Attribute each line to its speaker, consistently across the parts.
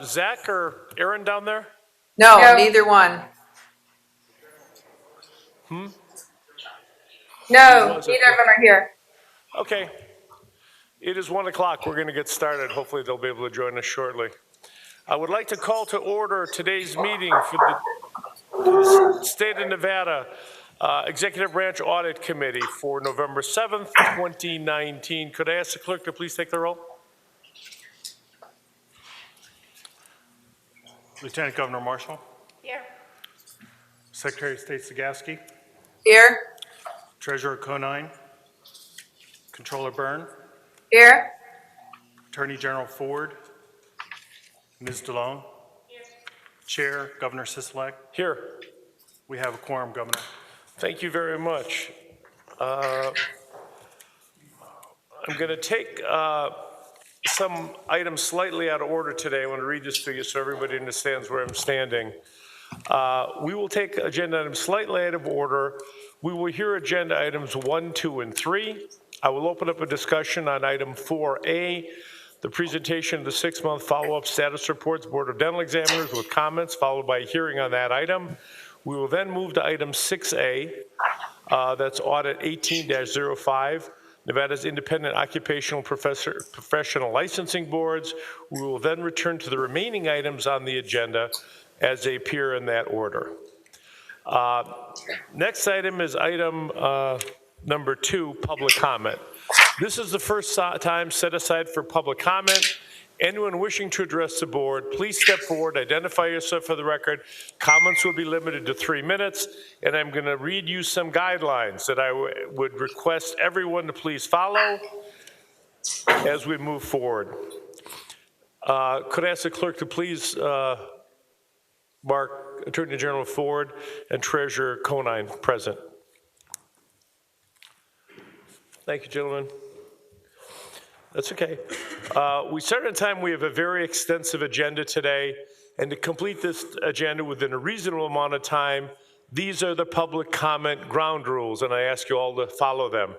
Speaker 1: Zach or Aaron down there?
Speaker 2: No, neither one.
Speaker 3: No, neither of them are here.
Speaker 1: Okay. It is 1 o'clock. We're going to get started. Hopefully they'll be able to join us shortly. I would like to call to order today's meeting for the State of Nevada Executive Branch Audit Committee for November 7th, 2019. Could I ask the clerk to please take the roll?
Speaker 4: Lieutenant Governor Marshall.
Speaker 3: Here.
Speaker 4: Secretary of State Sagaski.
Speaker 2: Here.
Speaker 4: Treasurer Conine. Controller Byrne.
Speaker 3: Here.
Speaker 4: Attorney General Ford. Ms. DeLone.
Speaker 3: Here.
Speaker 4: Chair Governor Sisolak.
Speaker 1: Here.
Speaker 4: We have a quorum, Governor.
Speaker 1: Thank you very much. I'm going to take some items slightly out of order today. I want to read this to you so everybody understands where I'm standing. We will take agenda items slightly out of order. We will hear agenda items 1, 2, and 3. I will open up a discussion on item 4A, the presentation of the 6-month follow-up status reports, Board of Dental Examiners with comments, followed by a hearing on that item. We will then move to item 6A, that's audit 18-05, Nevada's Independent Occupational Professional Licensing Boards. We will then return to the remaining items on the agenda as they appear in that order. Next item is item number 2, public comment. This is the first time set aside for public comment. Anyone wishing to address the board, please step forward, identify yourself for the record. Comments will be limited to 3 minutes, and I'm going to read you some guidelines that I would request everyone to please follow as we move forward. Could I ask the clerk to please mark Attorney General Ford and Treasurer Conine present. Thank you, gentlemen. That's okay. We start on time. We have a very extensive agenda today, and to complete this agenda within a reasonable amount of time, these are the public comment ground rules, and I ask you all to follow them.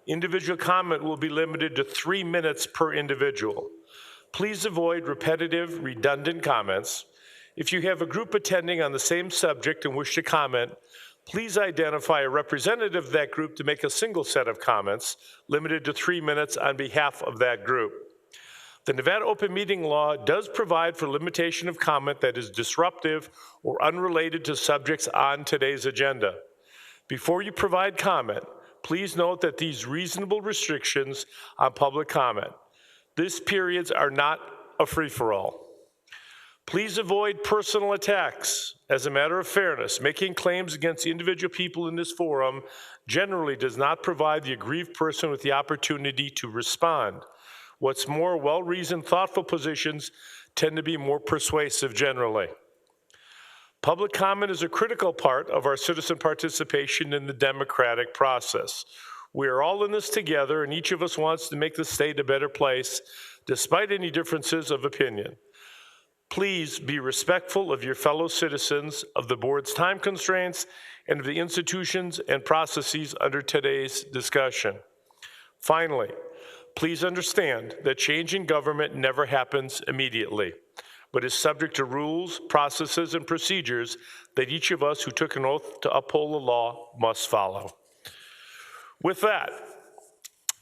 Speaker 1: Individual comment will be limited to 3 minutes per individual. Please avoid repetitive, redundant comments. If you have a group attending on the same subject and wish to comment, please identify a representative of that group to make a single set of comments, limited to 3 minutes on behalf of that group. The Nevada Open Meeting Law does provide for limitation of comment that is disruptive or unrelated to subjects on today's agenda. Before you provide comment, please note that these reasonable restrictions on public comment. These periods are not a free-for-all. Please avoid personal attacks. As a matter of fairness, making claims against individual people in this forum generally does not provide the aggrieved person with the opportunity to respond. What's more, well-reasoned, thoughtful positions tend to be more persuasive generally. Public comment is a critical part of our citizen participation in the democratic process. We are all in this together, and each of us wants to make the state a better place, despite any differences of opinion. Please be respectful of your fellow citizens, of the board's time constraints, and of the institutions and processes under today's discussion. Finally, please understand that change in government never happens immediately, but is subject to rules, processes, and procedures that each of us who took an oath to uphold the law must follow. With that,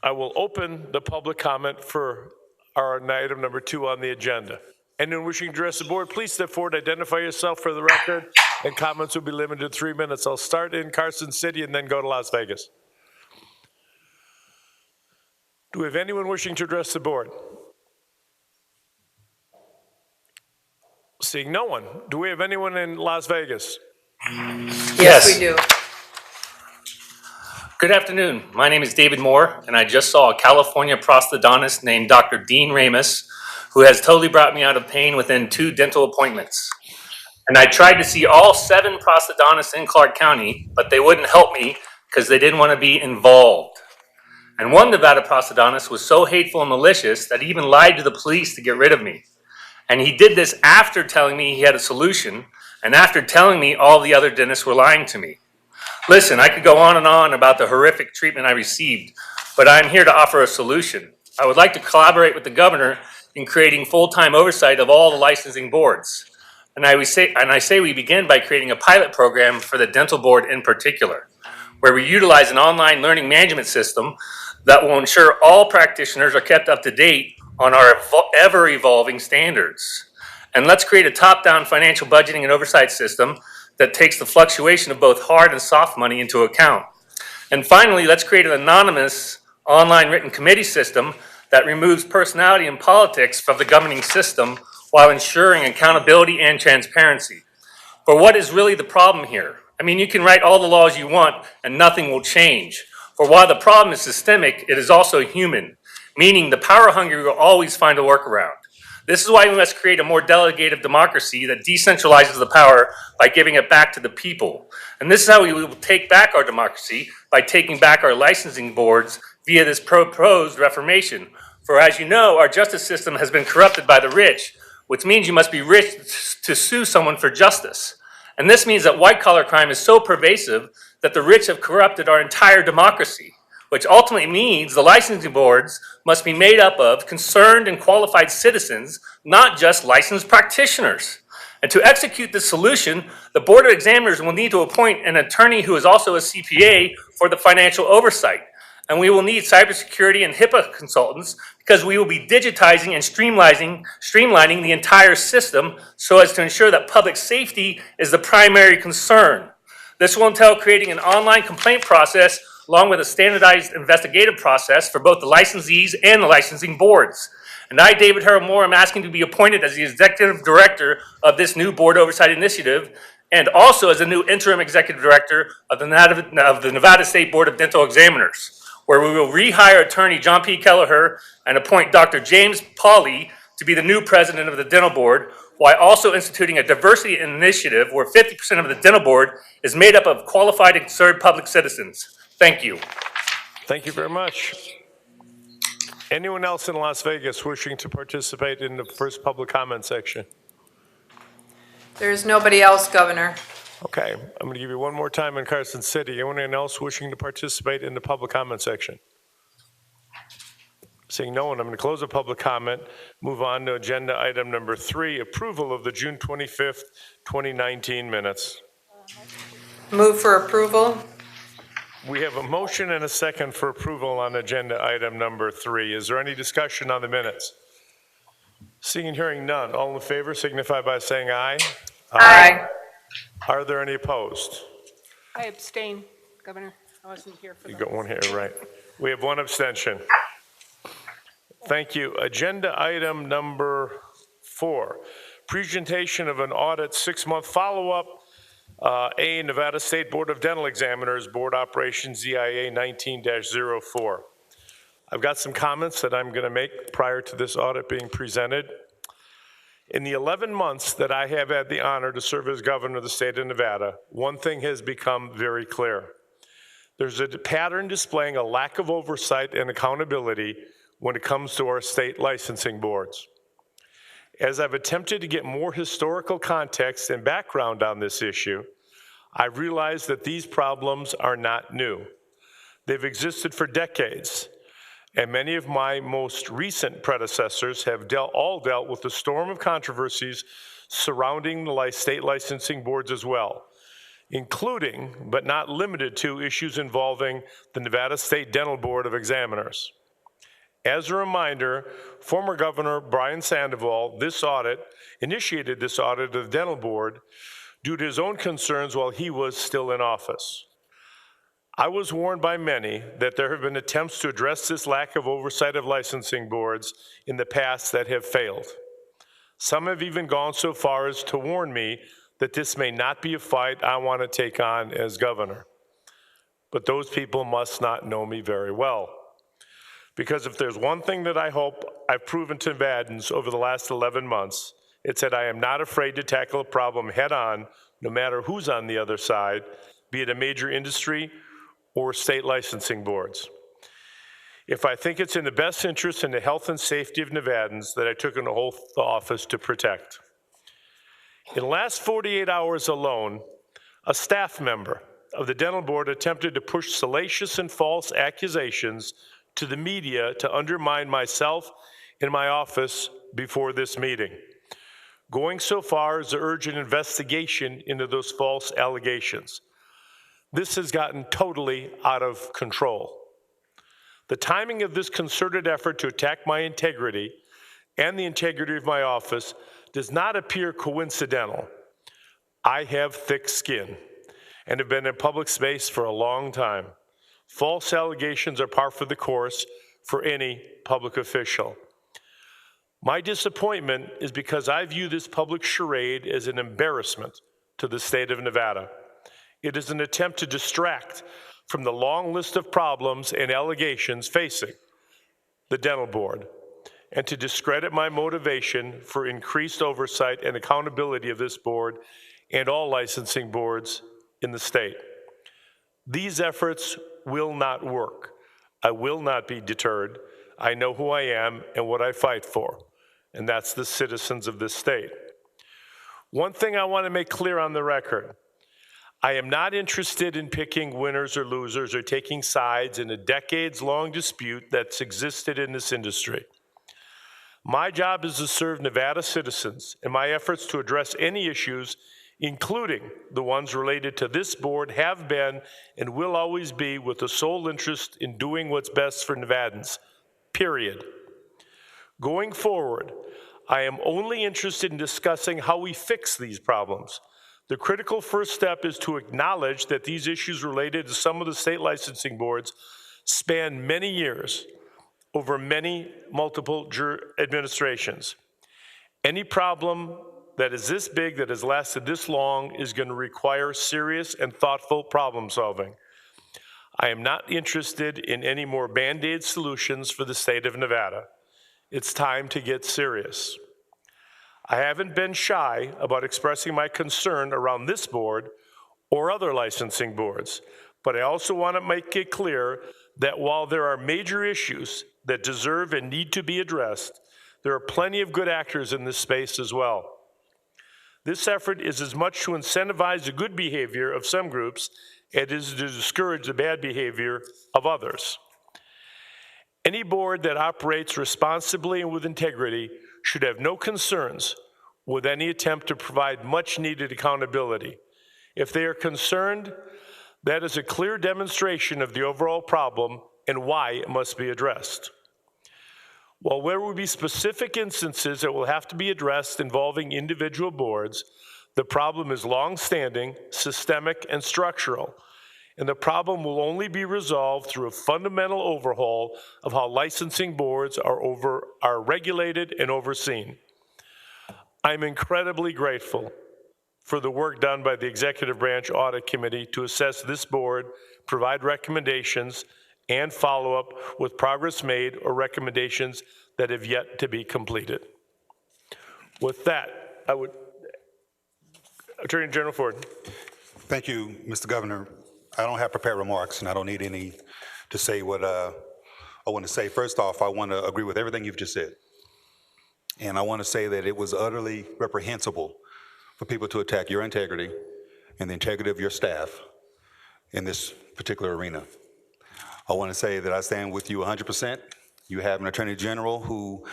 Speaker 1: I will open the public comment for our item number 2 on the agenda. Anyone wishing to address the board, please step forward, identify yourself for the record, and comments will be limited to 3 minutes. I'll start in Carson City and then go to Las Vegas. Do we have anyone wishing to address the board? Seeing no one. Do we have anyone in Las Vegas?
Speaker 2: Yes, we do.
Speaker 5: Good afternoon. My name is David Moore, and I just saw a California prosthodontist named Dr. Dean Ramus, who has totally brought me out of pain within 2 dental appointments. And I tried to see all 7 prosthodontists in Clark County, but they wouldn't help me because they didn't want to be involved. And one Nevada prosthodontist was so hateful and malicious that he even lied to the police to get rid of me. And he did this after telling me he had a solution, and after telling me all the other dentists were lying to me. Listen, I could go on and on about the horrific treatment I received, but I'm here to offer a solution. I would like to collaborate with the governor in creating full-time oversight of all the licensing boards. And I say we begin by creating a pilot program for the dental board in particular, where we utilize an online learning management system that will ensure all practitioners are kept up to date on our ever-evolving standards. And let's create a top-down financial budgeting and oversight system that takes the fluctuation of both hard and soft money into account. And finally, let's create an anonymous online written committee system that removes personality and politics from the governing system while ensuring accountability and transparency. For what is really the problem here? I mean, you can write all the laws you want and nothing will change. For while the problem is systemic, it is also human, meaning the power hungry will always find a workaround. This is why we must create a more delegative democracy that decentralizes the power by giving it back to the people. And this is how we will take back our democracy, by taking back our licensing boards via this proposed reformation. For as you know, our justice system has been corrupted by the rich, which means you must be rich to sue someone for justice. And this means that white-collar crime is so pervasive that the rich have corrupted our entire democracy, which ultimately means the licensing boards must be made up of concerned and qualified citizens, not just licensed practitioners. And to execute this solution, the Board of Examiners will need to appoint an attorney who is also a CPA for the financial oversight. And we will need cybersecurity and HIPAA consultants because we will be digitizing and streamlining the entire system so as to ensure that public safety is the primary concern. This will entail creating an online complaint process along with a standardized investigative process for both the licensees and the licensing boards. And I, David Harold Moore, am asking to be appointed as the executive director of this new board oversight initiative and also as the new interim executive director of the Nevada State Board of Dental Examiners, where we will rehire attorney John P. Kelleher and appoint Dr. James Pauley to be the new president of the dental board, while also instituting a diversity initiative where 50% of the dental board is made up of qualified and served public citizens. Thank you.
Speaker 1: Thank you very much. Anyone else in Las Vegas wishing to participate in the first public comment section?
Speaker 2: There's nobody else, Governor.
Speaker 1: Okay, I'm going to give you one more time in Carson City. Anyone else wishing to participate in the public comment section? Seeing no one, I'm going to close the public comment, move on to agenda item number 3, approval of the June 25th, 2019 minutes.
Speaker 2: Move for approval.
Speaker 1: We have a motion and a second for approval on agenda item number 3. Is there any discussion on the minutes? Seeing and hearing none, all in favor signify by saying aye.
Speaker 2: Aye.
Speaker 1: Are there any opposed?
Speaker 6: I abstain, Governor. I wasn't here for
Speaker 1: You
Speaker 6: that.
Speaker 1: got one here, right. We have one abstention. Thank you. Agenda item number 4, presentation of an audit 6-month follow-up, A, Nevada State Board of Dental Examiners, Board Operations ZIA 19-04. I've got some comments that I'm going to make prior to this audit being presented. In the 11 months that I have had the honor to serve as governor of the state of Nevada, one thing has become very clear. There's a pattern displaying a lack of oversight and accountability when it comes to our state licensing boards. As I've attempted to get more historical context and background on this issue, I realized that these problems are not new. They've existed for decades, and many of my most recent predecessors have all dealt with the storm of controversies surrounding the state licensing boards as well, including, but not limited to, issues involving the Nevada State Dental Board of Examiners. As a reminder, former Governor Brian Sandoval initiated this audit of the dental board due to his own concerns while he was still in office. I was warned by many that there have been attempts to address this lack of oversight of licensing boards in the past that have failed. Some have even gone so far as to warn me that this may not be a fight I want to take on as governor. But those people must not know me very well. Because if there's one thing that I hope I've proven to Nevadans over the last 11 months, it's that I am not afraid to tackle a problem head on, no matter who's on the other side, be it a major industry or state licensing boards. If I think it's in the best interest in the health and safety of Nevadans that I took an oath of office to protect. In the last 48 hours alone, a staff member of the dental board attempted to push salacious and false accusations to the media to undermine myself and my office before this meeting, going so far as to urge an investigation into those false allegations. This has gotten totally out of control. The timing of this concerted effort to attack my integrity and the integrity of my office does not appear coincidental. I have thick skin and have been in public space for a long time. False allegations are par for the course for any public official. My disappointment is because I view this public charade as an embarrassment to the state of Nevada. It is an attempt to distract from the long list of problems and allegations facing the dental board, and to discredit my motivation for increased oversight and accountability of this board and all licensing boards in the state. These efforts will not work. I will not be deterred. I know who I am and what I fight for, and that's the citizens of this state. One thing I want to make clear on the record: I am not interested in picking winners or losers or taking sides in a decades-long dispute that's existed in this industry. My job is to serve Nevada citizens, and my efforts to address any issues, including the ones related to this board, have been and will always be with the sole interest in doing what's best for Nevadans, period. Going forward, I am only interested in discussing how we fix these problems. The critical first step is to acknowledge that these issues related to some of the state licensing boards span many years, over multiple administrations. Any problem that is this big, that has lasted this long, is going to require serious and thoughtful problem solving. I am not interested in any more Band-Aid solutions for the state of Nevada. It's time to get serious. I haven't been shy about expressing my concern around this board or other licensing boards, but I also want to make it clear that while there are major issues that deserve and need to be addressed, there are plenty of good actors in this space as well. This effort is as much to incentivize the good behavior of some groups as it is to discourage the bad behavior of others. Any board that operates responsibly and with integrity should have no concerns with any attempt to provide much-needed accountability. If they are concerned, that is a clear demonstration of the overall problem and why it must be addressed. While there will be specific instances that will have to be addressed involving individual boards, the problem is long-standing, systemic, and structural, and the problem will only be resolved through a fundamental overhaul of how licensing boards are regulated and overseen. I'm incredibly grateful for the work done by the Executive Branch Audit Committee to assess this board, provide recommendations, and follow up with progress made or recommendations that have yet to be completed. With that, Attorney General Ford.
Speaker 7: Thank you, Mr. Governor. I don't have prepared remarks, and I don't need any to say what I want to say. First off, I want to agree with everything you've just said. And I want to say that it was utterly reprehensible for people to attack your integrity and the integrity of your staff in this particular arena. I want to say that I stand with you 100%. You have an Attorney General who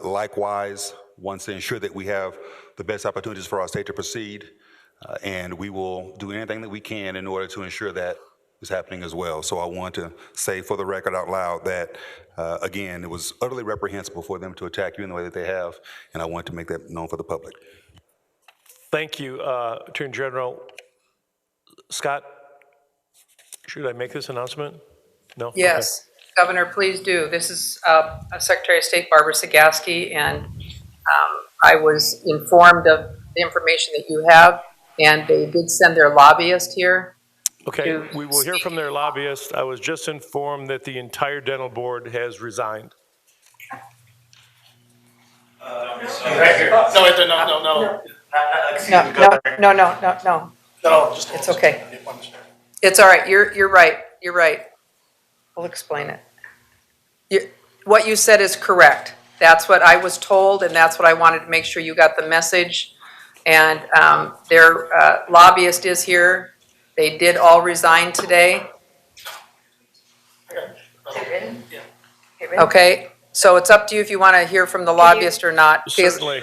Speaker 7: likewise wants to ensure that we have the best opportunities for our state to proceed, and we will do anything that we can in order to ensure that is happening as well. So I want to say for the record out loud that, again, it was utterly reprehensible for them to attack you in the way that they have, and I want to make that known for the public.
Speaker 1: Thank you, Attorney General. Scott, should I make this announcement? No?
Speaker 2: Yes, Governor, please do. This is Secretary of State Barbara Sagaski, and I was informed of the information that you have, and they did send their lobbyist here.
Speaker 1: Okay, we will hear from their lobbyist. I was just informed that the entire dental board has resigned.
Speaker 5: No.
Speaker 2: No, it's okay. It's all right, you're right. We'll explain it. What you said is correct. That's what I was told, and that's what I wanted to make sure you got the message. And their lobbyist is here. They did all resign today. Okay, So it's up to you if you want to hear from the lobbyist or not. Because
Speaker 1: Certainly.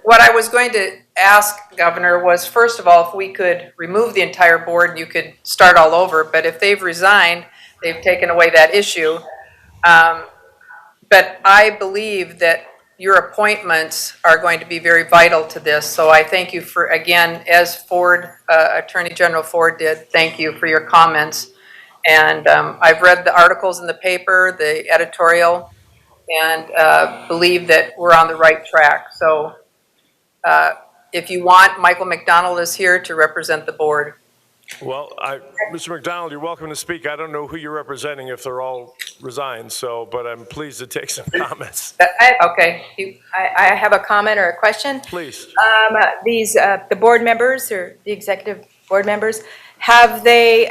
Speaker 2: what I was going to ask, Governor, was first of all, if we could remove the entire board and you could start all over. But if they've resigned, they've taken away that issue. But I believe that your appointments are going to be very vital to this. So I thank you for, again, as Ford, Attorney General Ford did, thank you for your comments. And I've read the articles in the paper, the editorial, and believe that we're on the right track. So if you want, Michael McDonald is here to represent the board.
Speaker 1: Well, Mr. McDonald, you're welcome to speak. I don't know who you're representing if they're all resigned, but I'm pleased to take some comments.
Speaker 2: Okay.
Speaker 3: I have a comment or a question.
Speaker 1: Please.
Speaker 3: The board members or the executive board members, have they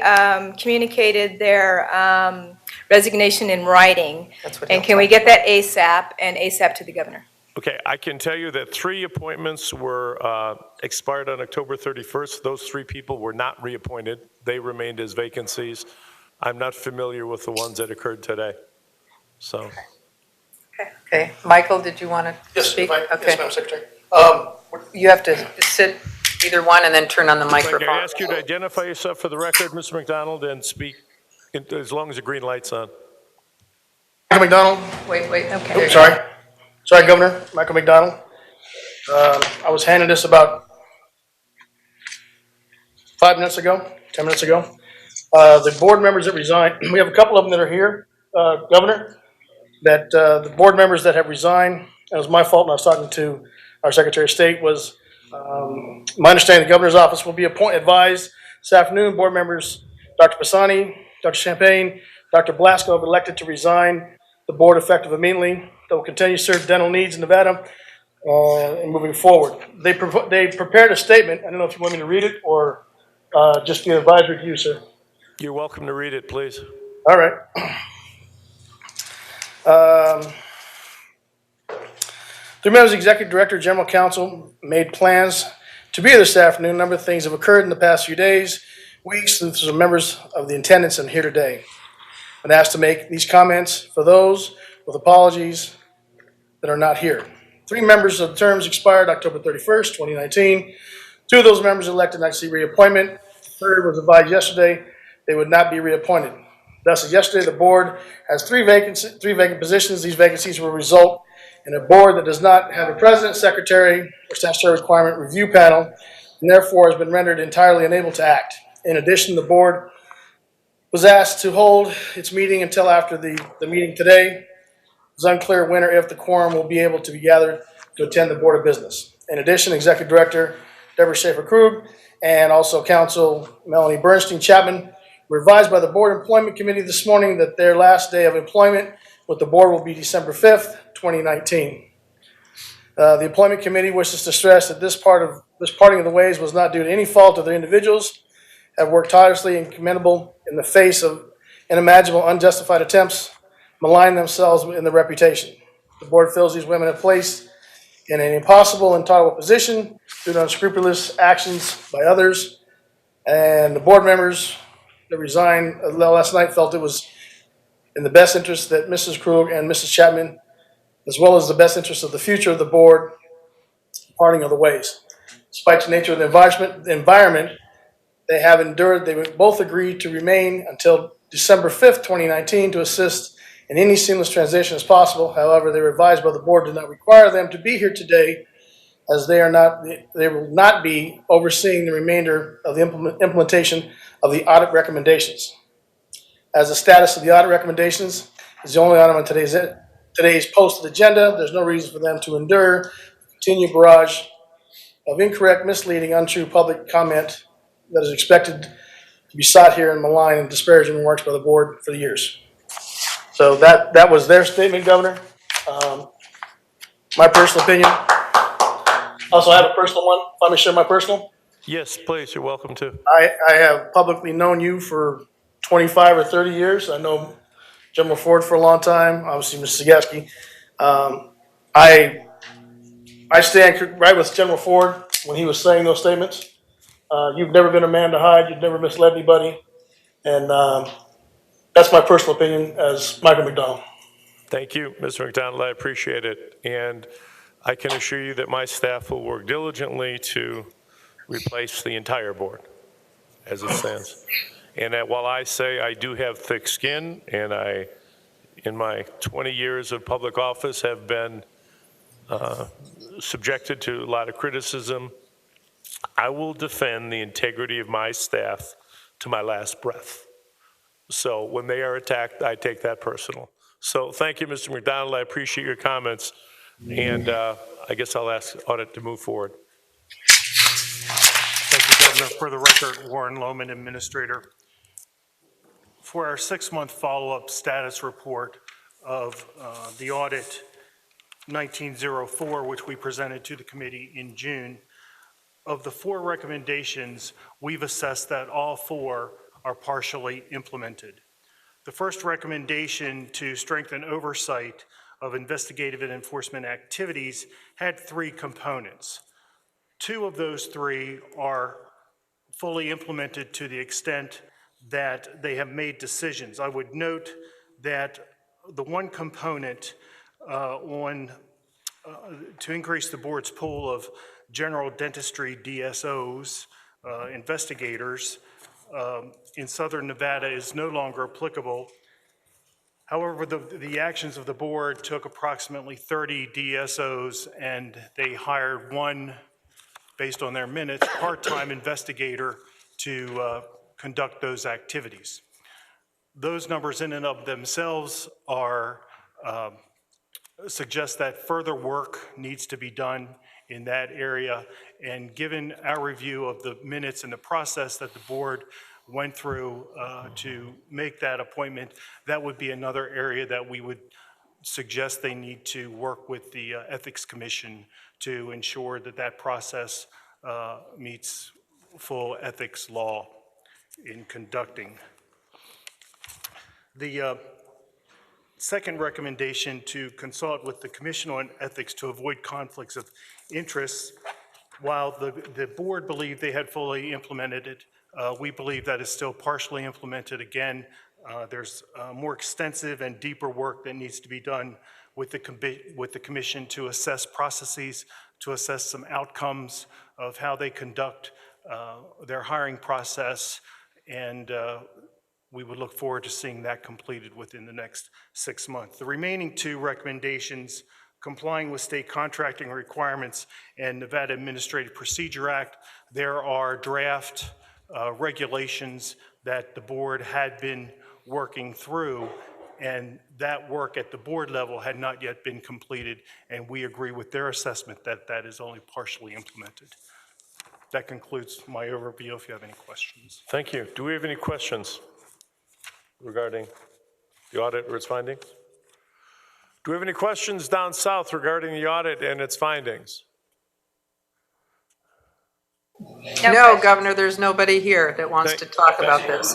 Speaker 3: communicated their resignation in writing?
Speaker 2: That's what
Speaker 3: And
Speaker 2: he'll
Speaker 3: can we
Speaker 2: talk
Speaker 3: get that ASAP and ASAP to the governor?
Speaker 1: Okay, I can tell you that 3 appointments were expired on October 31st. Those 3 people were not reappointed. They remained as vacancies. I'm not familiar with the ones that occurred today. So,
Speaker 2: Okay. Michael, did you want to
Speaker 8: Yes,
Speaker 2: speak?
Speaker 8: yes,
Speaker 2: Okay.
Speaker 8: Madam Secretary.
Speaker 2: You have to sit either one and then turn on the
Speaker 1: can I
Speaker 2: microphone.
Speaker 1: ask you to identify yourself for the record, Mr. McDonald, and speak as long as the green light's on?
Speaker 8: Michael McDonald.
Speaker 2: Wait.
Speaker 3: Okay.
Speaker 8: Oops, sorry, Governor. Michael McDonald. I was handed this about 5 minutes ago, 10 minutes ago. The board members that resigned, we have a couple of them that are here, Governor, that the board members that have resigned, it was my fault when I was talking to our Secretary of State, was my understanding the governor's office will be advised this afternoon. Board members Dr. Pisani, Dr. Champagne, Dr. Blasco have elected to resign the board effective immediately. They will continue to serve dental needs in Nevada and moving forward. They prepared a statement. I don't know if you want me to read it or just the advisory to you, sir.
Speaker 1: You're welcome to read it, please.
Speaker 8: All right. Three members, Executive Director, General Counsel, made plans to be here this afternoon. A number of things have occurred in the past few days, weeks, and some members of the attendance and here today. I've been asked to make these comments for those with apologies that are not here. 3 members of the terms expired October 31st, 2019. 2 of those members elected not to see reappointment. The third was advised yesterday they would not be reappointed. Thus, yesterday the board has 3 vacant positions. These vacancies will result in a board that does not have a president, secretary, or statutory requirement review panel, and therefore has been rendered entirely unable to act. In addition, the board was asked to hold its meeting until after the meeting today. It's unclear when or if the quorum will be able to be gathered to attend the Board of Business. In addition, Executive Director Deborah Schaefer-Krug and also Counsel Melanie Bernstein Chapman were advised by the Board Employment Committee this morning that their last day of employment with the board will be December 5th, 2019. The Employment Committee wishes to stress that this parting of the ways was not due to any fault of the individuals, have worked tirelessly and commendable in the face of unimaginable unjustified attempts, malign themselves in their reputation. The board feels these women have placed in an impossible and intolerable position due to unscrupulous actions by others, and the board members that resigned last night felt it was in the best interest that Mrs. Krug and Mrs. Chapman, as well as the best interest of the future of the board, parting of the ways. Despite the nature of the environment they have endured, they both agreed to remain until December 5th, 2019 to assist in any seamless transition as possible. However, they were advised by the board did not require them to be here today as they will not be overseeing the remainder of the implementation of the audit recommendations. As the status of the audit recommendations is the only item on today's posted agenda, there's no reason for them to endure the continued barrage of incorrect, misleading, untrue public comment that is expected to be sought here in malign and disparaging remarks by the board for the years. So that was their statement, Governor. My personal opinion. Also, I have a personal one. Let me share my personal.
Speaker 1: Yes, please, you're welcome to.
Speaker 8: I have publicly known you for 25 or 30 years. I know General Ford for a long time, obviously Mr. Zagacki. I stand right with General Ford when he was saying those statements. You've never been a man to hide. You've never misled anybody. And that's my personal opinion as Michael McDonald.
Speaker 1: Thank you, Mr. McDonald. I appreciate it. And I can assure you that my staff will work diligently to replace the entire board as it stands. And while I say I do have thick skin, and I, in my 20 years of public office, have been subjected to a lot of criticism, I will defend the integrity of my staff to my last breath. So when they are attacked, I take that personal. So thank you, Mr. McDonald. I appreciate your comments. And I guess I'll ask Audit to move forward.
Speaker 4: Thank you, Governor. For the record, Warren Lohman, Administrator. For our 6-month follow-up status report of the audit 1904, which we presented to the committee in June, of the 4 recommendations, we've assessed that all 4 are partially implemented. The first recommendation to strengthen oversight of investigative and enforcement activities had 3 components. 2 of those 3 are fully implemented to the extent that they have made decisions. I would note that the one component to increase the board's pool of general dentistry DSOs, investigators, in Southern Nevada is no longer applicable. However, the actions of the board took approximately 30 DSOs, and they hired one, based on their minutes, part-time investigator to conduct those activities. Those numbers in and of themselves are suggest that further work needs to be done in that area. And given our review of the minutes and the process that the board went through to make that appointment, that would be another area that we would suggest they need to work with the Ethics Commission to ensure that that process meets full ethics law in conducting. The second recommendation, to consult with the Commission on Ethics to avoid conflicts of interest. While the board believed they had fully implemented it, we believe that is still partially implemented. Again, there's more extensive and deeper work that needs to be done with the Commission to assess processes, to assess some outcomes of how they conduct their hiring process, and we would look forward to seeing that completed within the next 6 months. The remaining 2 recommendations, complying with state contracting requirements and Nevada Administrative Procedure Act, there are draft regulations that the board had been working through, and that work at the board level had not yet been completed, and we agree with their assessment that that is only partially implemented. That concludes my overview, if you have any questions.
Speaker 1: Thank you. Do we have any questions regarding the audit or its findings? Do we have any questions down south regarding the audit and its findings?
Speaker 2: No, Governor, there's nobody here that wants to talk about this.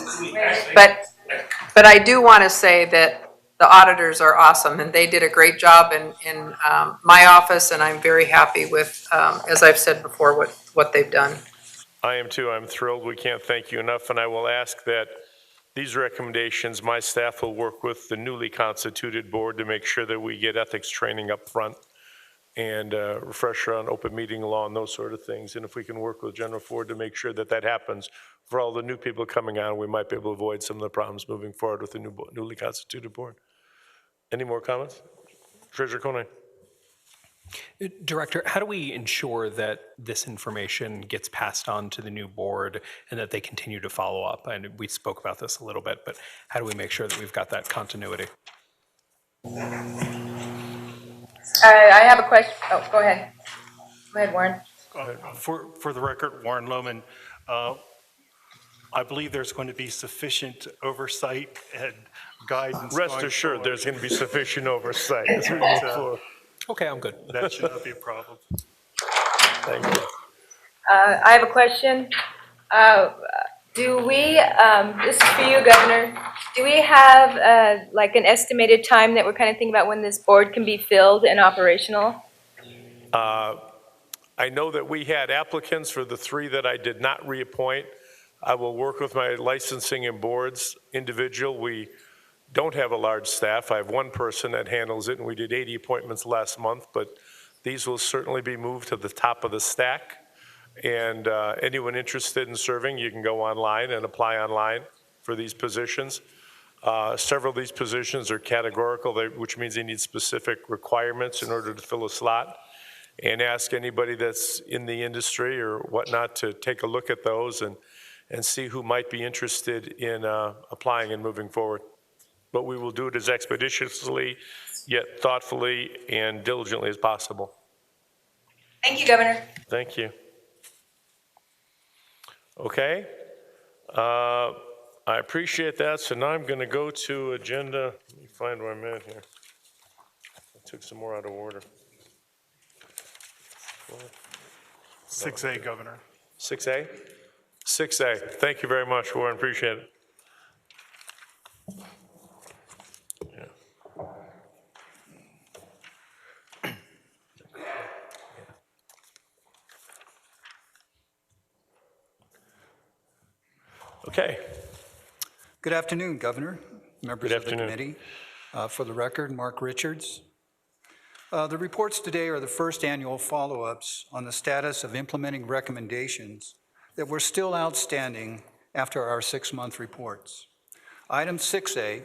Speaker 2: But I do want to say that the auditors are awesome, and they did a great job in my office, and I'm very happy with, as I've said before, what they've done.
Speaker 1: I am too. I'm thrilled. We can't thank you enough, and I will ask that these recommendations, my staff will work with the newly constituted board to make sure that we get ethics training up front and refresher on open meeting law and those sort of things. And if we can work with General Ford to make sure that that happens for all the new people coming on, we might be able to avoid some of the problems moving forward with the newly constituted board. Any more comments? Treasurer Conine.
Speaker 9: Director, how do we ensure that this information gets passed on to the new board and that they continue to follow up? And we spoke about this a little bit, but how do we make sure that we've got that continuity?
Speaker 3: I have a question. Oh, go ahead. Go ahead, Warren.
Speaker 4: For the record, Warren Lohman, I believe there's going to be sufficient oversight and guidance.
Speaker 1: Rest assured, there's going to be sufficient oversight as we move forward.
Speaker 9: Okay, I'm good.
Speaker 4: That should not be a problem.
Speaker 1: Thank you.
Speaker 3: I have a question. Do we, this is for you, Governor, do we have like an estimated time that we're kind of thinking about when this board can be filled and operational?
Speaker 1: I know that we had applicants for the 3 that I did not reappoint. I will work with my licensing and boards individual. We don't have a large staff. I have one person that handles it, and we did 80 appointments last month, but these will certainly be moved to the top of the stack. And anyone interested in serving, you can go online and apply online for these positions. Several of these positions are categorical, which means they need specific requirements in order to fill a slot. And ask anybody that's in the industry or whatnot to take a look at those and see who might be interested in applying and moving forward. But we will do it as expeditiously, yet thoughtfully and diligently as possible.
Speaker 3: Thank you, Governor.
Speaker 1: Thank you. Okay. I appreciate that. So now I'm going to go to agenda. Let me find where I'm at here. I took some more out of order.
Speaker 4: 6A, Governor.
Speaker 1: 6A? 6A. Thank you very much, Warren. Appreciate it. Okay.
Speaker 10: Good afternoon, Governor, members of the
Speaker 1: afternoon.
Speaker 10: committee. For the record, Mark Richards. The reports today are the first annual follow-ups on the status of implementing recommendations that were still outstanding after our 6-month reports. Item 6A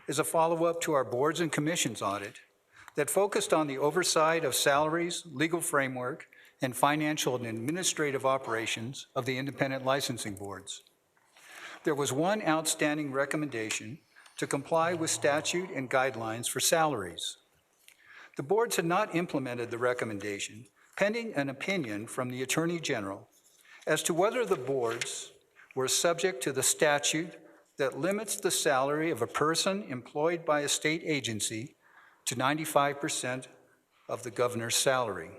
Speaker 10: is a follow-up to our boards and commissions audit that focused on the oversight of salaries, legal framework, and financial and administrative operations of the independent licensing boards. There was one outstanding recommendation to comply with statute and guidelines for salaries. The boards had not implemented the recommendation, pending an opinion from the Attorney General as to whether the boards were subject to the statute that limits the salary of a person employed by a state agency to 95% of the governor's salary.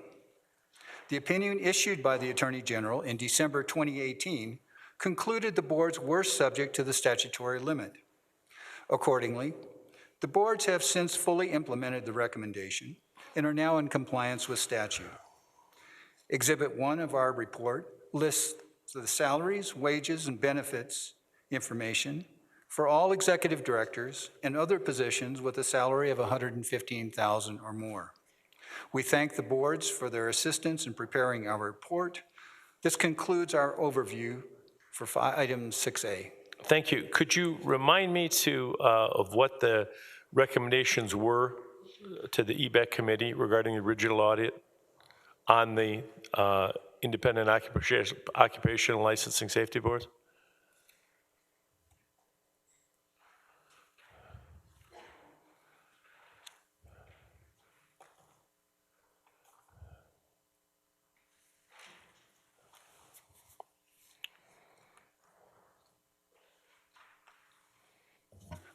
Speaker 10: The opinion issued by the Attorney General in December 2018 concluded the boards were subject to the statutory limit. Accordingly, the boards have since fully implemented the recommendation and are now in compliance with statute. Exhibit 1 of our report lists the salaries, wages, and benefits information for all executive directors and other positions with a salary of $115,000 or more. We thank the boards for their assistance in preparing our report. This concludes our overview for item 6A.
Speaker 1: Thank you. Could you remind me of what the recommendations were to the EBEC committee regarding the original audit on the independent occupational licensing safety boards?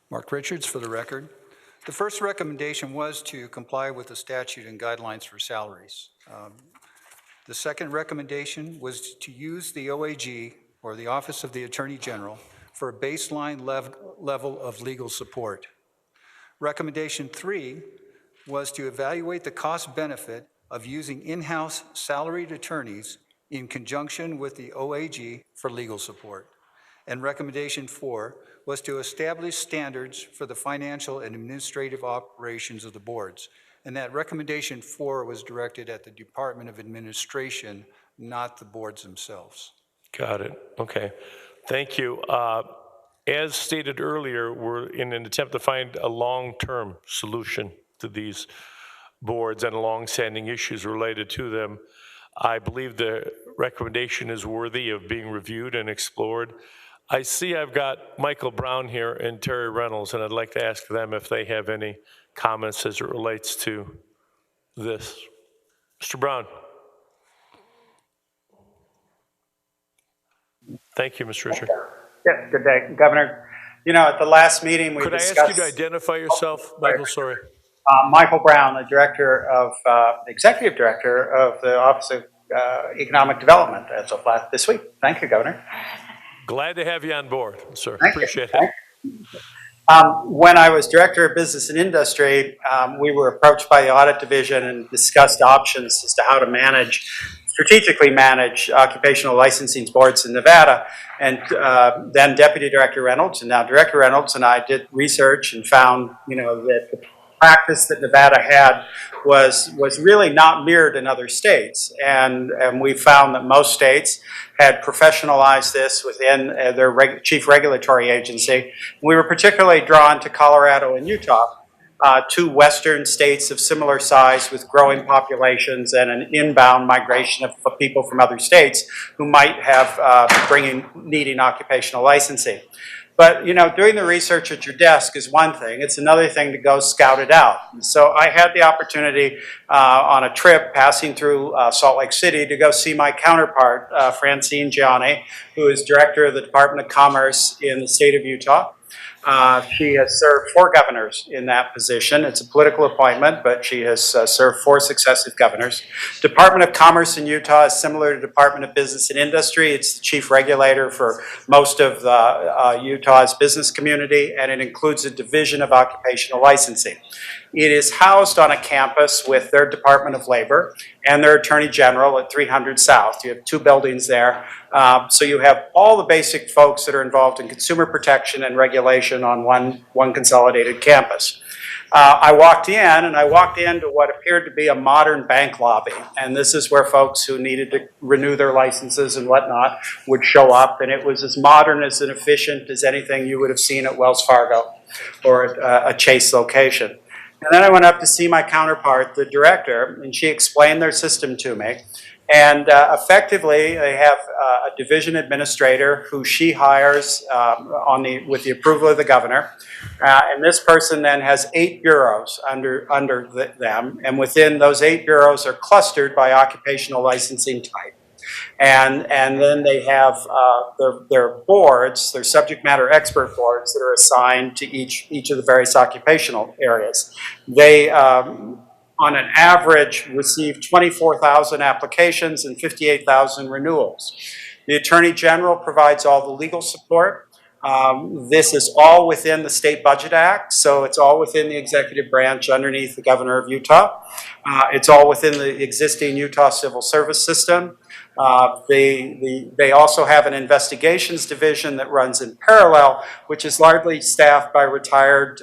Speaker 10: Mark Richards, for the record. The first recommendation was to comply with the statute and guidelines for salaries. The second recommendation was to use the OAG, or the Office of the Attorney General, for a baseline level of legal support. Recommendation 3 was to evaluate the cost benefit of using in-house salaried attorneys in conjunction with the OAG for legal support. And recommendation 4 was to establish standards for the financial and administrative operations of the boards. And that recommendation 4 was directed at the Department of Administration, not the boards themselves.
Speaker 1: Got it. Okay. Thank you. As stated earlier, we're in an attempt to find a long-term solution to these boards and long-standing issues related to them. I believe the recommendation is worthy of being reviewed and explored. I see I've got Michael Brown here and Terry Reynolds, and I'd like to ask them if they have any comments as it relates to this. Mr. Brown. Thank you, Mr. Richard.
Speaker 11: Yeah, good day, Governor. You know, at the last meeting, we discussed...
Speaker 1: Could I ask you to identify yourself, Michael? Sorry.
Speaker 11: Michael Brown, the director of, executive director of the Office of Economic Development as of this week. Thank you, Governor.
Speaker 1: Glad to have you on board, sir.
Speaker 11: Thank
Speaker 1: Appreciate
Speaker 11: you.
Speaker 1: it.
Speaker 11: When I was director of business and industry, we were approached by the audit division and discussed options as to how to manage strategically manage occupational licensing boards in Nevada. And then Deputy Director Reynolds and now Director Reynolds and I did research and found, that the practice that Nevada had was really not mirrored in other states. And we found that most states had professionalized this within their chief regulatory agency. We were particularly drawn to Colorado and Utah, two western states of similar size with growing populations and an inbound migration of people from other states who might have needing occupational licensing. But, doing the research at your desk is one thing. It's another thing to go scout it out. So I had the opportunity on a trip passing through Salt Lake City to go see my counterpart, Francine Gianni, who is director of the Department of Commerce in the state of Utah. She has served 4 governors in that position. It's a political appointment, but she has served 4 successive governors. Department of Commerce in Utah is similar to Department of Business and Industry. It's the chief regulator for most of Utah's business community, and it includes a division of occupational licensing. It is housed on a campus with their Department of Labor and their Attorney General at 300 South. You have 2 buildings there. So you have all the basic folks that are involved in consumer protection and regulation on one consolidated campus. I walked into what appeared to be a modern bank lobby. And this is where folks who needed to renew their licenses and whatnot would show up. And it was as modern and efficient as anything you would have seen at Wells Fargo or at a Chase location. And then I went up to see my counterpart, the director, and she explained their system to me. And effectively, they have a division administrator who she hires with the approval of the governor. And this person then has 8 bureaus under them. And within those 8 bureaus are clustered by occupational licensing type. And then they have their boards, their subject matter expert boards that are assigned to each of the various occupational areas. They, on an average, receive 24,000 applications and 58,000 renewals. The Attorney General provides all the legal support. This is all within the State Budget Act, so it's all within the executive branch underneath the governor of Utah. It's all within the existing Utah civil service system. They also have an investigations division that runs in parallel, which is largely staffed by retired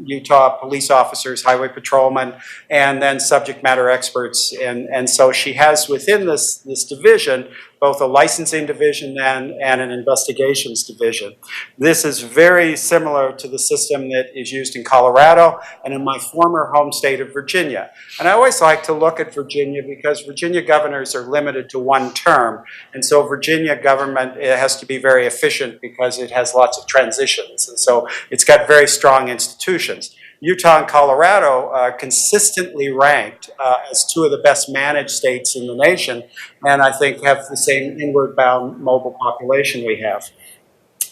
Speaker 11: Utah police officers, highway patrolmen, and then subject matter experts. And so she has within this division both a licensing division and an investigations division. This is very similar to the system that is used in Colorado and in my former home state of Virginia. And I always like to look at Virginia because Virginia governors are limited to 1 term. And so Virginia government has to be very efficient because it has lots of transitions. And so it's got very strong institutions. Utah and Colorado are consistently ranked as 2 of the best managed states in the nation, and I think have the same inward bound mobile population we have.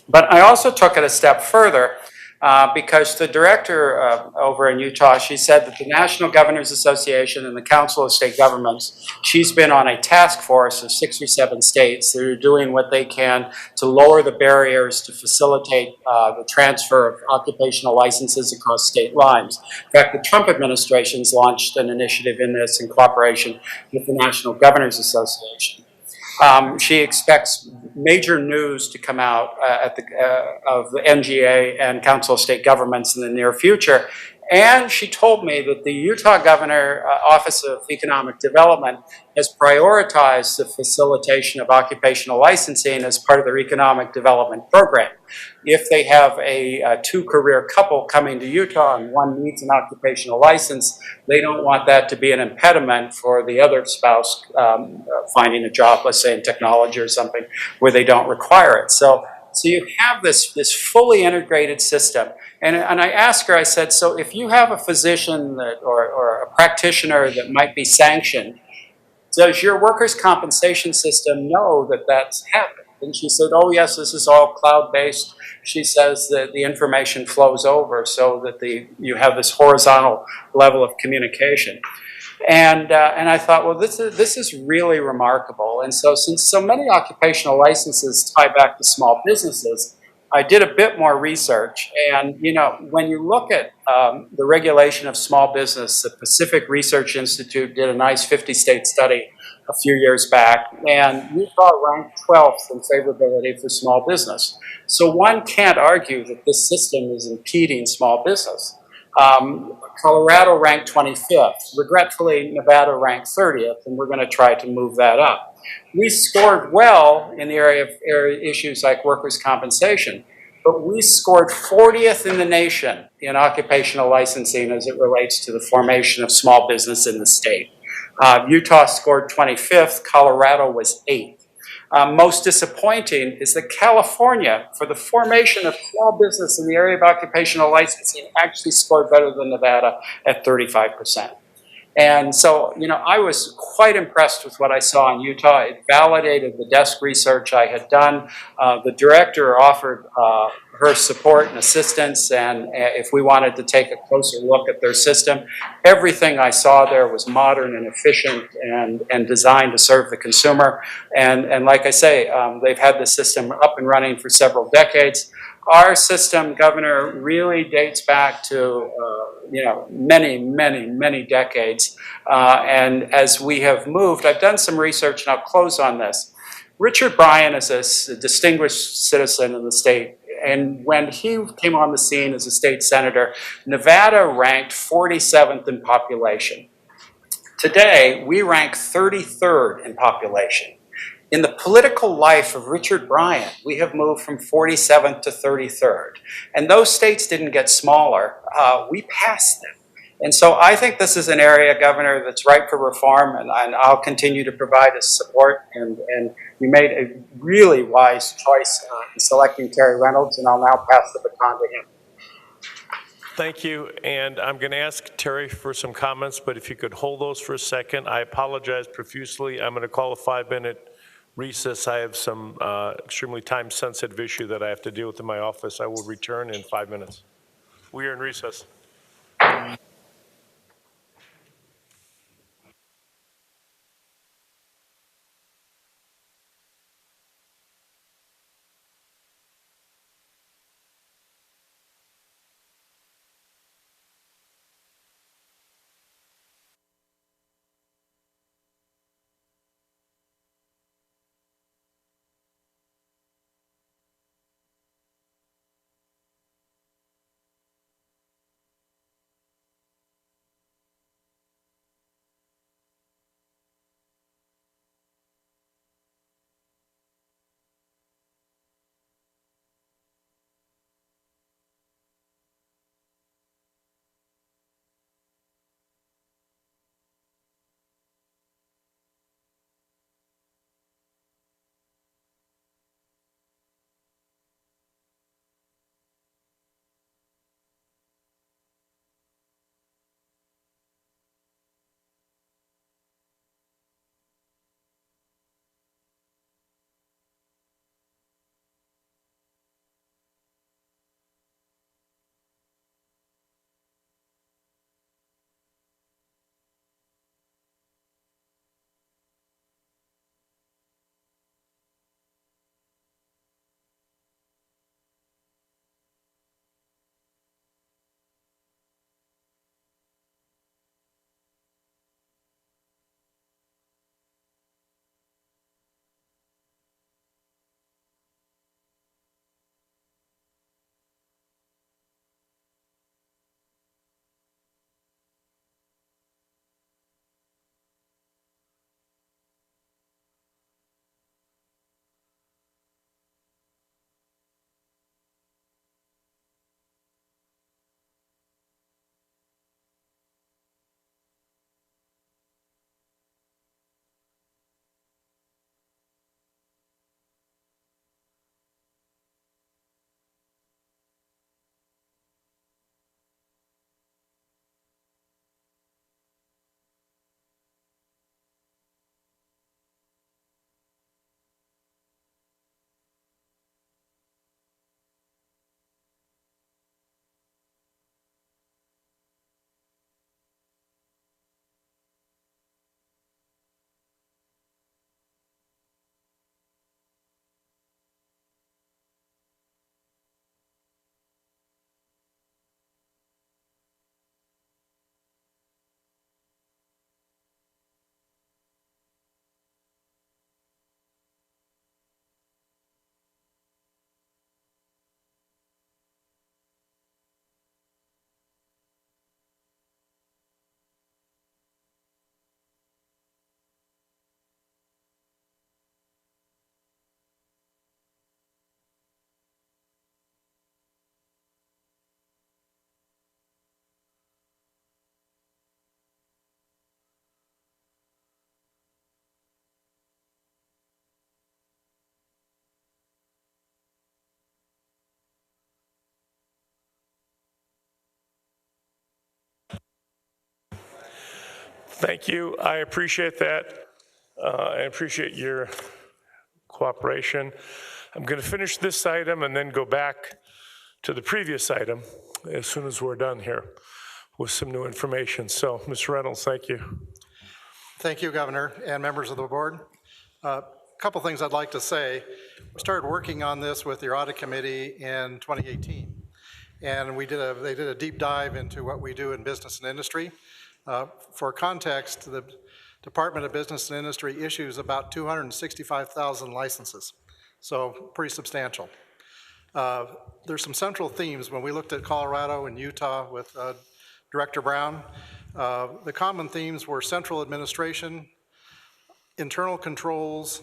Speaker 11: But I also took it a step further because the director over in Utah, she said that the National Governors Association and the Council of State Governments, she's been on a task force of 6 or 7 states that are doing what they can to lower the barriers to facilitate the transfer of occupational licenses across state lines. In fact, the Trump administration's launched an initiative in this in cooperation with the National Governors Association. She expects major news to come out of the NGA and Council of State Governments in the near future. And she told me that the Utah Governor Office of Economic Development has prioritized the facilitation of occupational licensing as part of their economic development program. If they have a 2-career couple coming to Utah and one needs an occupational license, they don't want that to be an impediment for the other spouse finding a job, let's say in technology or something, where they don't require it. So you have this fully integrated system. And I asked her, I said, so if you have a physician or a practitioner that might be sanctioned, does your workers' compensation system know that that's happened? And she said, oh yes, this is all cloud-based. She says that the information flows over so that you have this horizontal level of communication. And I thought, well, this is really remarkable. And so since so many occupational licenses tie back to small businesses, I did a bit more research. And, when you look at the regulation of small business, the Pacific Research Institute did a nice 50-state study a few years back, and Utah ranked 12th in favorability for small business. So one can't argue that this system is impeding small business. Colorado ranked 25th. Regretfully, Nevada ranked 30th, and we're going to try to move that up. We scored well in the area of issues like workers' compensation, but we scored 40th in the nation in occupational licensing as it relates to the formation of small business in the state. Utah scored 25th, Colorado was 8th. Most disappointing is that California, for the formation of small business in the area of occupational licensing, actually scored better than Nevada at 35%. And so, I was quite impressed with what I saw in Utah. It validated the desk research I had done. The director offered her support and assistance, and if we wanted to take a closer look at their system, everything I saw there was modern and efficient and designed to serve the consumer. And like I say, they've had the system up and running for several decades. Our system, Governor, really dates back to many, many, many decades. And as we have moved, I've done some research, and I'll close on this. Richard Bryan is a distinguished citizen in the state. And when he came on the scene as a state senator, Nevada ranked 47th in population. Today, we rank 33rd in population. In the political life of Richard Bryan, we have moved from 47th to 33rd. And those states didn't get smaller. We passed them. And so I think this is an area, Governor, that's ripe for reform, and I'll continue to provide his support. And you made a really wise choice in selecting Terry Reynolds, and I'll now pass the baton to him.
Speaker 1: Thank you, and I'm going to ask Terry for some comments, but if you could hold those for a second. I apologize profusely. I'm going to call a 5-minute recess. I have some extremely time-sensitive issue that I have to deal with in my office. I will return in 5 minutes. We are in recess. Thank you. I appreciate that. I appreciate your cooperation. I'm going to finish this item and then go back to the previous item as soon as we're done here with some new information. So, Mr. Reynolds, thank you.
Speaker 12: Thank you, Governor, and members of the board. A couple things I'd like to say. We started working on this with your audit committee in 2018, and they did a deep dive into what we do in business and industry. For context, the Department of Business and Industry issues about 265,000 licenses, so pretty substantial. There's some central themes when we looked at Colorado and Utah with Director Brown. The common themes were central administration, internal controls,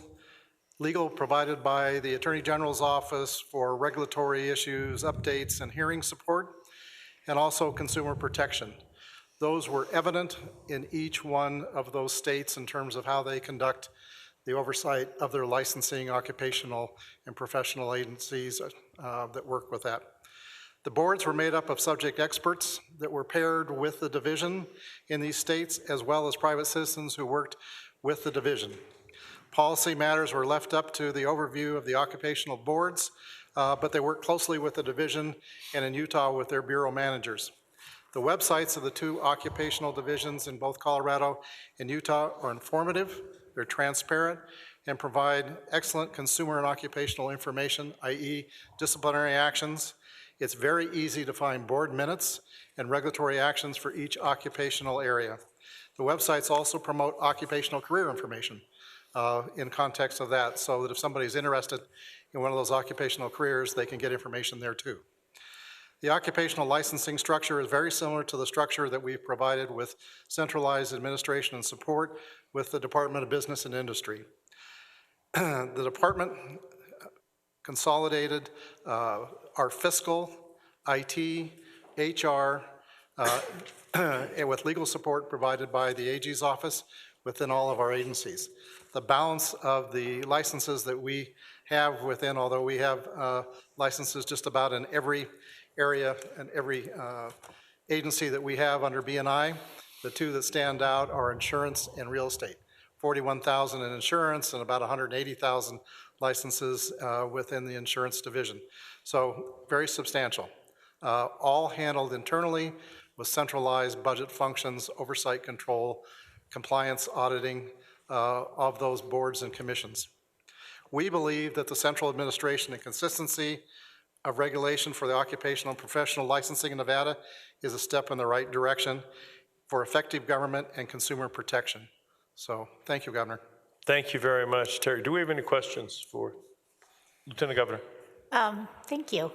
Speaker 12: legal provided by the Attorney General's office for regulatory issues, updates, and hearing support, and also consumer protection. Those were evident in each one of those states in terms of how they conduct the oversight of their licensing, occupational, and professional agencies that work with that. The boards were made up of subject experts that were paired with the division in these states, as well as private citizens who worked with the division. Policy matters were left up to the overview of the occupational boards, but they worked closely with the division and in Utah with their bureau managers. The websites of the two occupational divisions in both Colorado and Utah are informative, they're transparent, and provide excellent consumer and occupational information, i.e. disciplinary actions. It's very easy to find board minutes and regulatory actions for each occupational area. The websites also promote occupational career information in context of that, so that if somebody's interested in one of those occupational careers, they can get information there too. The occupational licensing structure is very similar to the structure that we've provided with centralized administration and support with the Department of Business and Industry. The department consolidated our fiscal, IT, HR, and with legal support provided by the AG's office within all of our agencies. The balance of the licenses that we have within, although we have licenses just about in every area and every agency that we have under B&I, the two that stand out are insurance and real estate. 41,000 in insurance and about 180,000 licenses within the insurance division. So very substantial. All handled internally with centralized budget functions, oversight control, compliance auditing of those boards and commissions. We believe that the central administration and consistency of regulation for the occupational and professional licensing in Nevada is a step in the right direction for effective government and consumer protection. So thank you, Governor.
Speaker 1: Thank you very much, Terry. Do we have any questions for Lieutenant Governor?
Speaker 13: Thank you.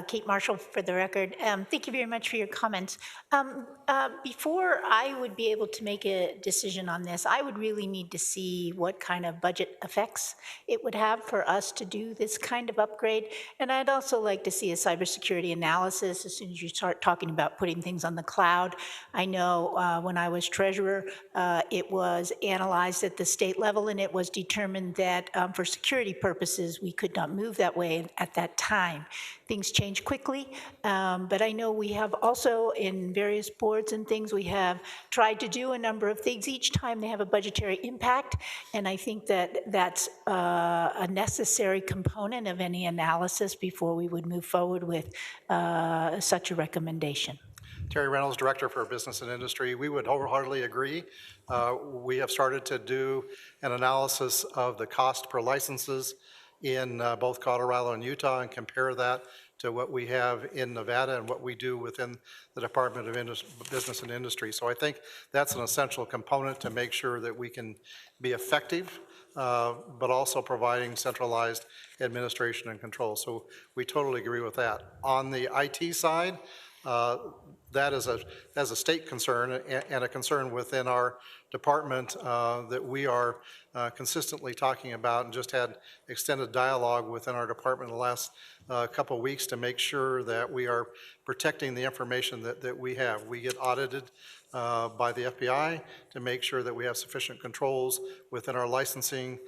Speaker 13: Kate Marshall for the record. Thank you very much for your comments. Before I would be able to make a decision on this, I would really need to see what kind of budget effects it would have for us to do this kind of upgrade. And I'd also like to see a cybersecurity analysis as soon as you start talking about putting things on the cloud. I know when I was treasurer, it was analyzed at the state level, and it was determined that for security purposes, we could not move that way at that time. Things change quickly, but I know we have also in various boards and things, we have tried to do a number of things. Each time they have a budgetary impact, and I think that that's a necessary component of any analysis before we would move forward with such a recommendation.
Speaker 12: Terry Reynolds, Director for Business and Industry. We would wholeheartedly agree. We have started to do an analysis of the cost per licenses in both Colorado and Utah and compare that to what we have in Nevada and what we do within the Department of Business and Industry. So I think that's an essential component to make sure that we can be effective, but also providing centralized administration and control. So we totally agree with that. On the IT side, that is a state concern and a concern within our department that we are consistently talking about, and just had extended dialogue within our department in the last couple of weeks to make sure that we are protecting the information that we have. We get audited by the FBI to make sure that we have sufficient controls within our licensing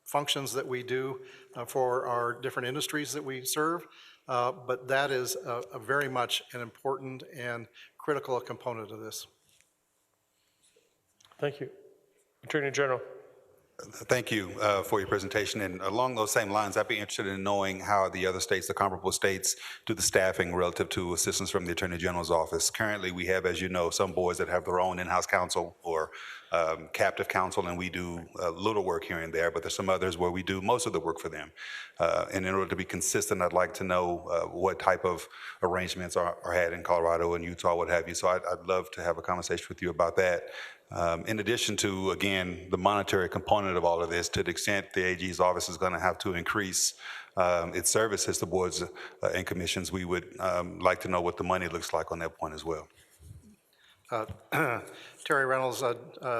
Speaker 12: functions that we do for our different industries that we serve. But that is a very much an important and critical component of this.
Speaker 1: Thank you. Attorney General.
Speaker 7: Thank you for your presentation. And along those same lines, I'd be interested in knowing how the other states, the comparable states, do the staffing relative to assistance from the Attorney General's office. Currently, we have, as you know, some boards that have their own in-house counsel or captive counsel, and we do little work here and there, but there's some others where we do most of the work for them. And in order to be consistent, I'd like to know what type of arrangements are had in Colorado and Utah, what have you. So I'd love to have a conversation with you about that. In addition to, again, the monetary component of all of this, to the extent the AG's office is going to have to increase its services to boards and commissions, we would like to know what the money looks like on that point as well.
Speaker 12: Terry Reynolds,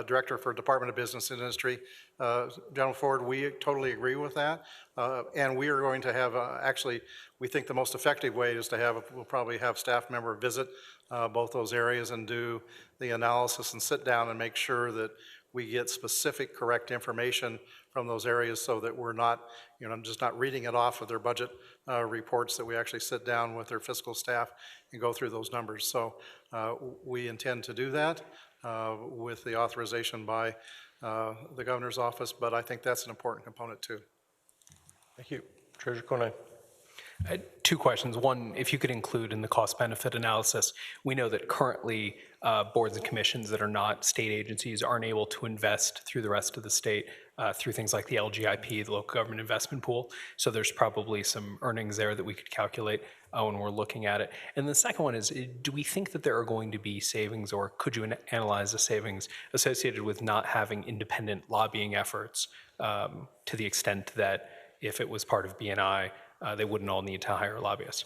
Speaker 12: Director for Department of Business and Industry. General Ford, we totally agree with that. And we are going to have, actually, we think the most effective way is to have, we'll probably have staff member visit both those areas and do the analysis and sit down and make sure that we get specific, correct information from those areas so that we're not, just not reading it off of their budget reports, that we actually sit down with their fiscal staff and go through those numbers. So we intend to do that with the authorization by the governor's office, but I think that's an important component too.
Speaker 1: Thank you. Treasurer Conine.
Speaker 9: I had two questions. One, if you could include in the cost-benefit analysis, we know that currently boards and commissions that are not state agencies aren't able to invest through the rest of the state through things like the LGIP, the Local Government Investment Pool. So there's probably some earnings there that we could calculate when we're looking at it. And the second one is, do we think that there are going to be savings, or could you analyze the savings associated with not having independent lobbying efforts to the extent that if it was part of BNI, they wouldn't all need to hire lobbyists?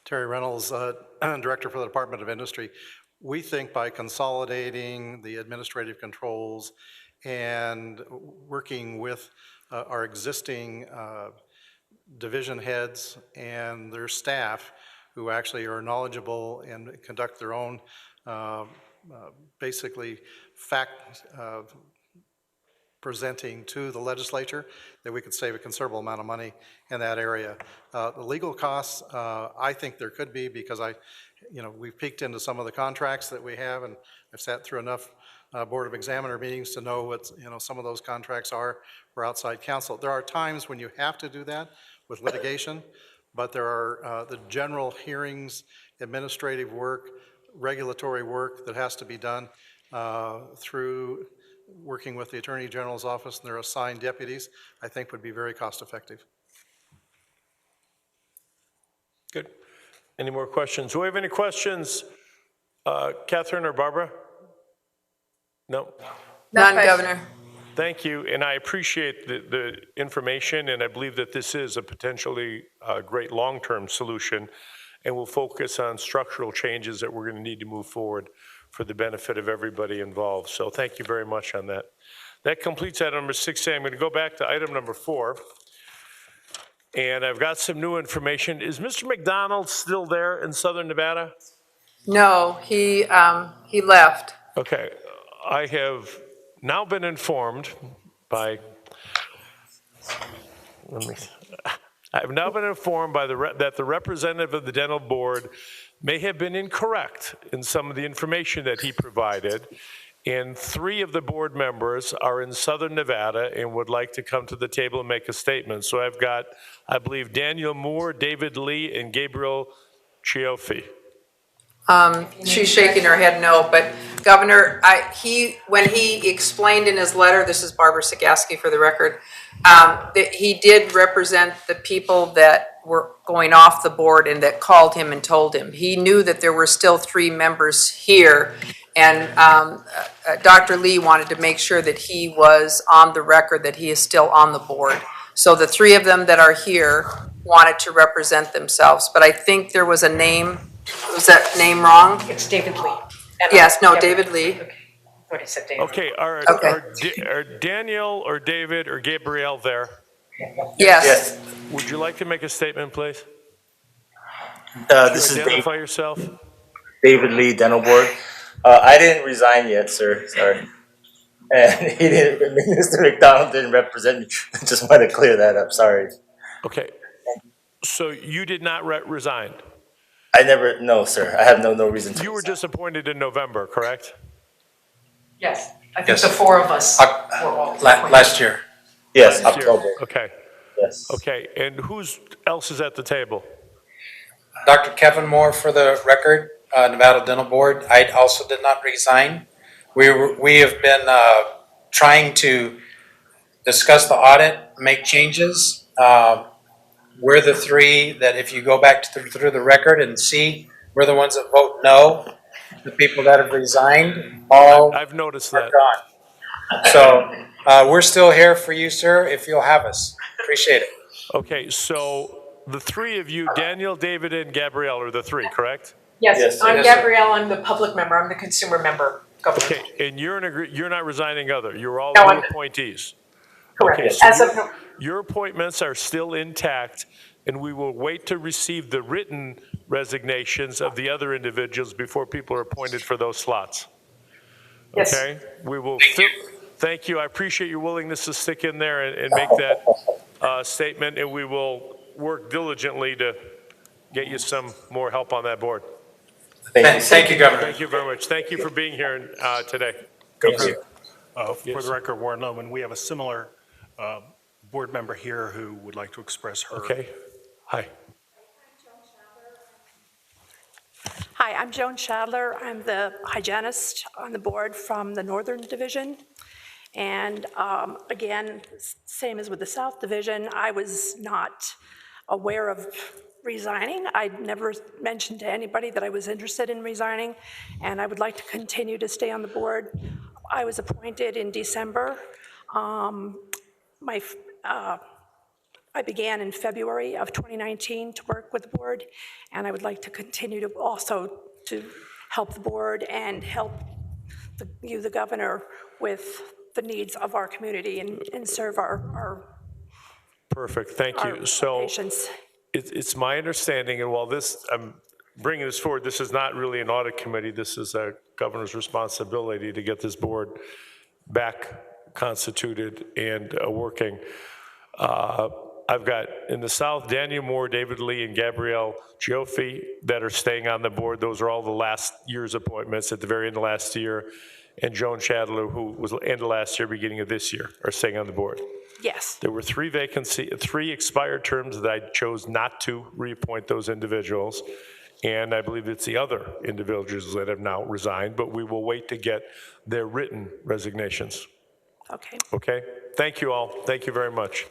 Speaker 12: Terry Reynolds, Director for the Department of Industry. We think by consolidating the administrative controls and working with our existing division heads and their staff, who actually are knowledgeable and conduct their own basically fact presenting to the legislature, that we could save a considerable amount of money in that area. The legal costs, I think there could be, because we've peeked into some of the contracts that we have, and I've sat through enough Board of Examiner meetings to know what some of those contracts are for outside counsel. There are times when you have to do that with litigation, but there are the general hearings, administrative work, regulatory work that has to be done through working with the Attorney General's office and their assigned deputies, I think would be very cost effective.
Speaker 1: Good. Any more questions? Do we have any questions? Catherine or Barbara? No?
Speaker 2: None, Governor.
Speaker 1: Thank you, and I appreciate the information, and I believe that this is a potentially great long-term solution, and we'll focus on structural changes that we're going to need to move forward for the benefit of everybody involved. So thank you very much on that. That completes item number 6A. I'm going to go back to item number 4. And I've got some new information. Is Mr. McDonald still there in Southern Nevada?
Speaker 2: No, he left.
Speaker 1: Okay. I have now been informed by, I've now been informed by that the representative of the dental board may have been incorrect in some of the information that he provided, and 3 of the board members are in Southern Nevada and would like to come to the table and make a statement. So I've got, I believe, Daniel Moore, David Lee, and Gabriel Chioffi.
Speaker 2: She's shaking her head no, but Governor, when he explained in his letter, this is Barbara Sagaski for the record, that he did represent the people that were going off the board and that called him and told him. He knew that there were still 3 members here, and Dr. Lee wanted to make sure that he was on the record that he is still on the board. So the 3 of them that are here wanted to represent themselves, but I think there was a name. Was that name wrong?
Speaker 14: It's David Lee.
Speaker 2: Yes, no, David Lee.
Speaker 14: Okay. What he said, David.
Speaker 1: Okay, are Daniel or David or Gabrielle there?
Speaker 2: Yes.
Speaker 1: Would you like to make a statement, please?
Speaker 15: This is
Speaker 1: identify yourself.
Speaker 15: David Lee, Dental Board. I didn't resign yet, sir. Sorry. And he didn't. Mr. McDonald didn't represent me. I just want to clear that up. Sorry.
Speaker 1: Okay. So you did not resign?
Speaker 15: I never. No, sir. I have no reason to.
Speaker 1: You were just appointed in November, correct?
Speaker 14: Yes, I think
Speaker 16: Yes.
Speaker 14: the four of us were all.
Speaker 16: Last year.
Speaker 15: Yes,
Speaker 1: Last year.
Speaker 15: October.
Speaker 1: Okay,
Speaker 15: Yes.
Speaker 1: okay. And who's else is at the table?
Speaker 16: Dr. Kevin Moore, for the record, Nevada Dental Board. I also did not resign. We have been trying to discuss the audit, make changes. We're the three that if you go back through the record and see, we're the ones that vote no. The people that have resigned all
Speaker 1: I've noticed
Speaker 16: are
Speaker 1: that.
Speaker 16: gone. So we're still here for you, sir, if you'll have us. Appreciate it.
Speaker 1: Okay, so the three of you, Daniel, David, and Gabrielle, are the three, correct?
Speaker 14: Yes,
Speaker 15: Yes, sir.
Speaker 14: I'm
Speaker 16: Yes, sir.
Speaker 14: Gabrielle, I'm the public member, I'm the consumer member, Governor.
Speaker 1: Okay, and you're not resigning either. You're all
Speaker 14: No,
Speaker 1: new
Speaker 14: I'm-
Speaker 1: appointees.
Speaker 14: Correct.
Speaker 1: Okay, so
Speaker 14: As of no-
Speaker 1: your appointments are still intact, and we will wait to receive the written resignations of the other individuals before people are appointed for those slots.
Speaker 14: Yes.
Speaker 1: Okay? We will. Thank you. I appreciate your willingness to stick in there and make that statement, and we will work diligently to get you some more help on that board.
Speaker 16: Thank you, Governor.
Speaker 1: Thank you very much. Thank you for being here today.
Speaker 4: Governor, for
Speaker 1: Yes.
Speaker 4: the record, Warren Lohman, we have a similar board member here who would like to express her.
Speaker 1: Okay. Hi.
Speaker 17: Hi, I'm Joan Shadler. I'm the hygienist on the board from the Northern Division. And again, same as with the South Division, I was not aware of resigning. I'd never mentioned to anybody that I was interested in resigning, and I would like to continue to stay on the board. I was appointed in December. I began in February of 2019 to work with the board, and I would like to continue to also to help the board and help the governor with the needs of our community and serve our
Speaker 1: Perfect. Thank you. So
Speaker 17: patients.
Speaker 1: it's my understanding, and while I'm bringing this forward, this is not really an audit committee. This is a governor's responsibility to get this board back constituted and working. I've got in the South, Daniel Moore, David Lee, and Gabrielle Gioffi that are staying on the board. Those are all the last year's appointments at the very end of last year. And Joan Shadler, who was end of last year, beginning of this year, are staying on the board.
Speaker 17: Yes.
Speaker 1: There were three expired terms that I chose not to reappoint those individuals. And I believe it's the other individuals that have now resigned, but we will wait to get their written resignations.
Speaker 17: Okay.
Speaker 1: Okay? Thank you all. Thank you very much.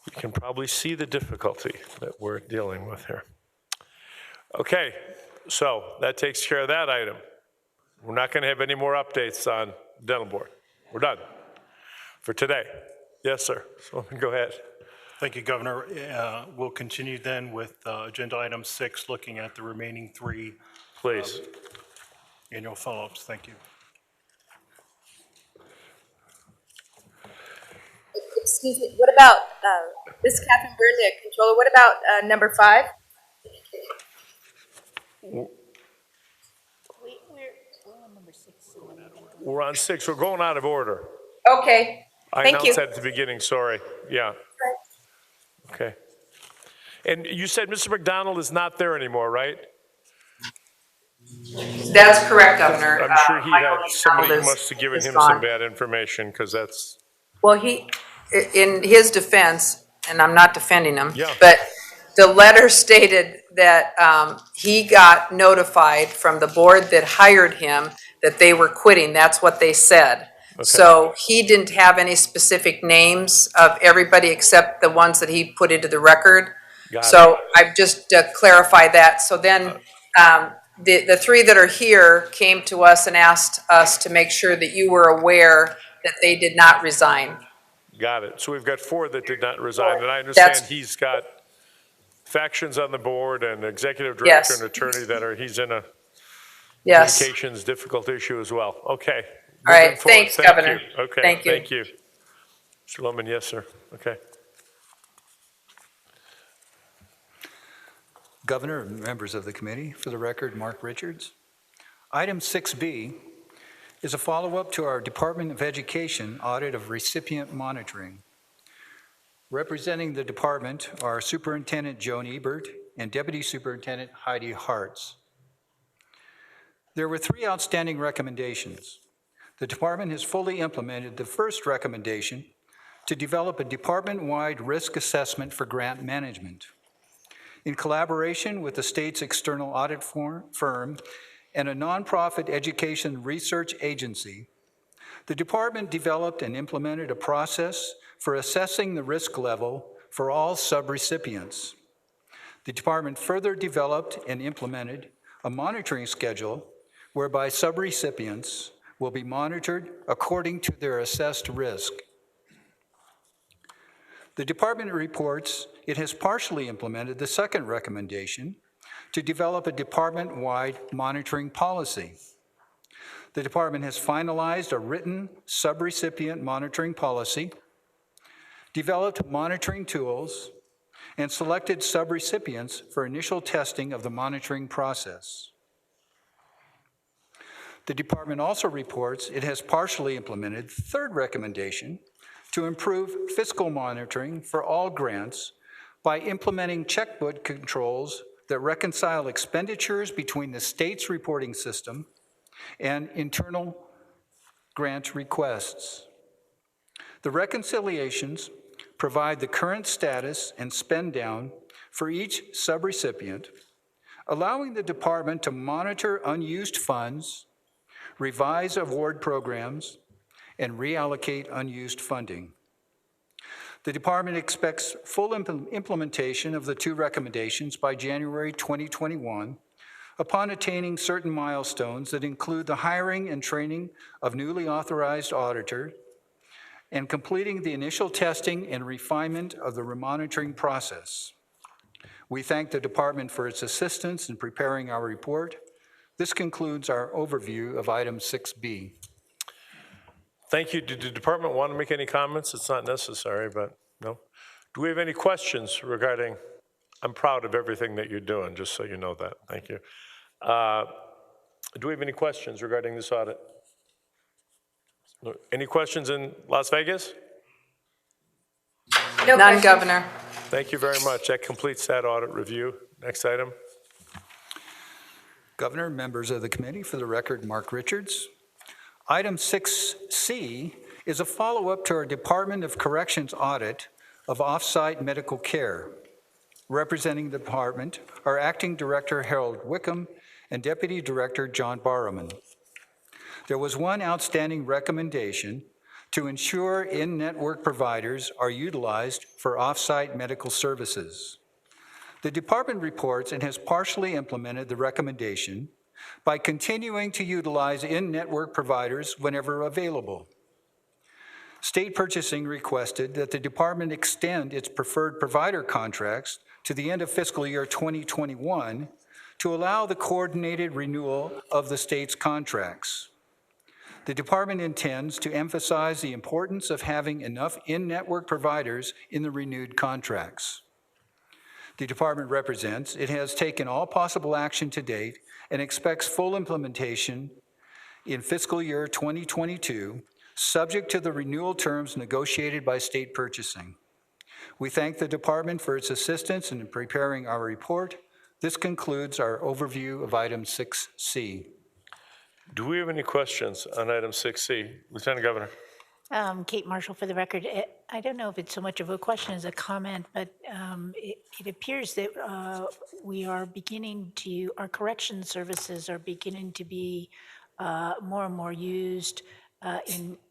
Speaker 1: You can probably see the difficulty that we're dealing with here. Okay, so that takes care of that item. We're not going to have any more updates on dental board. We're done for today. Yes, sir. So go ahead.
Speaker 4: Thank you, Governor. We'll continue then with agenda item 6, looking at the remaining 3
Speaker 1: Please.
Speaker 4: Annual follow-ups. Thank you.
Speaker 3: Excuse me, what about, this is Catherine Burnley, Controller, what about number 5?
Speaker 1: We're on 6. We're going out of order.
Speaker 2: Okay,
Speaker 1: I
Speaker 2: thank you.
Speaker 1: announced that at the beginning, sorry. Yeah. Okay. And you said Mr. McDonald is not there anymore, right?
Speaker 2: That's correct, Governor.
Speaker 1: I'm sure he
Speaker 2: Michael
Speaker 1: had, somebody
Speaker 2: McDonald
Speaker 1: must have given
Speaker 2: is
Speaker 1: him
Speaker 2: gone.
Speaker 1: some bad information, because that's,
Speaker 2: Well, in his defense, and I'm not defending him,
Speaker 1: Yeah.
Speaker 2: but the letter stated that he got notified from the board that hired him that they were quitting. That's what they said. So he didn't have any specific names of everybody except the ones that he put into the record. So I've just clarified that. So then the 3 that are here came to us and asked us to make sure that you were aware that they did not resign.
Speaker 1: got it. So we've got 4 that did not resign, and I understand he's got factions on the board and executive director and attorney that are, he's in a communications difficult issue as well. Okay.
Speaker 2: All right,
Speaker 1: Moving forward.
Speaker 2: thanks,
Speaker 1: Thank
Speaker 2: Governor.
Speaker 1: you. Okay,
Speaker 2: Thank you.
Speaker 1: thank you. Mr. Lohman, yes, sir. Okay.
Speaker 10: Governor and members of the committee, for the record, Mark Richards. Item 6B is a follow-up to our Department of Education audit of recipient monitoring. Representing the department are Superintendent Joan Ebert and Deputy Superintendent Heidi Hartz. There were 3 outstanding recommendations. The department has fully implemented the first recommendation to develop a department-wide risk assessment for grant management. In collaboration with the state's external audit firm and a nonprofit education research agency, the department developed and implemented a process for assessing the risk level for all subrecipients. The department further developed and implemented a monitoring schedule whereby subrecipients will be monitored according to their assessed risk. The department reports it has partially implemented the second recommendation to develop a department-wide monitoring policy. The department has finalized a written subrecipient monitoring policy, developed monitoring tools, and selected subrecipients for initial testing of the monitoring process. The department also reports it has partially implemented the third recommendation to improve fiscal monitoring for all grants by implementing checkbook controls that reconcile expenditures between the state's reporting system and internal grant requests. The reconciliations provide the current status and spend down for each subrecipient, allowing the department to monitor unused funds, revise award programs, and reallocate unused funding. The department expects full implementation of the two recommendations by January 2021 upon attaining certain milestones that include the hiring and training of newly authorized auditors and completing the initial testing and refinement of the remonitoring process. We thank the department for its assistance in preparing our report. This concludes our overview of item 6B.
Speaker 1: Thank you. Did the department want to make any comments? It's not necessary, but no. Do we have any questions regarding, I'm proud of everything that you're doing, just so you know that. Thank you. Do we have any questions regarding this audit? Any questions in Las Vegas?
Speaker 2: No None, Governor.
Speaker 1: Thank you very much. That completes that audit review. Next item.
Speaker 10: Governor, members of the committee, for the record, Mark Richards. Item 6C is a follow-up to our Department of Corrections audit of off-site medical care. Representing the department are Acting Director Harold Wickham and Deputy Director John Barrowman. There was one outstanding recommendation to ensure in-network providers are utilized for off-site medical services. The department reports and has partially implemented the recommendation by continuing to utilize in-network providers whenever available. State purchasing requested that the department extend its preferred provider contracts to the end of fiscal year 2021 to allow the coordinated renewal of the state's contracts. The department intends to emphasize the importance of having enough in-network providers in the renewed contracts. The department represents it has taken all possible action to date and expects full implementation in fiscal year 2022, subject to the renewal terms negotiated by state purchasing. We thank the department for its assistance in preparing our report. This concludes our overview of item 6C.
Speaker 1: Do we have any questions on item 6C? Lieutenant Governor.
Speaker 13: Kate Marshall for the record. I don't know if it's so much of a question as a comment, but it appears that we are beginning to, our correction services are beginning to be more and more used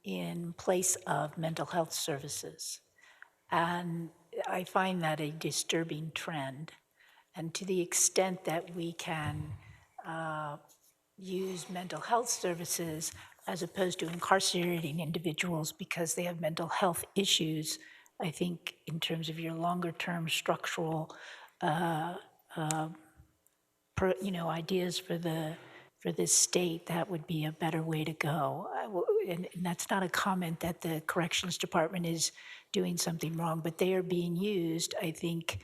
Speaker 13: in place of mental health services. And I find that a disturbing trend. And to the extent that we can use mental health services as opposed to incarcerating individuals because they have mental health issues, I think in terms of your longer term structural ideas for this state, that would be a better way to go. And that's not a comment that the corrections department is doing something wrong, but they are being used, I think,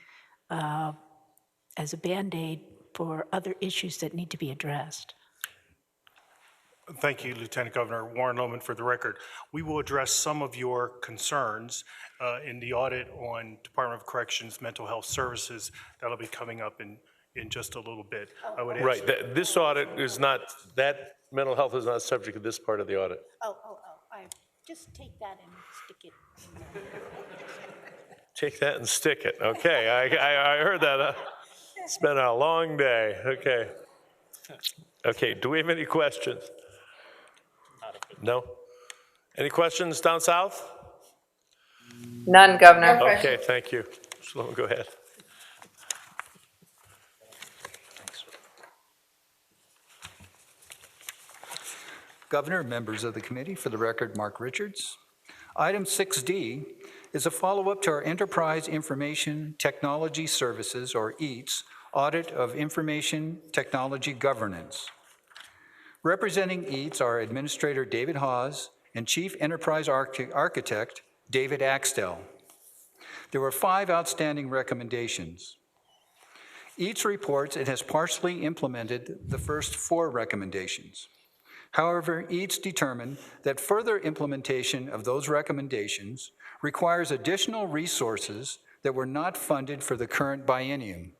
Speaker 13: as a Band-Aid for other issues that need to be addressed.
Speaker 4: Thank you, Lieutenant Governor. Warren Lohman for the record. We will address some of your concerns in the audit on Department of Corrections mental health services. That'll be coming up in just a little bit. I would
Speaker 1: Right. This audit is not, that mental health is not subject to this part of the audit.
Speaker 13: I just take that and stick it in there.
Speaker 1: Take that and stick it. Okay, I heard that. It's been a long day. Okay. Okay, do we have any questions? No? Any questions down south?
Speaker 2: None, Governor.
Speaker 1: Okay, thank you. So go ahead.
Speaker 10: Governor, members of the committee, for the record, Mark Richards. Item 6D is a follow-up to our Enterprise Information Technology Services, or EATS, Audit of Information Technology Governance. Representing EATS are Administrator David Hawes and Chief Enterprise Architect David Axtell. There were 5 outstanding recommendations. EATS reports it has partially implemented the first 4 recommendations. However, EATS determined that further implementation of those recommendations requires additional resources that were not funded for the current biennium.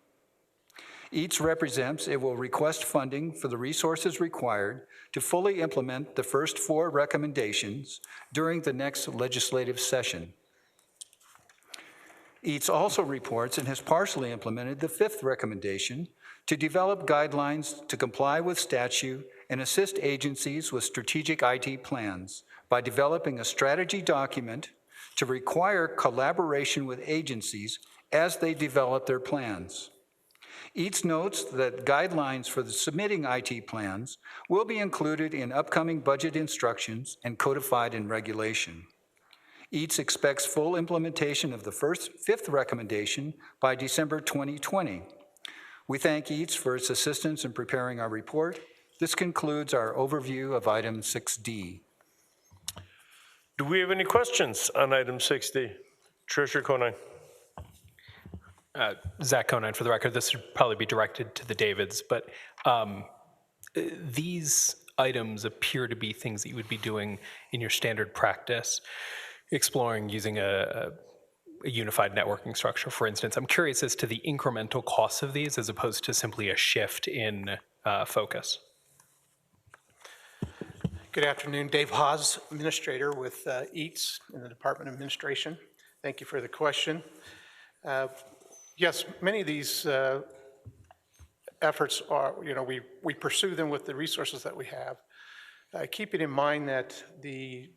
Speaker 10: EATS represents it will request funding for the resources required to fully implement the first 4 recommendations during the next legislative session. EATS also reports it has partially implemented the 5th recommendation to develop guidelines to comply with statute and assist agencies with strategic IT plans by developing a strategy document to require collaboration with agencies as they develop their plans. EATS notes that guidelines for the submitting IT plans will be included in upcoming budget instructions and codified in regulation. EATS expects full implementation of the 5th recommendation by December 2020. We thank EATS for its assistance in preparing our report. This concludes our overview of item 6D.
Speaker 1: Do we have any questions on item 6D? Treasurer Conine.
Speaker 9: Zach Conine, for the record, this would probably be directed to the Davids, but these items appear to be things that you would be doing in your standard practice, exploring using a unified networking structure, for instance. I'm curious as to the incremental costs of these as opposed to simply a shift in focus.
Speaker 18: Good afternoon, Dave Hawes, Administrator with EATS in the Department of Administration. Thank you for the question. Yes, many of these efforts are, we pursue them with the resources that we have. Keeping in mind that the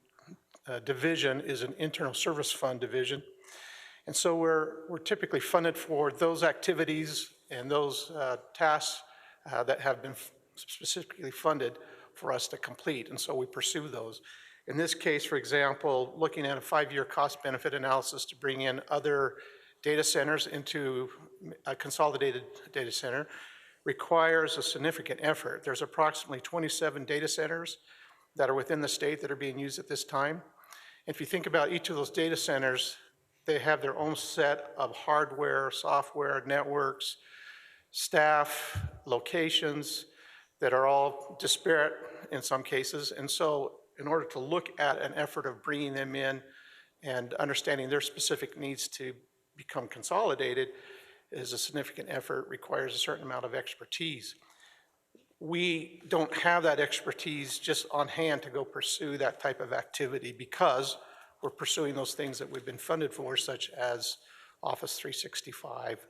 Speaker 18: division is an internal service fund division, and so we're typically funded for those activities and those tasks that have been specifically funded for us to complete, and so we pursue those. In this case, for example, looking at a 5-year cost-benefit analysis to bring in other data centers into a consolidated data center requires a significant effort. There's approximately 27 data centers that are within the state that are being used at this time. If you think about each of those data centers, they have their own set of hardware, software, networks, staff, locations that are all disparate in some cases. And so in order to look at an effort of bringing them in and understanding their specific needs to become consolidated is a significant effort, requires a certain amount of expertise. We don't have that expertise just on hand to go pursue that type of activity because we're pursuing those things that we've been funded for, such as Office 365,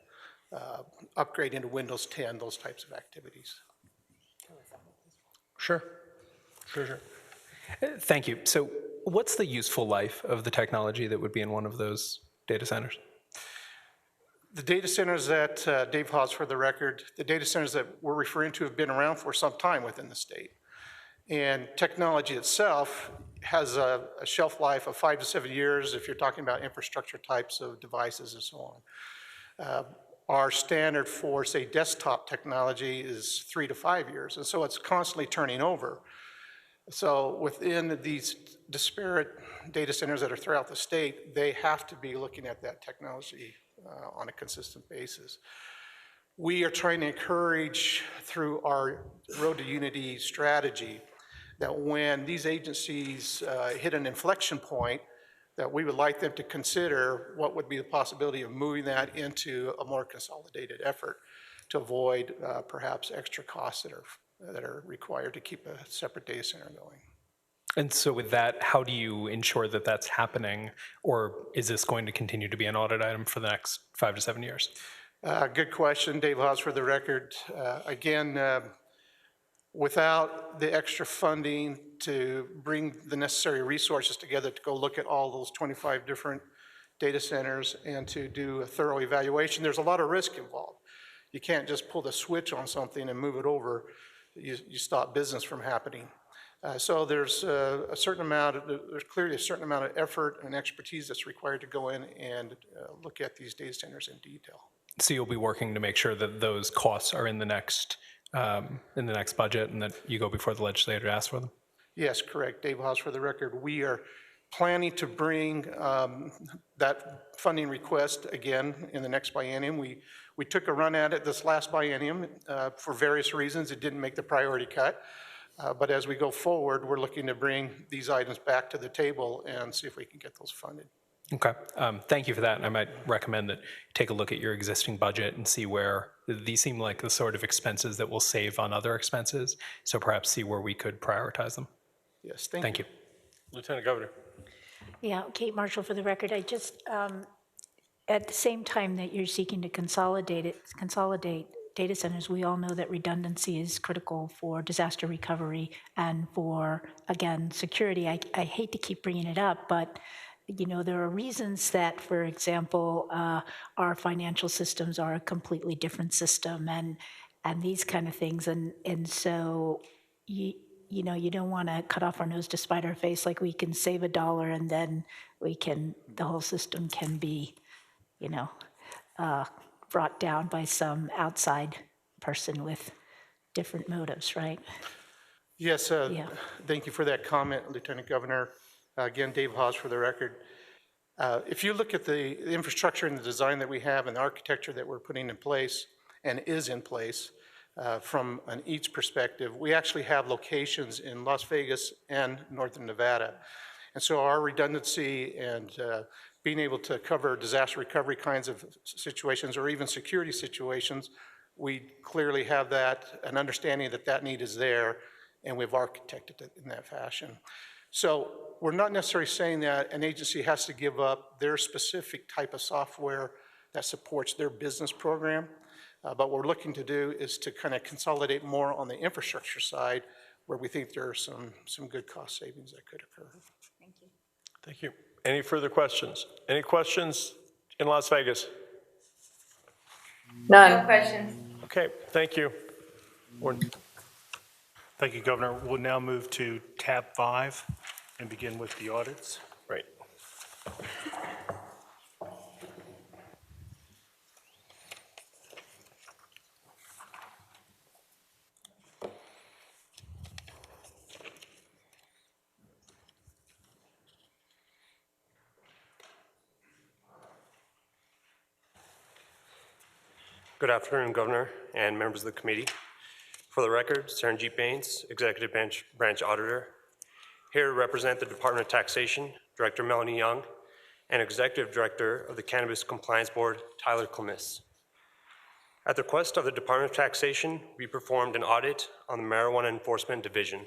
Speaker 18: upgrading to Windows 10, those types of activities.
Speaker 1: Sure.
Speaker 9: Thank you. So what's the useful life of the technology that would be in one of those data centers?
Speaker 18: The data centers that, Dave Hawes for the record, the data centers that we're referring to have been around for some time within the state. And technology itself has a shelf life of 5 to 7 years if you're talking about infrastructure types of devices and so on. Our standard for, say, desktop technology is 3 to 5 years, and so it's constantly turning over. So within these disparate data centers that are throughout the state, they have to be looking at that technology on a consistent basis. We are trying to encourage through our Road to Unity strategy that when these agencies hit an inflection point, that we would like them to consider what would be the possibility of moving that into a more consolidated effort to avoid perhaps extra costs that are that are required to keep a separate data center going.
Speaker 9: And so with that, how do you ensure that that's happening? Or is this going to continue to be an audit item for the next 5 to 7 years?
Speaker 18: Good question, Dave Haas for the record. Again, without the extra funding to bring the necessary resources together to go look at all those 25 different data centers and to do a thorough evaluation, there's a lot of risk involved. You can't just pull the switch on something and move it over. You stop business from happening. So there's there's clearly a certain amount of effort and expertise that's required to go in and look at these data centers in detail.
Speaker 9: So you'll be working to make sure that those costs are in the next budget and that you go before the legislature to ask for them?
Speaker 18: Yes, correct. Dave Haas for the record. We are planning to bring that funding request again in the next biennium. We took a run at it this last biennium for various reasons. It didn't make the priority cut. But as we go forward, we're looking to bring these items back to the table and see if we can get those funded.
Speaker 9: Okay, thank you for that. And I might recommend that you take a look at your existing budget and see where these seem like the sort of expenses that will save on other expenses. So perhaps see where we could prioritize them.
Speaker 18: Yes,
Speaker 9: thank you.
Speaker 1: Lieutenant Governor.
Speaker 13: Yeah, Kate Marshall for the record. I just, at the same time that you're seeking to consolidate data centers, we all know that redundancy is critical for disaster recovery and for, again, security. I hate to keep bringing it up, but you know, there are reasons that, for example, our financial systems are a completely different system and these kind of things. And so, you know, you don't want to cut off our nose to spite our face, like we can save $1 and then the whole system can be, you know, brought down by some outside person with different motives, right?
Speaker 18: Yes, thank you for that comment, Lieutenant Governor. Again, Dave Haas for the record. If you look at the infrastructure and the design that we have and the architecture that we're putting in place and is in place from an each perspective, we actually have locations in Las Vegas and Northern Nevada. And so our redundancy and being able to cover disaster recovery kinds of situations or even security situations, we clearly have an understanding that that need is there, and we've architected it in that fashion. So we're not necessarily saying that an agency has to give up their specific type of software that supports their business program, but what we're looking to do is to kind of consolidate more on the infrastructure side where we think there are some good cost savings that could occur.
Speaker 13: Thank you.
Speaker 1: Thank you. Any further questions? Any questions in Las Vegas?
Speaker 2: None.
Speaker 3: No questions.
Speaker 1: Okay, thank you.
Speaker 4: Thank you, Governor. We'll now move to tab 5 and begin with the audits.
Speaker 1: Right.
Speaker 19: Good afternoon, Governor and members of the committee. For the record, Saranjeet Bains, Executive Branch Auditor, here to represent the Department of Taxation, Director Melanie Young, and Executive Director of the Cannabis Compliance Board, Tyler Clemis. At the request of the Department of Taxation, we performed an audit on the Marijuana Enforcement Division.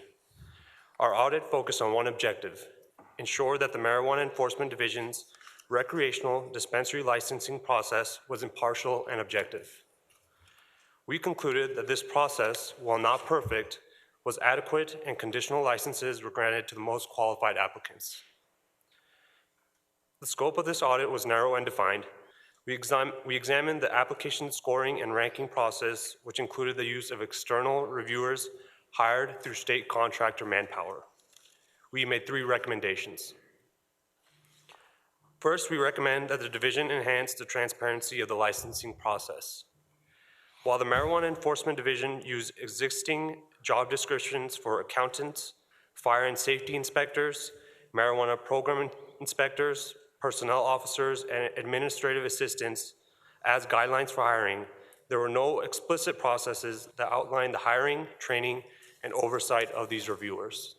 Speaker 19: Our audit focused on one objective: ensure that the Marijuana Enforcement Division's recreational dispensary licensing process was impartial and objective. We concluded that this process, while not perfect, was adequate and conditional licenses were granted to the most qualified applicants. The scope of this audit was narrow and defined. We examined the application scoring and ranking process, which included the use of external reviewers hired through state contractor manpower. We made 3 recommendations. First, we recommend that the division enhance the transparency of the licensing process. While the Marijuana Enforcement Division used existing job descriptions for accountants, fire and safety inspectors, marijuana program inspectors, personnel officers, and administrative assistants as guidelines for hiring, there were no explicit processes that outlined the hiring, training, and oversight of these reviewers.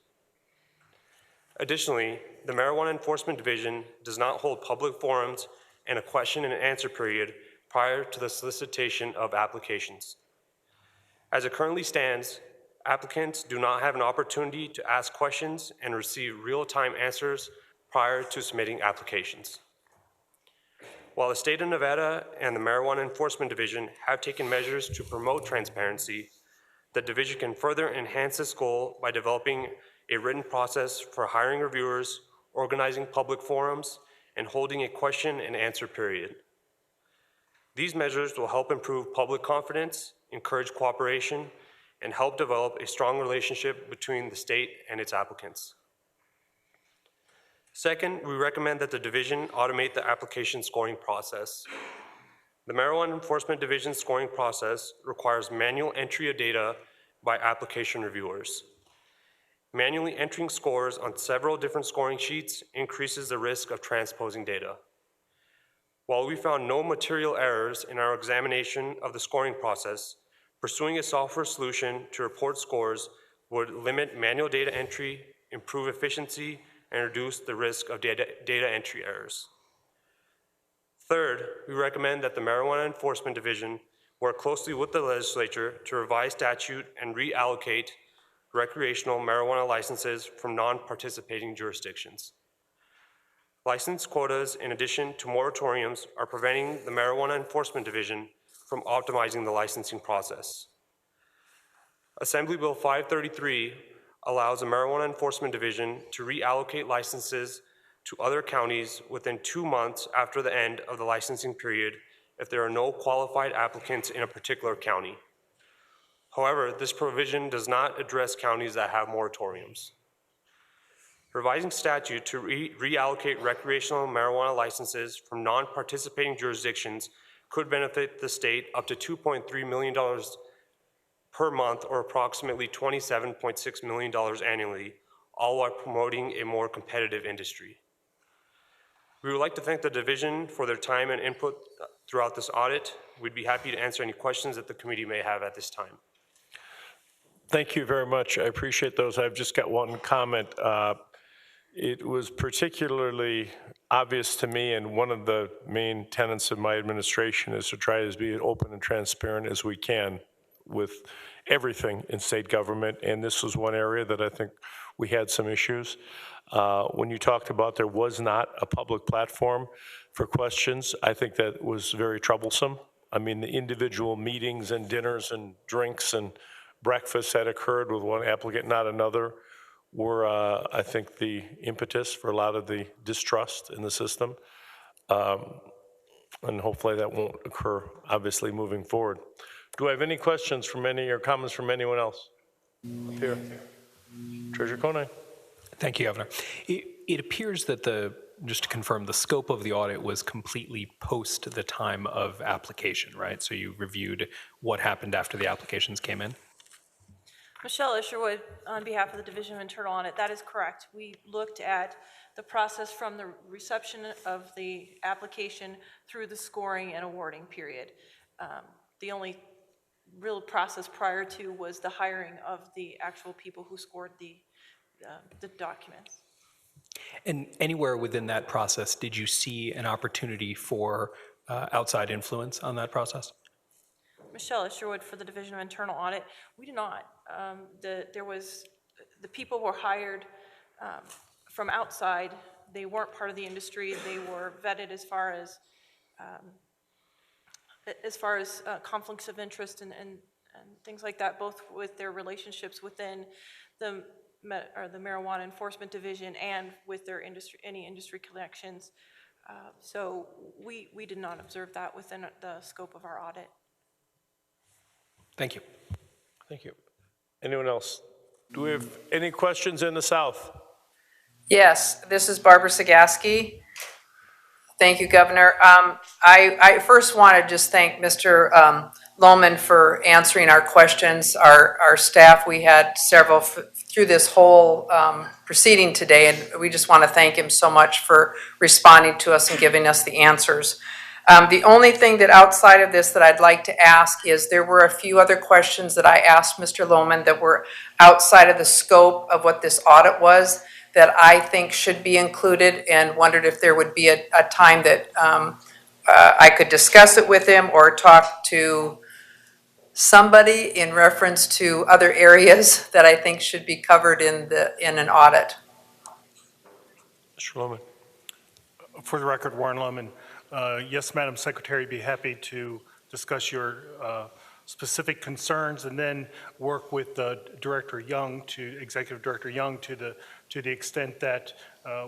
Speaker 19: Additionally, the Marijuana Enforcement Division does not hold public forums and a question and answer period prior to the solicitation of applications. As it currently stands, applicants do not have an opportunity to ask questions and receive real-time answers prior to submitting applications. While the state of Nevada and the Marijuana Enforcement Division have taken measures to promote transparency, the division can further enhance this goal by developing a written process for hiring reviewers, organizing public forums, and holding a question and answer period. These measures will help improve public confidence, encourage cooperation, and help develop a strong relationship between the state and its applicants. Second, we recommend that the division automate the application scoring process. The Marijuana Enforcement Division scoring process requires manual entry of data by application reviewers. Manually entering scores on several different scoring sheets increases the risk of transposing data. While we found no material errors in our examination of the scoring process, pursuing a software solution to report scores would limit manual data entry, improve efficiency, and reduce the risk of data entry errors. Third, we recommend that the Marijuana Enforcement Division work closely with the legislature to revise statute and reallocate recreational marijuana licenses from non-participating jurisdictions. License quotas, in addition to moratoriums, are preventing the Marijuana Enforcement Division from optimizing the licensing process. Assembly Bill 533 allows the Marijuana Enforcement Division to reallocate licenses to other counties within 2 months after the end of the licensing period if there are no qualified applicants in a particular county. However, this provision does not address counties that have moratoriums. Revising statute to reallocate recreational marijuana licenses from non-participating jurisdictions could benefit the state up to $2.3 million per month, or approximately $27.6 million annually, all while promoting a more competitive industry. We would like to thank the division for their time and input throughout this audit. We'd be happy to answer any questions that the committee may have at this time.
Speaker 1: Thank you very much. I appreciate those. I've just got one comment. It was particularly obvious to me, and one of the main tenets of my administration is to try to be as open and transparent as we can with everything in state government, and this was one area that I think we had some issues. When you talked about there was not a public platform for questions, I think that was very troublesome. I mean, the individual meetings and dinners and drinks and breakfasts that occurred with one applicant, not another, were, I think, the impetus for a lot of the distrust in the system. And hopefully that won't occur, obviously, moving forward. Do I have any questions from any or comments from anyone else? Up here. Treasurer Konine.
Speaker 9: Thank you, Governor. It appears that just to confirm, the scope of the audit was completely post the time of application, right? So you reviewed what happened after the applications came in?
Speaker 20: Michelle Isherwood, on behalf of the Division of Internal Audit, that is correct. We looked at the process from the reception of the application through the scoring and awarding period. The only real process prior to was the hiring of the actual people who scored the documents.
Speaker 9: And anywhere within that process, did you see an opportunity for outside influence on that process?
Speaker 20: Michelle Isherwood for the Division of Internal Audit. We do not. The people were hired from outside. They weren't part of the industry. They were vetted as far as conflicts of interest and things like that, both with their relationships within the Marijuana Enforcement Division and with their any industry connections. So we did not observe that within the scope of our audit.
Speaker 9: Thank you.
Speaker 1: Thank you. Anyone else? Do we have any questions in the South?
Speaker 2: Yes, this is Barbara Sagaski. Thank you, Governor. I first want to just thank Mr. Lohman for answering our questions. Our staff, we had several through this whole proceeding today, and we just want to thank him so much for responding to us and giving us the answers. The only thing that outside of this that I'd like to ask is there were a few other questions that I asked Mr. Lohman that were outside of the scope of what this audit was that I think should be included, and wondered if there would be a time that I could discuss it with him or talk to somebody in reference to other areas that I think should be covered in an audit.
Speaker 1: Mr. Lohman.
Speaker 4: For the record, Warren Lohman. Yes, Madam Secretary, be happy to discuss your specific concerns and then work with Director Young, Executive Director Young, to the extent that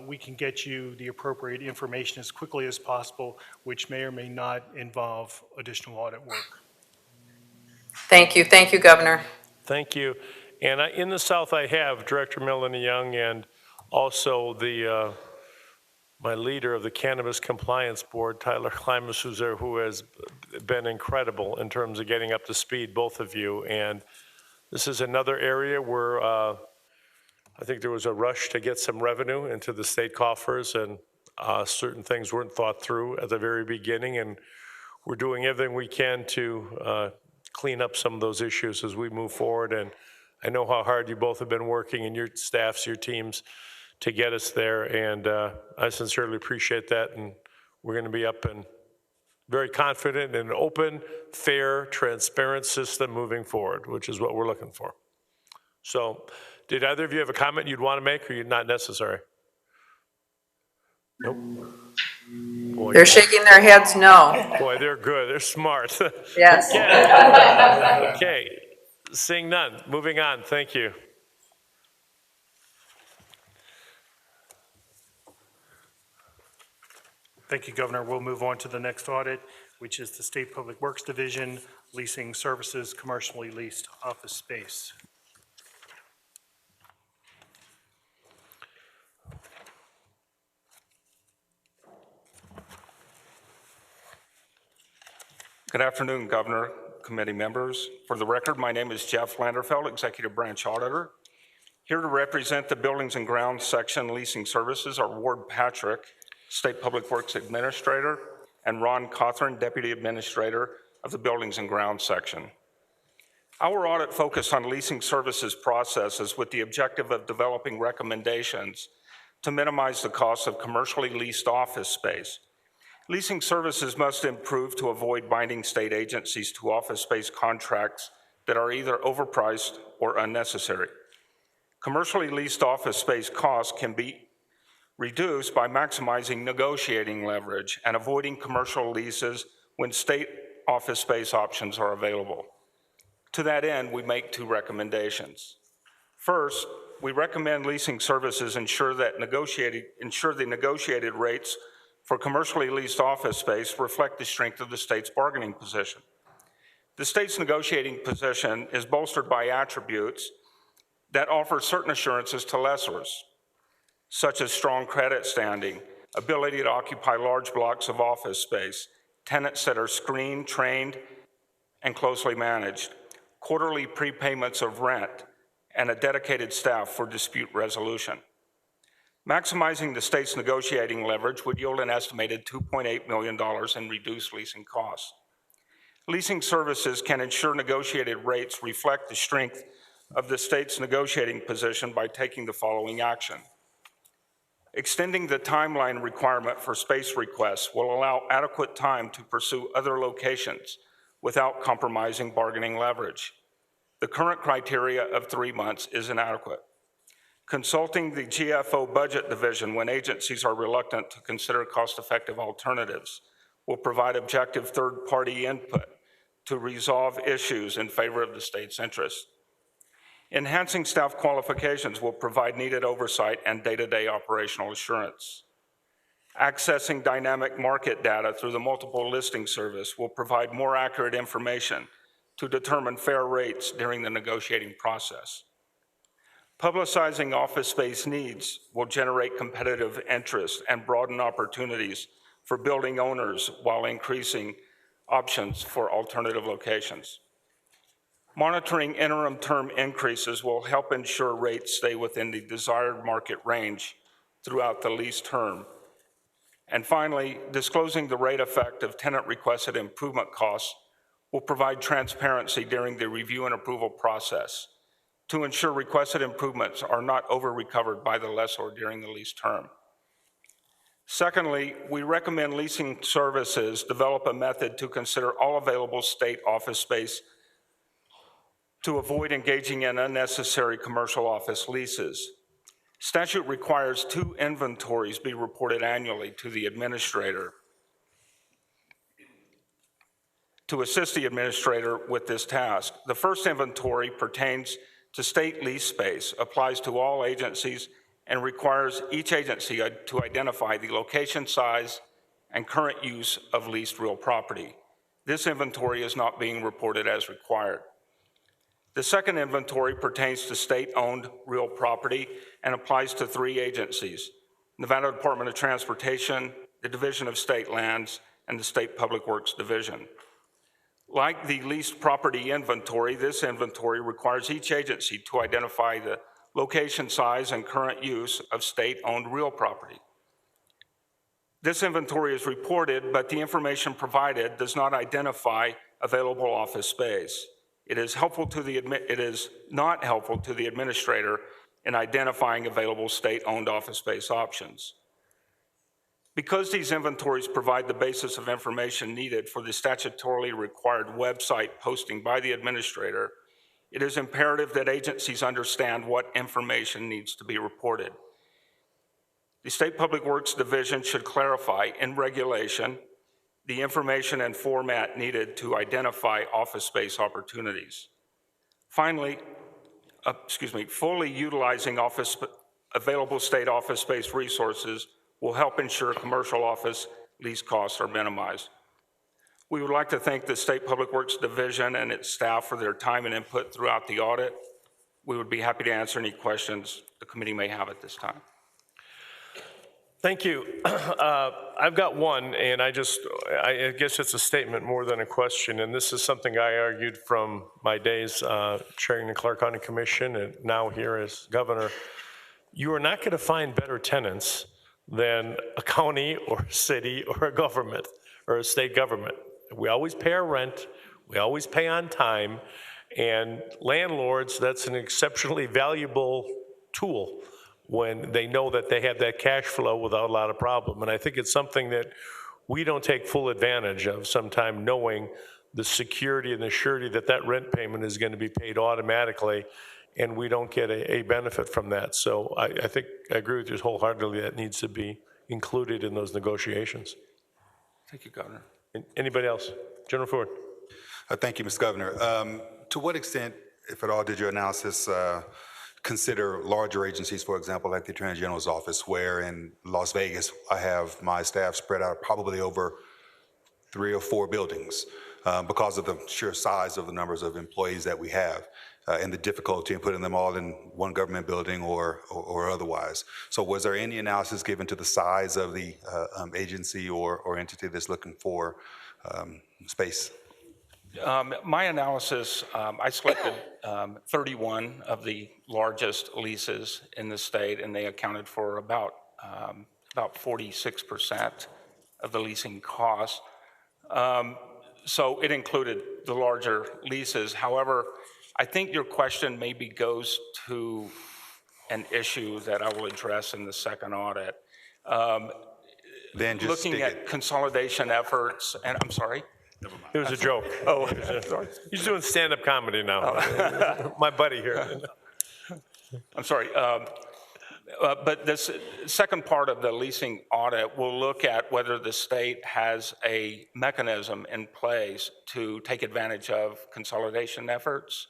Speaker 4: we can get you the appropriate information as quickly as possible, which may or may not involve additional audit work.
Speaker 2: Thank you, Governor.
Speaker 1: Thank you. And in the South, I have Director Melanie Young and also my leader of the Cannabis Compliance Board, Tyler Klimas, who's there, who has been incredible in terms of getting up to speed, both of you. And this is another area where I think there was a rush to get some revenue into the state coffers, and certain things weren't thought through at the very beginning. And we're doing everything we can to clean up some of those issues as we move forward. And I know how hard you both have been working, and your staffs, your teams, to get us there. And I sincerely appreciate that. And we're going to be up and very confident in an open, fair, transparent system moving forward, which is what we're looking for. So did either of you have a comment you'd want to make, or not necessary? Nope. Boy,
Speaker 2: They're shaking their heads no.
Speaker 1: Boy, they're good. They're smart.
Speaker 2: Yes.
Speaker 1: Okay. Seeing none. Moving on. Thank you.
Speaker 4: Thank you, Governor. We'll move on to the next audit, which is the State Public Works Division, leasing services, commercially leased office space.
Speaker 21: Good afternoon, Governor, committee members. For the record, my name is Jeff Landerfeld, Executive Branch Auditor. Here to represent the Buildings and Grounds Section Leasing Services are Ward Patrick, State Public Works Administrator, and Ron Cothran, Deputy Administrator of the Buildings and Grounds Section. Our audit focused on leasing services processes with the objective of developing recommendations to minimize the cost of commercially leased office space. Leasing services must improve to avoid binding state agencies to office space contracts that are either overpriced or unnecessary. Commercially leased office space costs can be reduced by maximizing negotiating leverage and avoiding commercial leases when state office space options are available. To that end, we make two recommendations. First, we recommend leasing services ensure the negotiated rates for commercially leased office space reflect the strength of the state's bargaining position. The state's negotiating position is bolstered by attributes that offer certain assurances to lessors, such as strong credit standing, ability to occupy large blocks of office space, tenants that are screened, trained, and closely managed, quarterly prepayments of rent, and a dedicated staff for dispute resolution. Maximizing the state's negotiating leverage would yield an estimated $2.8 million in reduced leasing costs. Leasing services can ensure negotiated rates reflect the strength of the state's negotiating position by taking the following action. Extending the timeline requirement for space requests will allow adequate time to pursue other locations without compromising bargaining leverage. The current criteria of 3 months is inadequate. Consulting the GFO budget division when agencies are reluctant to consider cost-effective alternatives will provide objective third-party input to resolve issues in favor of the state's interest. Enhancing staff qualifications will provide needed oversight and day-to-day operational assurance. Accessing dynamic market data through the multiple listing service will provide more accurate information to determine fair rates during the negotiating process. Publicizing office space needs will generate competitive interest and broaden opportunities for building owners while increasing options for alternative locations. Monitoring interim term increases will help ensure rates stay within the desired market range throughout the lease term. And finally, disclosing the rate effect of tenant requested improvement costs will provide transparency during the review and approval process to ensure requested improvements are not over-recovered by the lessor during the lease term. Secondly, we recommend leasing services develop a method to consider all available state office space to avoid engaging in unnecessary commercial office leases. Statute requires 2 inventories be reported annually to the administrator. To assist the administrator with this task, the first inventory pertains to state lease space, applies to all agencies, and requires each agency to identify the location, size, and current use of leased real property. This inventory is not being reported as required. The second inventory pertains to state-owned real property and applies to 3 agencies: Nevada Department of Transportation, the Division of State Lands, and the State Public Works Division. Like the leased property inventory, this inventory requires each agency to identify the location, size, and current use of state-owned real property. This inventory is reported, but the information provided does not identify available office space. It is not helpful to the administrator in identifying available state-owned office space options. Because these inventories provide the basis of information needed for the statutorily required website posting by the administrator, it is imperative that agencies understand what information needs to be reported. The State Public Works Division should clarify in regulation the information and format needed to identify office space opportunities. Finally, fully utilizing available state office space resources will help ensure commercial office lease costs are minimized. We would like to thank the State Public Works Division and its staff for their time and input throughout the audit. We would be happy to answer any questions the committee may have at this time.
Speaker 1: Thank you. I've got one, and I guess it's a statement more than a question, and this is something I argued from my days chairing the Clark County Commission and now here as governor. You are not going to find better tenants than a county or a city or a government or a state government. We always pay our rent, we always pay on time, and landlords, that's an exceptionally valuable tool when they know that they have that cash flow without a lot of problem. And I think it's something that we don't take full advantage of sometime, knowing the security and the surety that that rent payment is going to be paid automatically, and we don't get a benefit from that. So I think I agree with you wholeheartedly that needs to be included in those negotiations.
Speaker 21: Thank you, Governor.
Speaker 1: Anybody else? General Ford.
Speaker 7: Thank you, Mr. Governor. To what extent, if at all, did your analysis consider larger agencies, for example, like the Attorney General's office, where in Las Vegas, I have my staff spread out probably over 3 or 4 buildings because of the sheer size of the numbers of employees that we have and the difficulty in putting them all in one government building or otherwise. So was there any analysis given to the size of the agency or entity that's looking for space?
Speaker 21: My analysis, I selected 31 of the largest leases in the state, and they accounted for about 46% of the leasing costs. So it included the larger leases. However, I think your question maybe goes to an issue that I will address in the second audit.
Speaker 7: Then just
Speaker 21: looking at consolidation efforts, and I'm sorry?
Speaker 1: It was a joke. Oh, he's doing stand-up comedy now. My buddy here.
Speaker 21: I'm sorry. But this second part of the leasing audit will look at whether the state has a mechanism in place to take advantage of consolidation efforts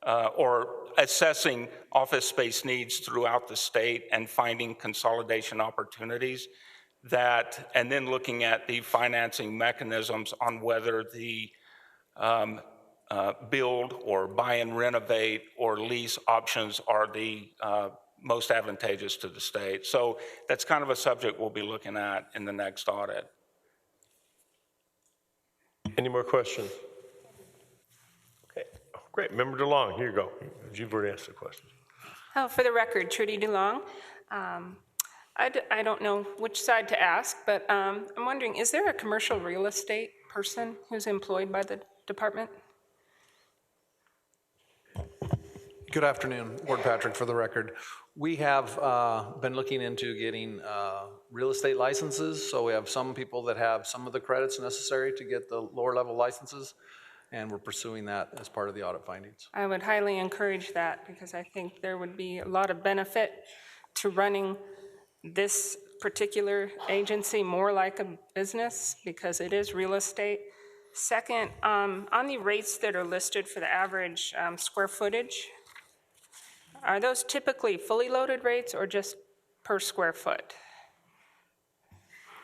Speaker 21: or assessing office space needs throughout the state and finding consolidation opportunities. And then looking at the financing mechanisms on whether the build or buy and renovate or lease options are the most advantageous to the state. So that's kind of a subject we'll be looking at in the next audit.
Speaker 1: Any more questions? Okay, great. Member DeLong, here you go. You've already asked the question.
Speaker 6: Oh, for the record, Trudy DeLong. I don't know which side to ask, but I'm wondering, is there a commercial real estate person who's employed by the department?
Speaker 22: Good afternoon, Ward Patrick for the record. We have been looking into getting real estate licenses. So we have some people that have some of the credits necessary to get the lower level licenses. and we're pursuing that as part of the audit findings.
Speaker 6: I would highly encourage that because I think there would be a lot of benefit to running this particular agency more like a business because it is real estate. Second, on the rates that are listed for the average square footage, are those typically fully loaded rates or just per square foot?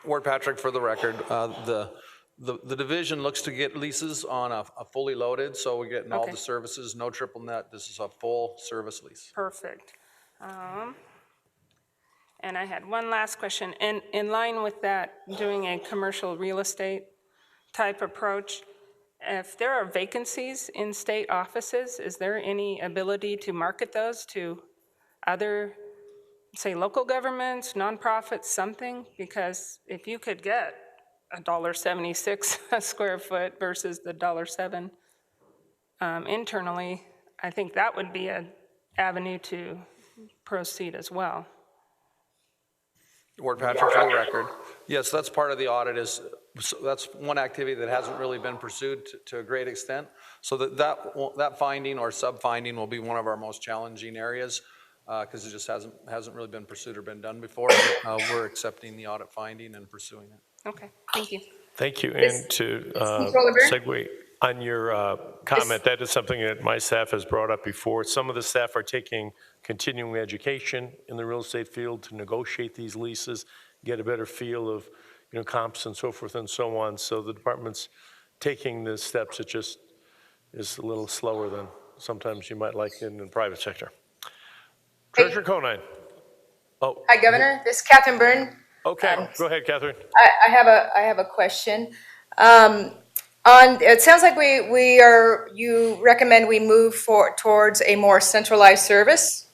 Speaker 22: Ward Patrick, for the record, the division looks to get leases on a fully loaded, so we're getting all
Speaker 6: Okay.
Speaker 22: the services, no triple net. This is a full service lease.
Speaker 6: Perfect. And I had one last question. In line with that, doing a commercial real estate type approach, if there are vacancies in state offices, is there any ability to market those to other, say, local governments, nonprofits, something? Because if you could get $1.76 a square foot versus the $1.07 internally, I think that would be an avenue to proceed as well.
Speaker 22: Ward Patrick, for the record. Yes, that's part of the audit that's one activity that hasn't really been pursued to a great extent. So that finding or sub-finding will be one of our most challenging areas because it just hasn't really been pursued or been done before. We're accepting the audit finding and pursuing it.
Speaker 6: Okay, thank you.
Speaker 1: Thank you. And to segue on your comment, that is something that my staff has brought up before. Some of the staff are taking continuing education in the real estate field to negotiate these leases, get a better feel of, comps and so forth and so on. So the department's taking the steps. It just is a little slower than sometimes you might like in the private sector. Treasurer Conine. Oh.
Speaker 3: Hi, Governor. This is Catherine Byrne.
Speaker 1: Okay, go ahead, Catherine.
Speaker 3: I have a question. It sounds like you recommend we move towards a more centralized service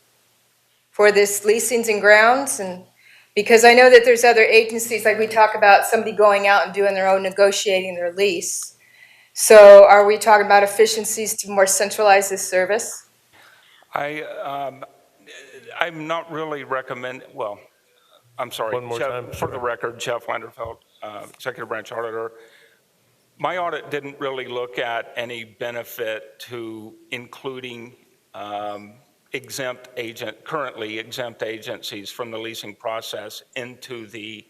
Speaker 3: for this leasings and grounds, and because I know that there's other agencies, like we talk about somebody going out and doing their own negotiating their lease. So are we talking about efficiencies to more centralize this service?
Speaker 21: I'm not really I'm sorry.
Speaker 1: One more time.
Speaker 21: For the record, Jeff Landerfeld, Executive Branch Auditor. My audit didn't really look at any benefit to including currently exempt agencies from the leasing process into the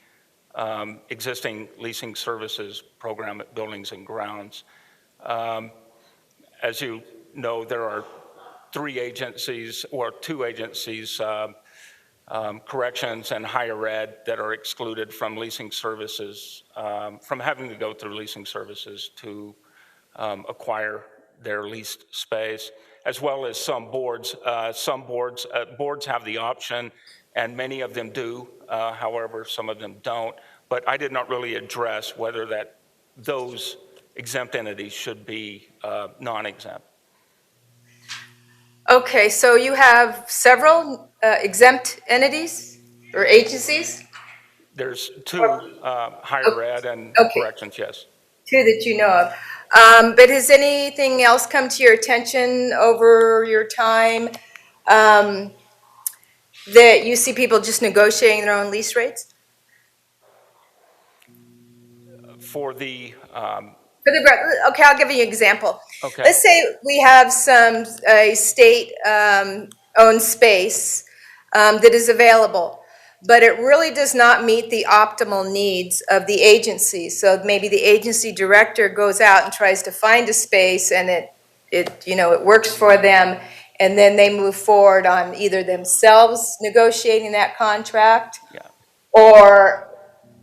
Speaker 21: existing leasing services program at Buildings and Grounds. As you know, there are two agencies, corrections and higher ed, that are excluded from leasing services, from having to go through leasing services to acquire their leased space, as well as some boards. Boards have the option, and many of them do. However, some of them don't. But I did not really address whether those exempt entities should be non-exempt.
Speaker 3: Okay, so you have several exempt entities or agencies?
Speaker 21: There's two, higher ed and corrections, yes.
Speaker 3: Two that you know of. But has anything else come to your attention over your time that you see people just negotiating their own lease rates?
Speaker 21: Okay,
Speaker 3: Okay, I'll give you an example.
Speaker 21: Okay.
Speaker 3: Let's say we have a state-owned space that is available, but it really does not meet the optimal needs of the agency. So maybe the agency director goes out and tries to find a space, and it works for them, and then they move forward on either themselves negotiating that contract, or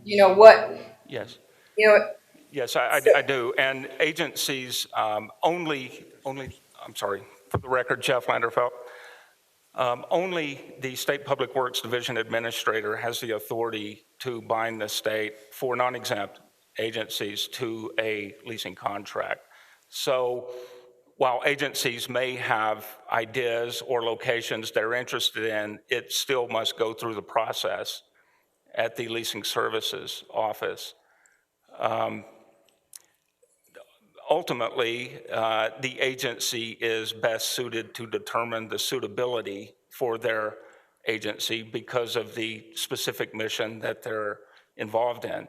Speaker 3: what.
Speaker 21: Yes.
Speaker 3: Yes,
Speaker 21: I do. And agencies only, I'm sorry, for the record, Jeff Landerfeld, only the State Public Works Division Administrator has the authority to bind the state for non-exempt agencies to a leasing contract. So while agencies may have ideas or locations they're interested in, it still must go through the process at the leasing services office. Ultimately, the agency is best suited to determine the suitability for their agency because of the specific mission that they're involved in.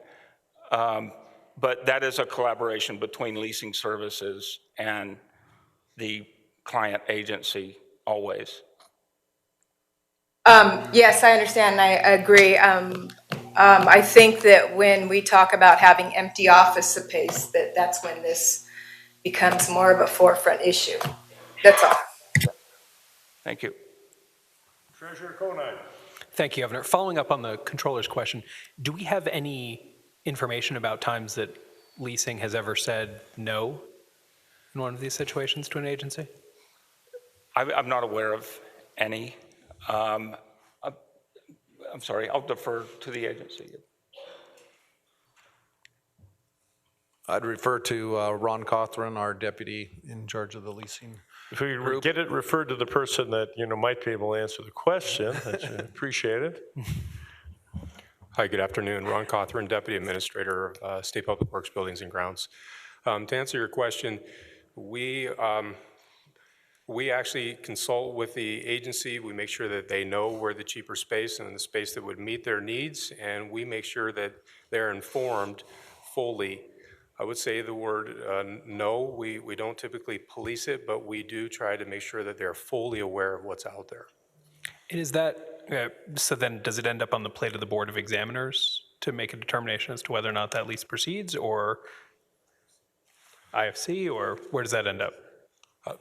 Speaker 21: But that is a collaboration between leasing services and the client agency always.
Speaker 2: Yes, I understand, and I agree. I think that when we talk about having empty office space, that's when this becomes more of a forefront issue. That's all.
Speaker 21: Thank you.
Speaker 1: Treasurer Conine.
Speaker 9: Thank you, Governor. Following up on the controller's question, do we have any information about times that leasing has ever said no in one of these situations to an agency?
Speaker 21: I'm not aware of any. I'm sorry, I'll defer to the agency.
Speaker 22: I'd refer to Ron Cothran, our deputy in charge of the leasing.
Speaker 1: If we get it referred to the person that, might be able to answer the question, that's appreciated.
Speaker 5: Hi, good afternoon. Ron Cothran, Deputy Administrator, State Public Works Buildings and Grounds. To answer your question, we actually consult with the agency. We make sure that they know where the cheaper space and the space that would meet their needs, and we make sure that they're informed fully. I would say the word no, we don't typically police it, but we do try to make sure that they're fully aware of what's out there.
Speaker 9: And is that, so then does it end up on the plate of the Board of Examiners to make a determination as to whether or not that lease proceeds, or IFC, or where does that end up?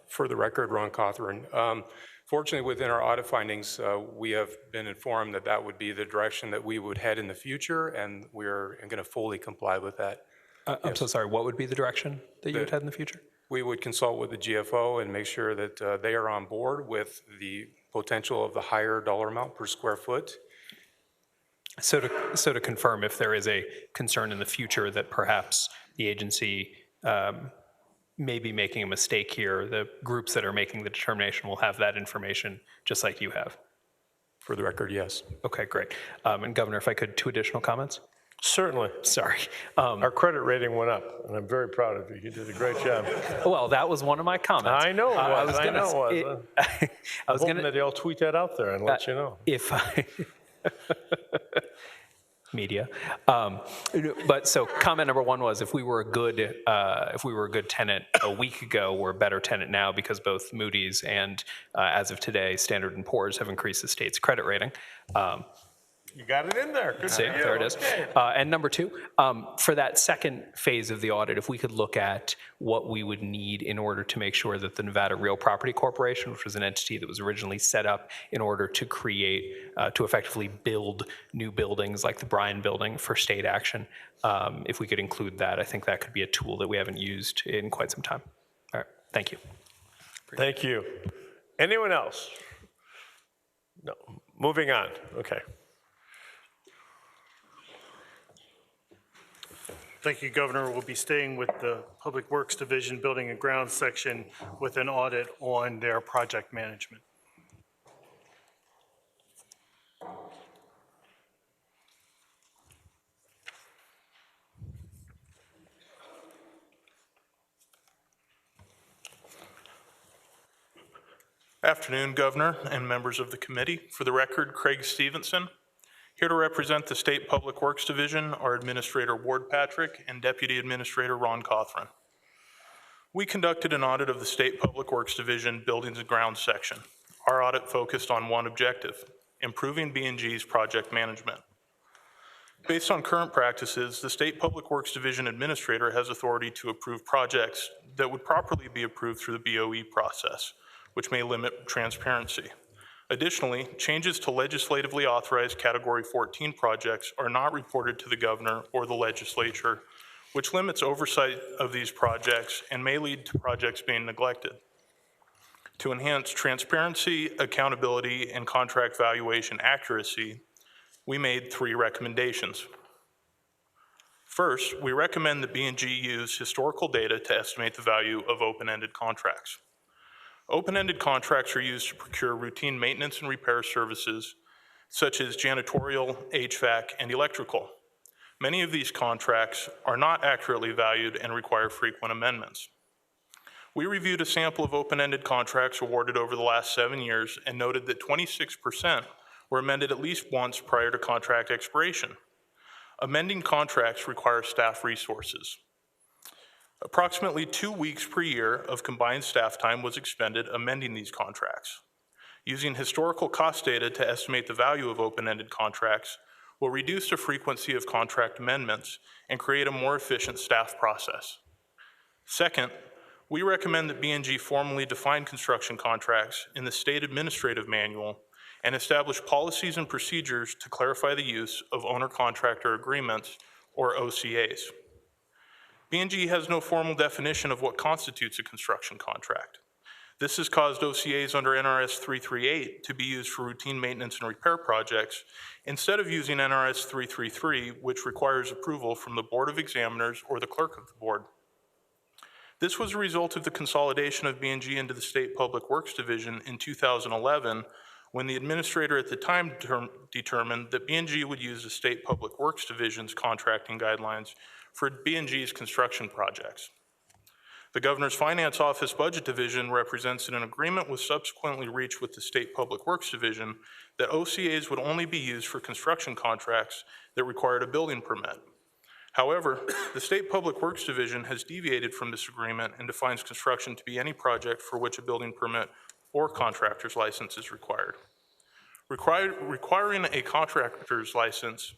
Speaker 5: For the record, Ron Cothran. Fortunately, within our audit findings, we have been informed that that would be the direction that we would head in the future, and we're going to fully comply with that.
Speaker 9: I'm so sorry, what would be the direction that you would head in the future?
Speaker 5: We would consult with the GFO and make sure that they are on board with the potential of the higher dollar amount per square foot.
Speaker 9: So to confirm, if there is a concern in the future that perhaps the agency may be making a mistake here, the groups that are making the determination will have that information just like you have?
Speaker 5: For the record, yes.
Speaker 9: Okay, great. And Governor, if I could, 2 additional comments?
Speaker 1: Certainly.
Speaker 9: Sorry.
Speaker 1: Our credit rating went up, and I'm very proud of you. You did a great job.
Speaker 9: Well, that was one of my comments.
Speaker 1: I know it was.
Speaker 9: I was
Speaker 1: hoping that they'll tweet that out there and let you know.
Speaker 9: If I... media. But so comment number 1 was if we were a good tenant a week ago, we're a better tenant now because both Moody's and as of today, Standard & Poor's have increased the state's credit rating.
Speaker 1: You got it in there. Good
Speaker 9: See, there it is.
Speaker 1: Okay.
Speaker 9: And number 2, for that second phase of the audit, if we could look at what we would need in order to make sure that the Nevada Real Property Corporation, which was an entity that was originally set up in order to create, to effectively build new buildings like the Bryan Building for state action, if we could include that, I think that could be a tool that we haven't used in quite some time. All right, thank you.
Speaker 1: Thank you. Anyone else? No. Moving on. Okay.
Speaker 4: Thank you, Governor. We'll be staying with the Public Works Division Building and Grounds section with an audit on their project management.
Speaker 8: Afternoon, Governor and members of the committee. For the record, Craig Stevenson. Here to represent the State Public Works Division are Administrator Ward Patrick and Deputy Administrator Ron Cothran. We conducted an audit of the State Public Works Division Buildings and Grounds section. Our audit focused on one objective: improving B&G's project management. Based on current practices, the State Public Works Division Administrator has authority to approve projects that would properly be approved through the BOE process, which may limit transparency. Additionally, changes to legislatively authorized Category 14 projects are not reported to the governor or the legislature, which limits oversight of these projects and may lead to projects being neglected. To enhance transparency, accountability, and contract valuation accuracy, we made 3 recommendations. First, we recommend that B&G use historical data to estimate the value of open-ended contracts. Open-ended contracts are used to procure routine maintenance and repair services, such as janitorial, HVAC, and electrical. Many of these contracts are not accurately valued and require frequent amendments. We reviewed a sample of open-ended contracts awarded over the last 7 years and noted that 26% were amended at least once prior to contract expiration. Amending contracts requires staff resources. Approximately 2 weeks per year of combined staff time was expended amending these contracts. Using historical cost data to estimate the value of open-ended contracts will reduce the frequency of contract amendments and create a more efficient staff process. Second, we recommend that B&G formally define construction contracts in the state administrative manual and establish policies and procedures to clarify the use of owner-contractor agreements, or OCAs. B&G has no formal definition of what constitutes a construction contract. This has caused OCAs under NRS 338 to be used for routine maintenance and repair projects instead of using NRS 333, which requires approval from the Board of Examiners or the clerk of the board. This was a result of the consolidation of B&G into the State Public Works Division in 2011, when the administrator at the time determined that B&G would use the State Public Works Division's contracting guidelines for B&G's construction projects. The Governor's Finance Office Budget Division represents an agreement was subsequently reached with the State Public Works Division that OCAs would only be used for construction contracts that required a building permit. However, the State Public Works Division has deviated from this agreement and defines construction to be any project for which a building permit or contractor's license is required. Requiring a contractor's license,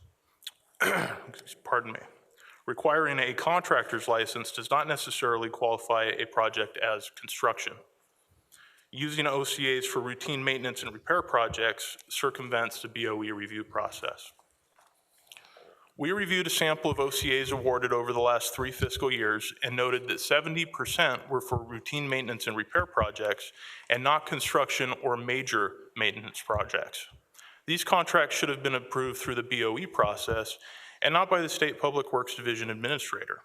Speaker 8: requiring a contractor's license does not necessarily qualify a project as construction. Using OCAs for routine maintenance and repair projects circumvents the BOE review process. We reviewed a sample of OCAs awarded over the last 3 fiscal years and noted that 70% were for routine maintenance and repair projects and not construction or major maintenance projects. These contracts should have been approved through the BOE process and not by the State Public Works Division administrator.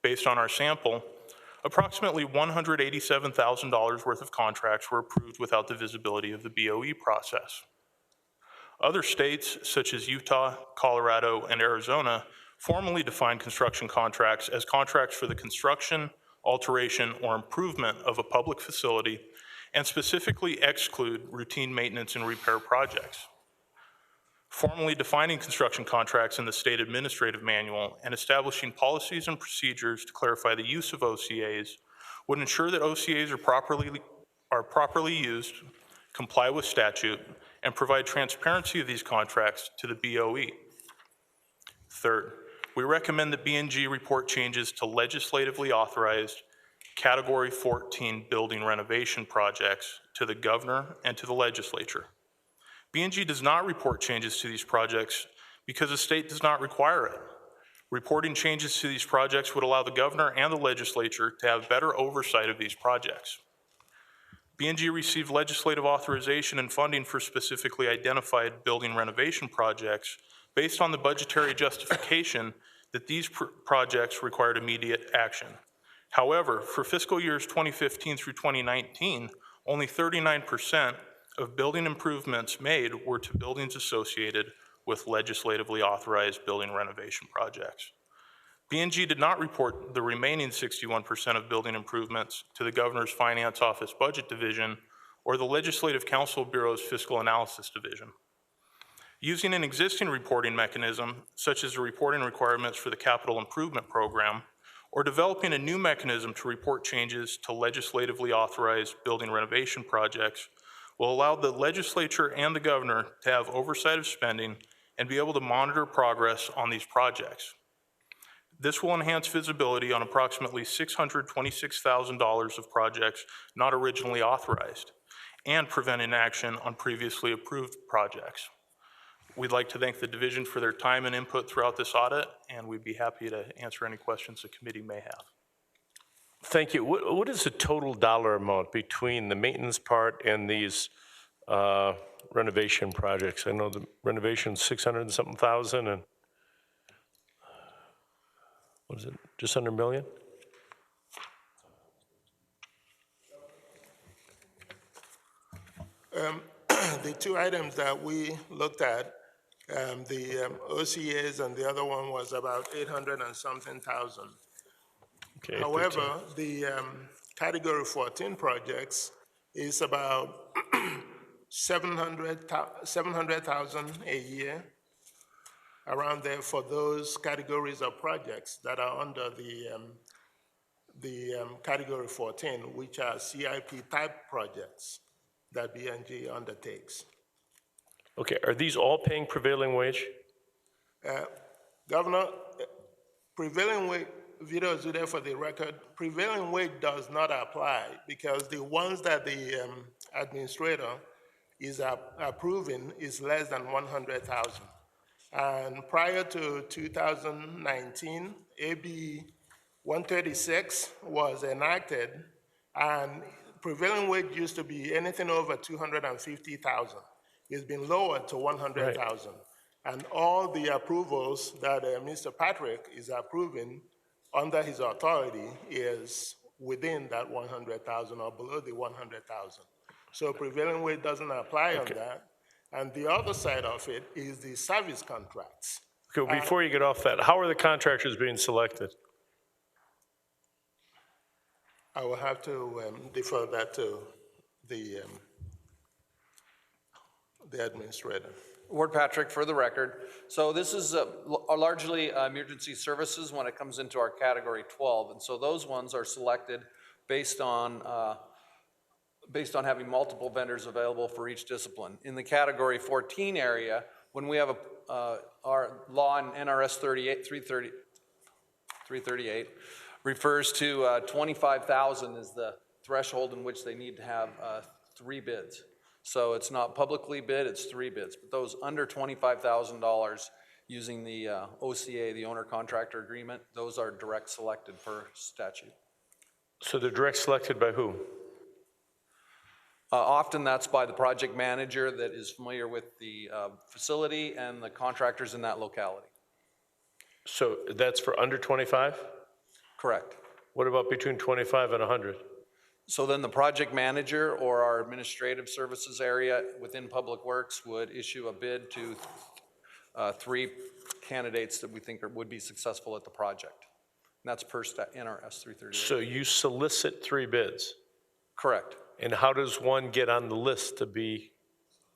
Speaker 8: Based on our sample, approximately $187,000 worth of contracts were approved without the visibility of the BOE process. Other states, such as Utah, Colorado, and Arizona, formally define construction contracts as contracts for the construction, alteration, or improvement of a public facility and specifically exclude routine maintenance and repair projects. Formally defining construction contracts in the state administrative manual and establishing policies and procedures to clarify the use of OCAs would ensure that OCAs are properly used, comply with statute, and provide transparency of these contracts to the BOE. Third, we recommend that B&G report changes to legislatively authorized Category 14 building renovation projects to the governor and to the legislature. B&G does not report changes to these projects because the state does not require it. Reporting changes to these projects would allow the governor and the legislature to have better oversight of these projects. B&G received legislative authorization and funding for specifically identified building renovation projects based on the budgetary justification that these projects required immediate action. However, for fiscal years 2015 through 2019, only 39% of building improvements made were to buildings associated with legislatively authorized building renovation projects. B&G did not report the remaining 61% of building improvements to the Governor's Finance Office Budget Division or the Legislative Council Bureau's Fiscal Analysis Division. Using an existing reporting mechanism, such as the reporting requirements for the Capital Improvement Program, or developing a new mechanism to report changes to legislatively authorized building renovation projects, will allow the legislature and the governor to have oversight of spending and be able to monitor progress on these projects. This will enhance visibility on approximately $626,000 of projects not originally authorized and prevent inaction on previously approved projects. We'd like to thank the division for their time and input throughout this audit, and we'd be happy to answer any questions the committee may have.
Speaker 1: Thank you. What is the total dollar amount between the maintenance part and these renovation projects? I know the renovation's 600 and something thousand, and what is it, just under $1 million?
Speaker 11: The two items that we looked at, the OCAs and the other one was about 800 and something thousand.
Speaker 1: Okay,
Speaker 11: However, the Category 14 projects is about 700,000 a year. around there for those categories of projects that are under the category 14, which are CIP type projects that BNG undertakes.
Speaker 1: Okay, are these all paying prevailing wage?
Speaker 11: Governor, prevailing wage, Vito Zude for the record, prevailing wage does not apply because the ones that the administrator is approving is less than 100,000. And prior to 2019, AB 136 was enacted, and prevailing wage used to be anything over 250,000. It's been lowered to 100,000. And all the approvals that Mr. Patrick is approving under his authority is within that 100,000 or below the 100,000. So prevailing wage doesn't apply on that. And the other side of it is the service contracts.
Speaker 1: Okay, before you get off that, how are the contractors being selected?
Speaker 11: I will have to defer that to the administrator.
Speaker 22: Ward Patrick, for the record. So this is largely emergency services when it comes into our category 12. And so those ones are selected based on having multiple vendors available for each discipline. In the category 14 area, when we have our law in NRS 338 refers to 25,000 is the threshold in which they need to have 3 bids. So it's not publicly bid, it's 3 bids. But those under $25,000 using the OCA, the owner contractor agreement, those are direct selected per statute.
Speaker 1: So they're direct selected by whom?
Speaker 22: Often that's by the project manager that is familiar with the facility and the contractors in that locality.
Speaker 1: So that's for under 25?
Speaker 22: Correct.
Speaker 1: What about between 25 and 100?
Speaker 22: So then the project manager or our administrative services area within Public Works would issue a bid to 3 candidates that we think would be successful at the project. And that's per NRS 338.
Speaker 1: So you solicit 3 bids?
Speaker 22: Correct.
Speaker 1: And how does one get on the list to be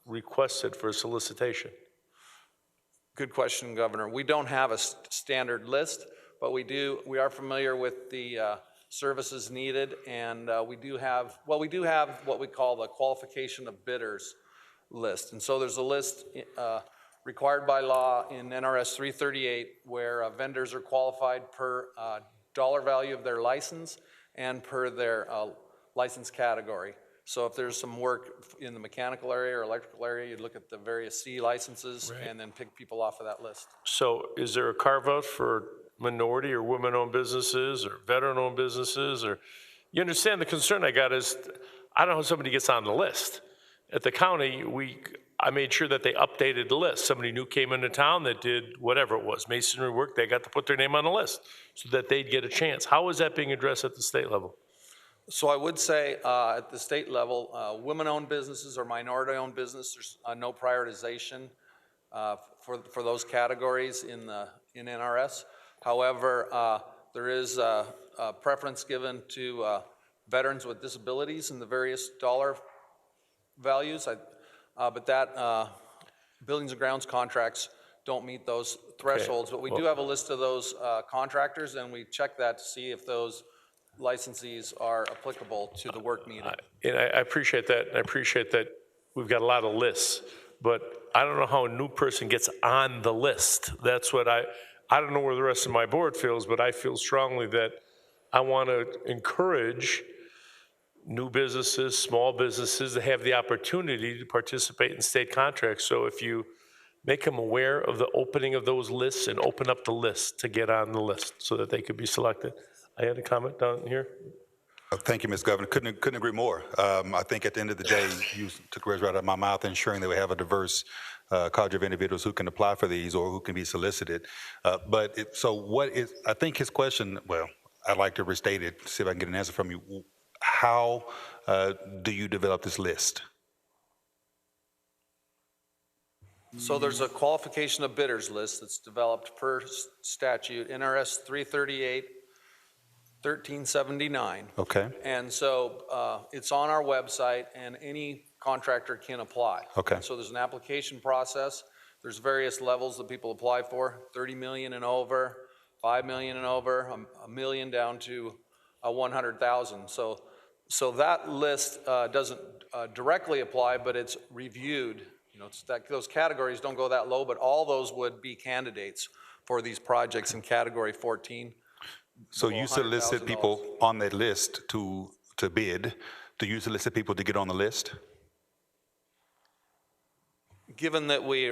Speaker 1: requested for a solicitation?
Speaker 22: Good question, Governor. We don't have a standard list, but we are familiar with the services needed, and we do have what we call the qualification of bidders list. And so there's a list required by law in NRS 338 where vendors are qualified per dollar value of their license and per their license category. So if there's some work in the mechanical area or electrical area, you'd look at the various C licenses and then pick people off of that list.
Speaker 1: So is there a carve out for minority or women-owned businesses or veteran-owned businesses? Or you understand the concern I got is I don't know how somebody gets on the list. At the county, I made sure that they updated the list. Somebody new came into town that did whatever it was, masonry work, they got to put their name on the list so that they'd get a chance. How is that being addressed at the state level?
Speaker 22: So I would say at the state level, women-owned businesses or minority-owned business, there's no prioritization for those categories in NRS. However, there is a preference given to veterans with disabilities in the various dollar values. But that buildings and grounds contracts don't meet those thresholds. But we do have a list of those contractors, and we check that to see if those licensees are applicable to the work needed.
Speaker 1: And I appreciate that. I appreciate that we've got a lot of lists, but I don't know how a new person gets on the list. That's what I don't know where the rest of my board feels, but I feel strongly that I want to encourage new businesses, small businesses to have the opportunity to participate in state contracts. So if you make them aware of the opening of those lists and open up the list to get on the list so that they could be selected. I had a comment down here.
Speaker 7: Thank you, Ms. Governor. Couldn't agree more. I think at the end of the day, you took words right out of my mouth, ensuring that we have a diverse cadre of individuals who can apply for these or who can be solicited. I think his question, well, I'd like to restate it, see if I can get an answer from you. How do you develop this list?
Speaker 22: So there's a qualification of bidders list that's developed per statute, NRS 338, 1379.
Speaker 7: Okay.
Speaker 22: And so it's on our website and any contractor can apply.
Speaker 7: Okay.
Speaker 22: So there's an application process. There's various levels that people apply for, 30 million and over, 5 million and over, a million down to 100,000. So that list doesn't directly apply, but it's reviewed. You know, it's that those categories don't go that low, but all those would be candidates for these projects in category 14.
Speaker 7: So
Speaker 22: below
Speaker 7: you solicit
Speaker 22: $100,000.
Speaker 7: people on that list to bid. Do you solicit people to get on the list?
Speaker 22: Given that we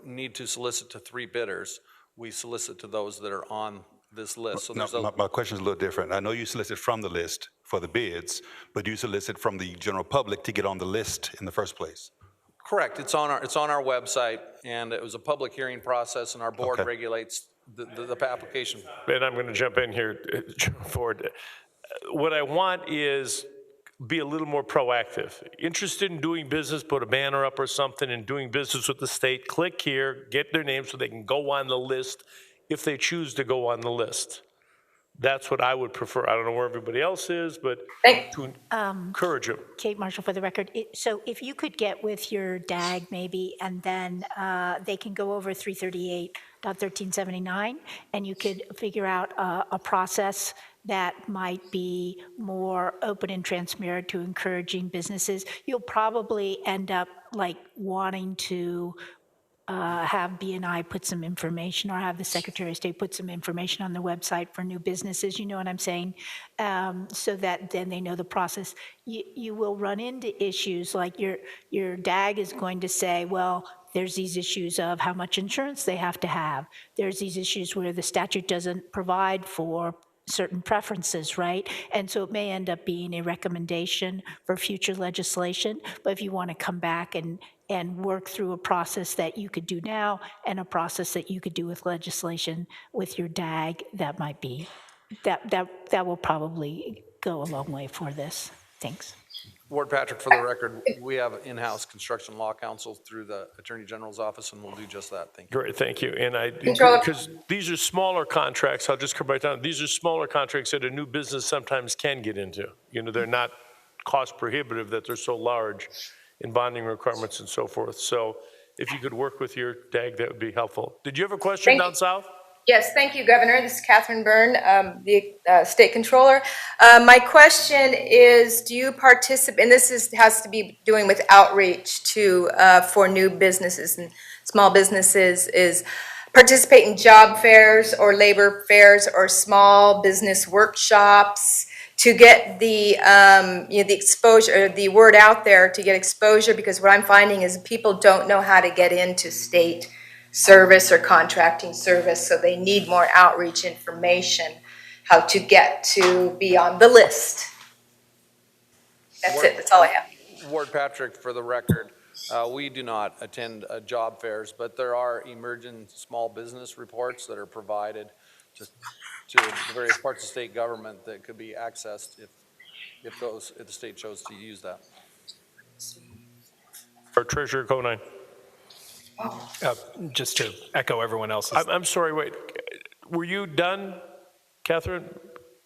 Speaker 22: need to solicit to 3 bidders, we solicit to those that are on this list. So
Speaker 7: No,
Speaker 22: there's
Speaker 7: my question is a little different. I know you solicit from the list for the bids, but do you solicit from the general public to get on the list in the first place?
Speaker 22: correct. It's on our website, and it was a public hearing process, and our board
Speaker 7: Okay.
Speaker 22: regulates the application.
Speaker 1: And I'm going to jump in here, Ford. What I want is be a little more proactive. Interested in doing business, put a banner up or something and doing business with the state, click here, get their name so they can go on the list if they choose to go on the list. That's what I would prefer. I don't know where everybody else is, but to encourage them.
Speaker 13: Kate Marshall for the record. So if you could get with your DAG maybe, and then they can go over 338.1379, and you could figure out a process that might be more open and transparent to encouraging businesses. You'll probably end up like wanting to have BNI put some information, or have the Secretary of State put some information on the website for new businesses, you know what I'm saying? So that then they know the process. You will run into issues like your DAG is going to say, well, there's these issues of how much insurance they have to have. There's these issues where the statute doesn't provide for certain preferences, right? And so it may end up being a recommendation for future legislation, but if you want to come back and work through a process that you could do now and a process that you could do with legislation with your DAG, that might be, that will probably go a long way for this. Thanks.
Speaker 22: Ward Patrick, for the record, we have in-house construction law counsel through the Attorney General's office, and we'll do just that. Thank you.
Speaker 1: Great, thank you. And
Speaker 2: Controller.
Speaker 1: because these are smaller contracts, I'll just come right down. These are smaller contracts that a new business sometimes can get into. You know, they're not cost prohibitive that they're so large in bonding requirements and so forth. So if you could work with your DAG, that would be helpful. Did you have a question down south?
Speaker 3: Yes, thank you, Governor. This is Catherine Byrne, the State Controller. My question is, do you participate, and this has to be doing with outreach to for new businesses and small businesses, is participate in job fairs or labor fairs or small business workshops to get the the exposure, the word out there, to get exposure, because what I'm finding is people don't know how to get into state service or contracting service, so they need more outreach information, how to get to be on the list. That's it, that's all I have.
Speaker 22: Ward Patrick, for the record, we do not attend job fairs, but there are emerging small business reports that are provided to the various parts of state government that could be accessed if the state chose to use that.
Speaker 1: Or Treasurer Conine?
Speaker 9: Just to echo everyone else's.
Speaker 1: I'm sorry, wait. Were you done, Catherine?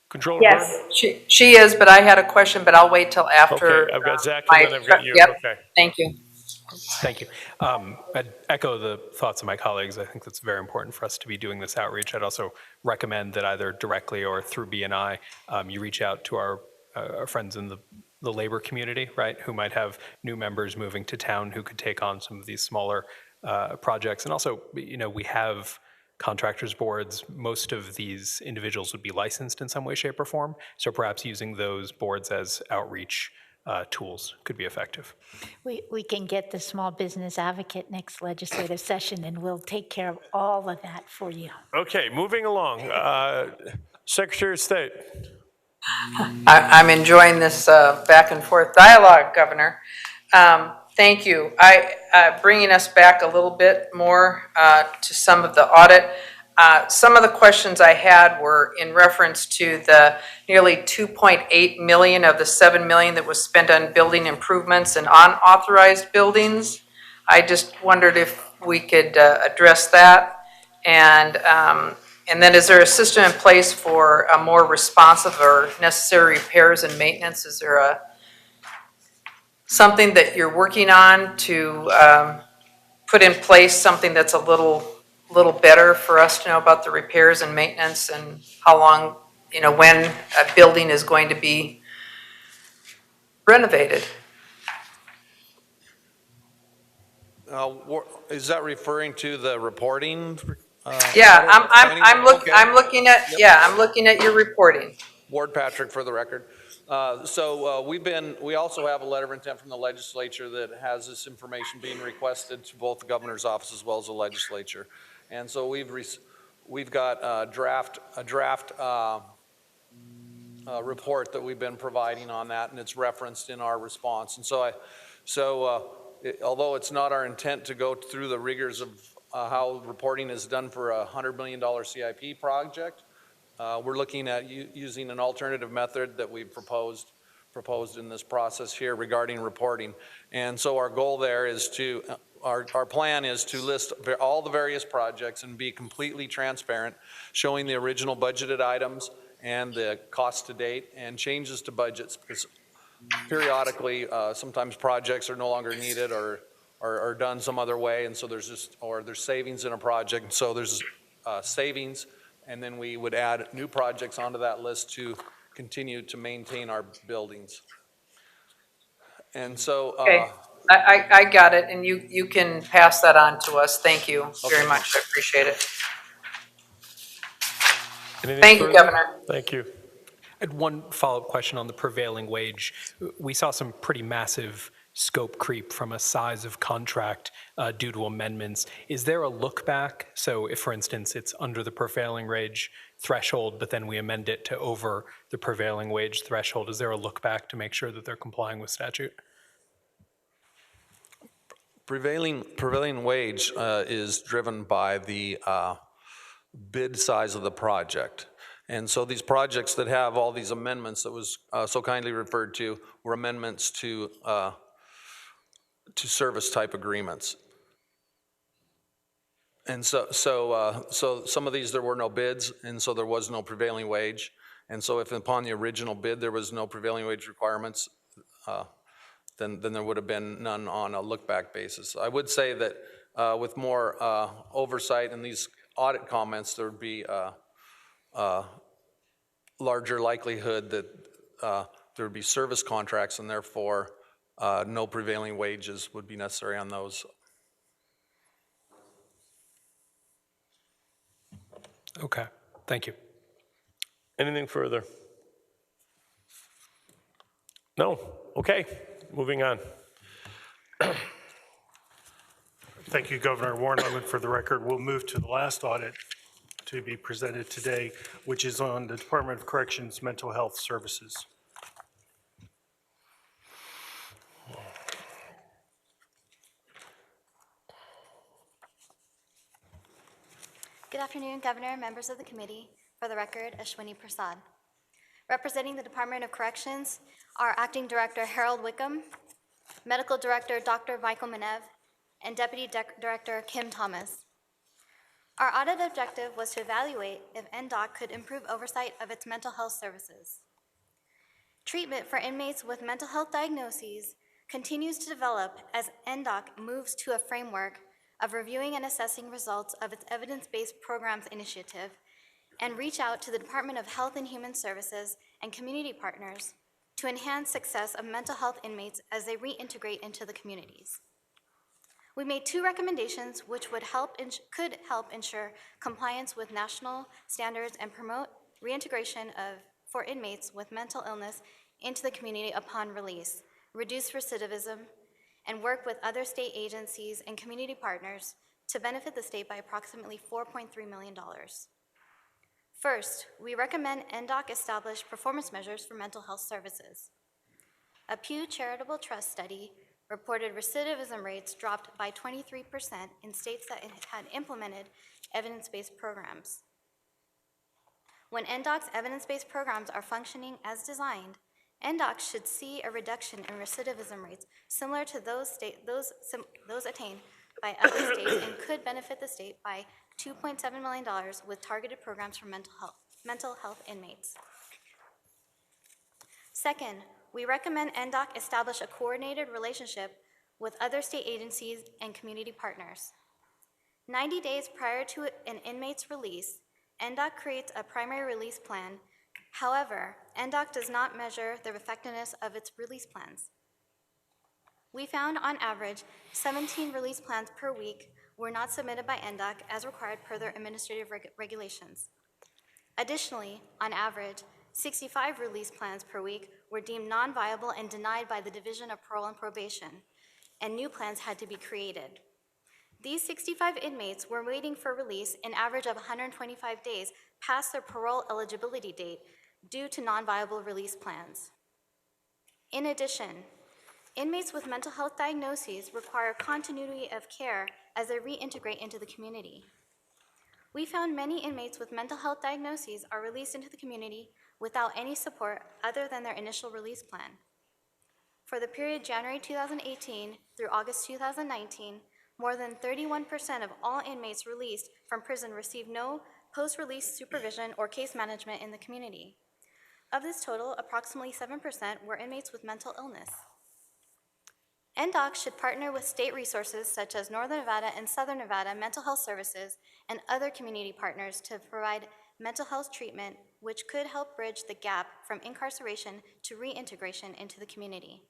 Speaker 1: Controller
Speaker 2: Yes,
Speaker 1: Byrne?
Speaker 2: she is, but I had a question, but I'll wait till after.
Speaker 1: Okay, I've got Zach and then I've got you.
Speaker 2: Yep,
Speaker 1: Okay.
Speaker 2: thank you.
Speaker 9: Thank you. I'd echo the thoughts of my colleagues. I think that's very important for us to be doing this outreach. I'd also recommend that either directly or through BNI, you reach out to our friends in the labor community, right, who might have new members moving to town who could take on some of these smaller projects. And also, you know, we have contractors boards. Most of these individuals would be licensed in some way, shape, or form. So perhaps using those boards as outreach tools could be effective.
Speaker 13: We can get the small business advocate next legislative session, and we'll take care of all of that for you.
Speaker 1: Okay, moving along. Secretary of State.
Speaker 2: I'm enjoying this back and forth dialogue, Governor. Thank you. Bringing us back a little bit more to some of the audit. Some of the questions I had were in reference to the nearly 2.8 million of the 7 million that was spent on building improvements and unauthorized buildings. I just wondered if we could address that. And then is there a system in place for a more responsive or necessary repairs and maintenance? Is there something that you're working on to put in place something that's a little better for us to know about the repairs and maintenance and how long, when a building is going to be renovated.
Speaker 22: Is that referring to the reporting?
Speaker 2: Yeah,
Speaker 22: Okay.
Speaker 2: I'm looking at,
Speaker 22: Yep.
Speaker 2: yeah, I'm looking at your reporting.
Speaker 22: Ward Patrick for the record. We also have a letter of intent from the legislature that has this information being requested to both the governor's office as well as the legislature. And so we've got a draft report that we've been providing on that, and it's referenced in our response. And although it's not our intent to go through the rigors of how reporting is done for a $100 million CIP project, we're looking at using an alternative method that we've proposed in this process here regarding reporting. And so our goal there is our plan is to list all the various projects and be completely transparent, showing the original budgeted items and the cost to date and changes to budgets, because periodically, sometimes projects are no longer needed or are done some other way, and so there's savings in a project, and so there's savings, and then we would add new projects onto that list to continue to maintain our buildings. And so...
Speaker 2: Okay, I got it, and you can pass that on to us. Thank you very much, I appreciate it. Thank you, Governor.
Speaker 1: Thank you.
Speaker 9: I had one follow-up question on the prevailing wage. We saw some pretty massive scope creep from a size of contract due to amendments. Is there a look back? So if, for instance, it's under the prevailing wage threshold, but then we amend it to over the prevailing wage threshold, is there a look back to make sure that they're complying with statute?
Speaker 22: Prevailing wage is driven by the bid size of the project. And so these projects that have all these amendments that was so kindly referred to were amendments to service type agreements. And so some of these there were no bids, and so there was no prevailing wage. And so if upon the original bid there was no prevailing wage requirements, then there would have been none on a look-back basis. I would say that with more oversight in these audit comments, there would be larger likelihood that there would be service contracts, and therefore no prevailing wages would be necessary on those.
Speaker 9: Okay, thank you.
Speaker 1: Anything further? No? Okay, moving on.
Speaker 4: Thank you, Governor. Warren Lemon for the record. We'll move to the last audit to be presented today, which is on the Department of Corrections Mental Health Services.
Speaker 12: Good afternoon, Governor, members of the committee. For the record, Ashwini Prasad. Representing the Department of Corrections are Acting Director Harold Wickham, Medical Director Dr. Michael Menev, and Deputy Director Kim Thomas. Our audit objective was to evaluate if NDOC could improve oversight of its mental health services. Treatment for inmates with mental health diagnoses continues to develop as NDOC moves to a framework of reviewing and assessing results of its evidence-based programs initiative and reach out to the Department of Health and Human Services and community partners to enhance success of mental health inmates as they reintegrate into the communities. We made 2 recommendations which could help ensure compliance with national standards and promote reintegration for inmates with mental illness into the community upon release, reduce recidivism, and work with other state agencies and community partners to benefit the state by approximately $4.3 million. First, we recommend NDOC establish performance measures for mental health services. A Pew Charitable Trust study reported recidivism rates dropped by 23% in states that had implemented evidence-based programs. When NDOC's evidence-based programs are functioning as designed, NDOC should see a reduction in recidivism rates similar to those attained by other states and could benefit the state by $2.7 million with targeted programs for mental health inmates. Second, we recommend NDOC establish a coordinated relationship with other state agencies and community partners. 90 days prior to an inmate's release, NDOC creates a primary release plan. However, NDOC does not measure the effectiveness of its release plans. We found, on average, 17 release plans per week were not submitted by NDOC as required per their administrative regulations. Additionally, on average, 65 release plans per week were deemed non-viable and denied by the Division of Parole and Probation, and new plans had to be created. These 65 inmates were waiting for release an average of 125 days past their parole eligibility date due to non-viable release plans. In addition, inmates with mental health diagnoses require continuity of care as they reintegrate into the community. We found many inmates with mental health diagnoses are released into the community without any support other than their initial release plan. For the period January 2018 through August 2019, more than 31% of all inmates released from prison received no post-release supervision or case management in the community. Of this total, approximately 7% were inmates with mental illness. NDOC should partner with state resources such as Northern Nevada and Southern Nevada Mental Health Services and other community partners to provide mental health treatment, which could help bridge the gap from incarceration to reintegration into the community.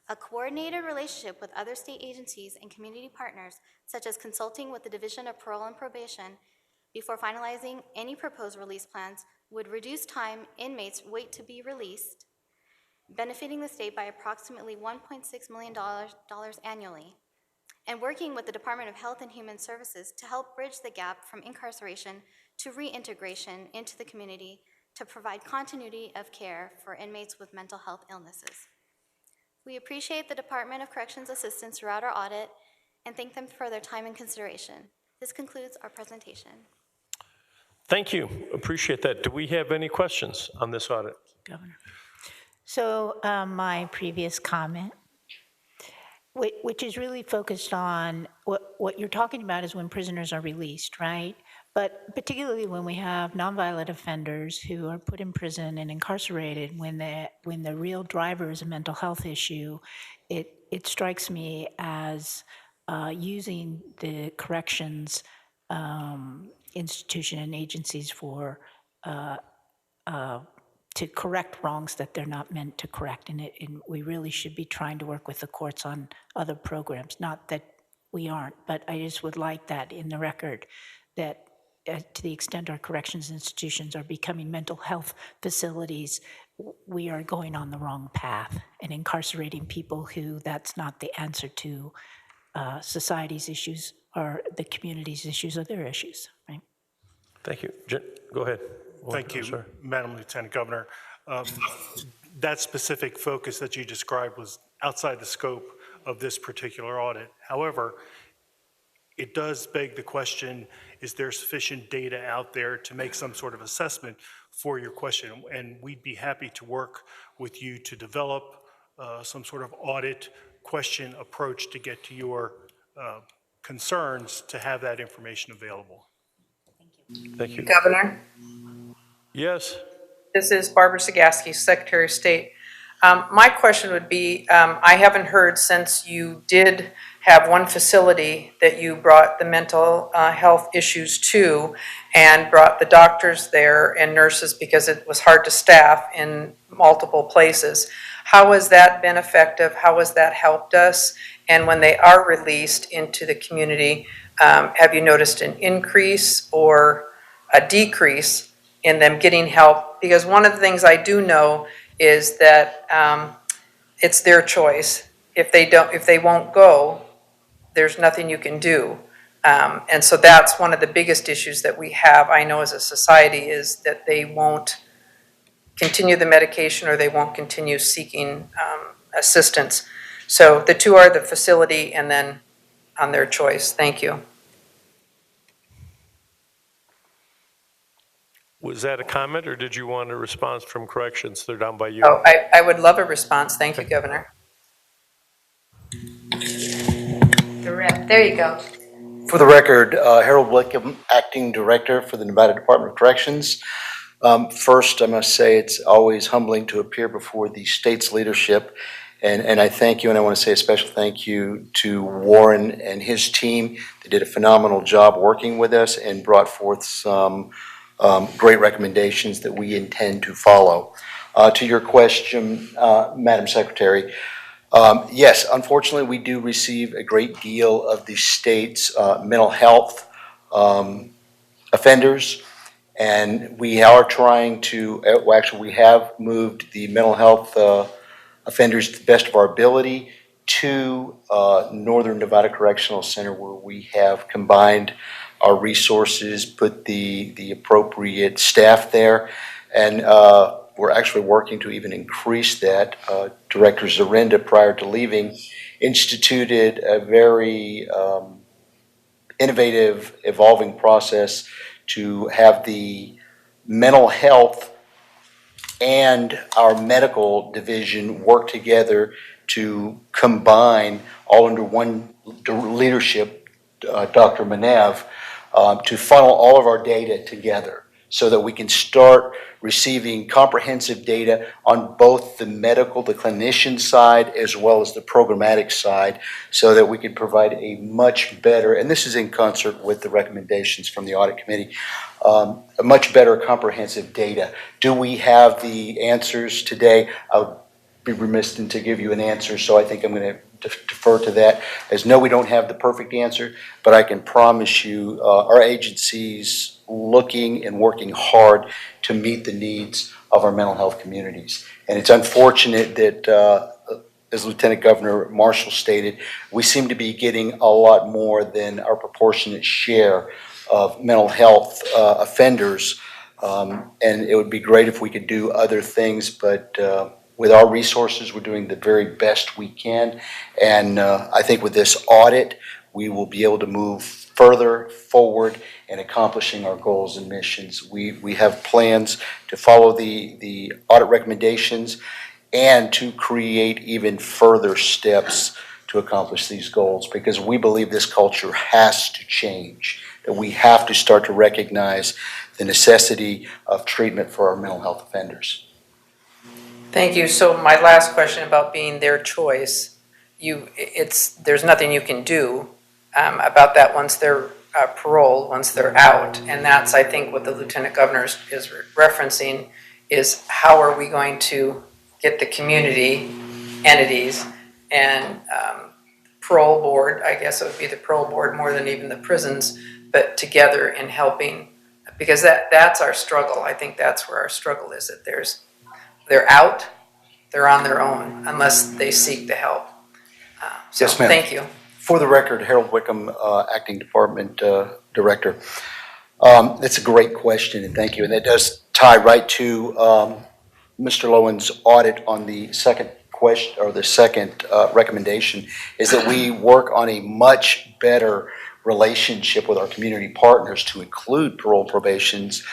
Speaker 12: A coordinated relationship with other state agencies and community partners, such as consulting with the Division of Parole and Probation before finalizing any proposed release plans, would reduce time inmates wait to be released, benefiting the state by approximately $1.6 million annually, and working with the Department of Health and Human Services to help bridge the gap from incarceration to reintegration into the community to provide continuity of care for inmates with mental health illnesses. We appreciate the Department of Corrections assistance throughout our audit and thank them for their time and consideration. This concludes our presentation.
Speaker 1: Thank you. Appreciate that. Do we have any questions on this audit?
Speaker 13: Governor. So my previous comment, which is really focused on what you're talking about is when prisoners are released, right? But particularly when we have nonviolent offenders who are put in prison and incarcerated, when the real driver is a mental health issue, it strikes me as using the corrections institution and agencies for to correct wrongs that they're not meant to correct. And we really should be trying to work with the courts on other programs. Not that we aren't, but I just would like that in the record that to the extent our corrections institutions are becoming mental health facilities, we are going on the wrong path and incarcerating people who that's not the answer to society's issues or the community's issues or their issues, right?
Speaker 1: Thank you. Go ahead.
Speaker 4: Thank you, Madam Lieutenant Governor. That specific focus that you described was outside the scope of this particular audit. However, it does beg the question, is there sufficient data out there to make some sort of assessment for your question? And we'd be happy to work with you to develop some sort of audit question approach to get to your concerns to have that information available.
Speaker 1: Thank you.
Speaker 2: Governor?
Speaker 1: Yes.
Speaker 2: This is Barbara Sagaski, Secretary of State. My question would be, I haven't heard since you did have one facility that you brought the mental health issues to and brought the doctors there and nurses because it was hard to staff in multiple places. How has that been effective? How has that helped us? And when they are released into the community, have you noticed an increase or a decrease in them getting help? Because one of the things I do know is that it's their choice. If they won't go, there's nothing you can do. And so that's one of the biggest issues that we have, I know, as a society, is that they won't continue the medication or they won't continue seeking assistance. So the two are the facility and then on their choice. Thank you.
Speaker 1: Was that a comment or did you want a response from corrections? They're down by you.
Speaker 2: Oh, I would love a response. Thank you, Governor.
Speaker 3: There you go.
Speaker 14: For the record, Harold Wickham, Acting Director for the Nevada Department of Corrections. First, I must say it's always humbling to appear before the state's leadership And I thank you, and I want to say a special thank you to Warren and his team. They did a phenomenal job working with us and brought forth some great recommendations that we intend to follow. To your question, Madam Secretary, yes, unfortunately, we do receive a great deal of the state's mental health offenders, and we are trying to, well, actually, we have moved the mental health offenders to the best of our ability to Northern Nevada Correctional Center, where we have combined our resources, put the appropriate staff there, and we're actually working to even increase that. Director Zorinda, prior to leaving, instituted a very innovative, evolving process to have the mental health and our medical division work together to combine all under one leadership, Dr. Manev, to funnel all of our data together so that we can start receiving comprehensive data on both the medical, the clinician side, as well as the programmatic side, so that we can provide a much better, and this is in concert with the recommendations from the Audit Committee, a much better comprehensive data. Do we have the answers today? I would be remiss to give you an answer, so I think I'm going to defer to that. As no, we don't have the perfect answer, but I can promise you our agency's looking and working hard to meet the needs of our mental health communities. And it's unfortunate that, as Lieutenant Governor Marshall stated, we seem to be getting a lot more than our proportionate share of mental health offenders. And it would be great if we could do other things, but with our resources, we're doing the very best we can. And I think with this audit, we will be able to move further forward in accomplishing our goals and missions. We have plans to follow the audit recommendations and to create even further steps to accomplish these goals, because we believe this culture has to change, that we have to start to recognize the necessity of treatment for our mental health offenders.
Speaker 2: Thank you. So my last question about being their choice, there's nothing you can do about that once they're paroled, once they're out. And that's, I think, what the Lieutenant Governor is referencing, is how are we going to get the community entities and parole board, I guess it would be the parole board more than even the prisons, but together in helping, because that's our struggle. I think that's where our struggle is, that they're out, they're on their own, unless they seek the help. So
Speaker 14: Yes, ma'am.
Speaker 2: thank you.
Speaker 14: For the record, Harold Wickham, Acting Department Director. That's a great question, and thank you. And that does tie right to Mr. Lowen's audit on the second question, or the second recommendation, is that we work on a much better relationship with our community partners to include parole probations.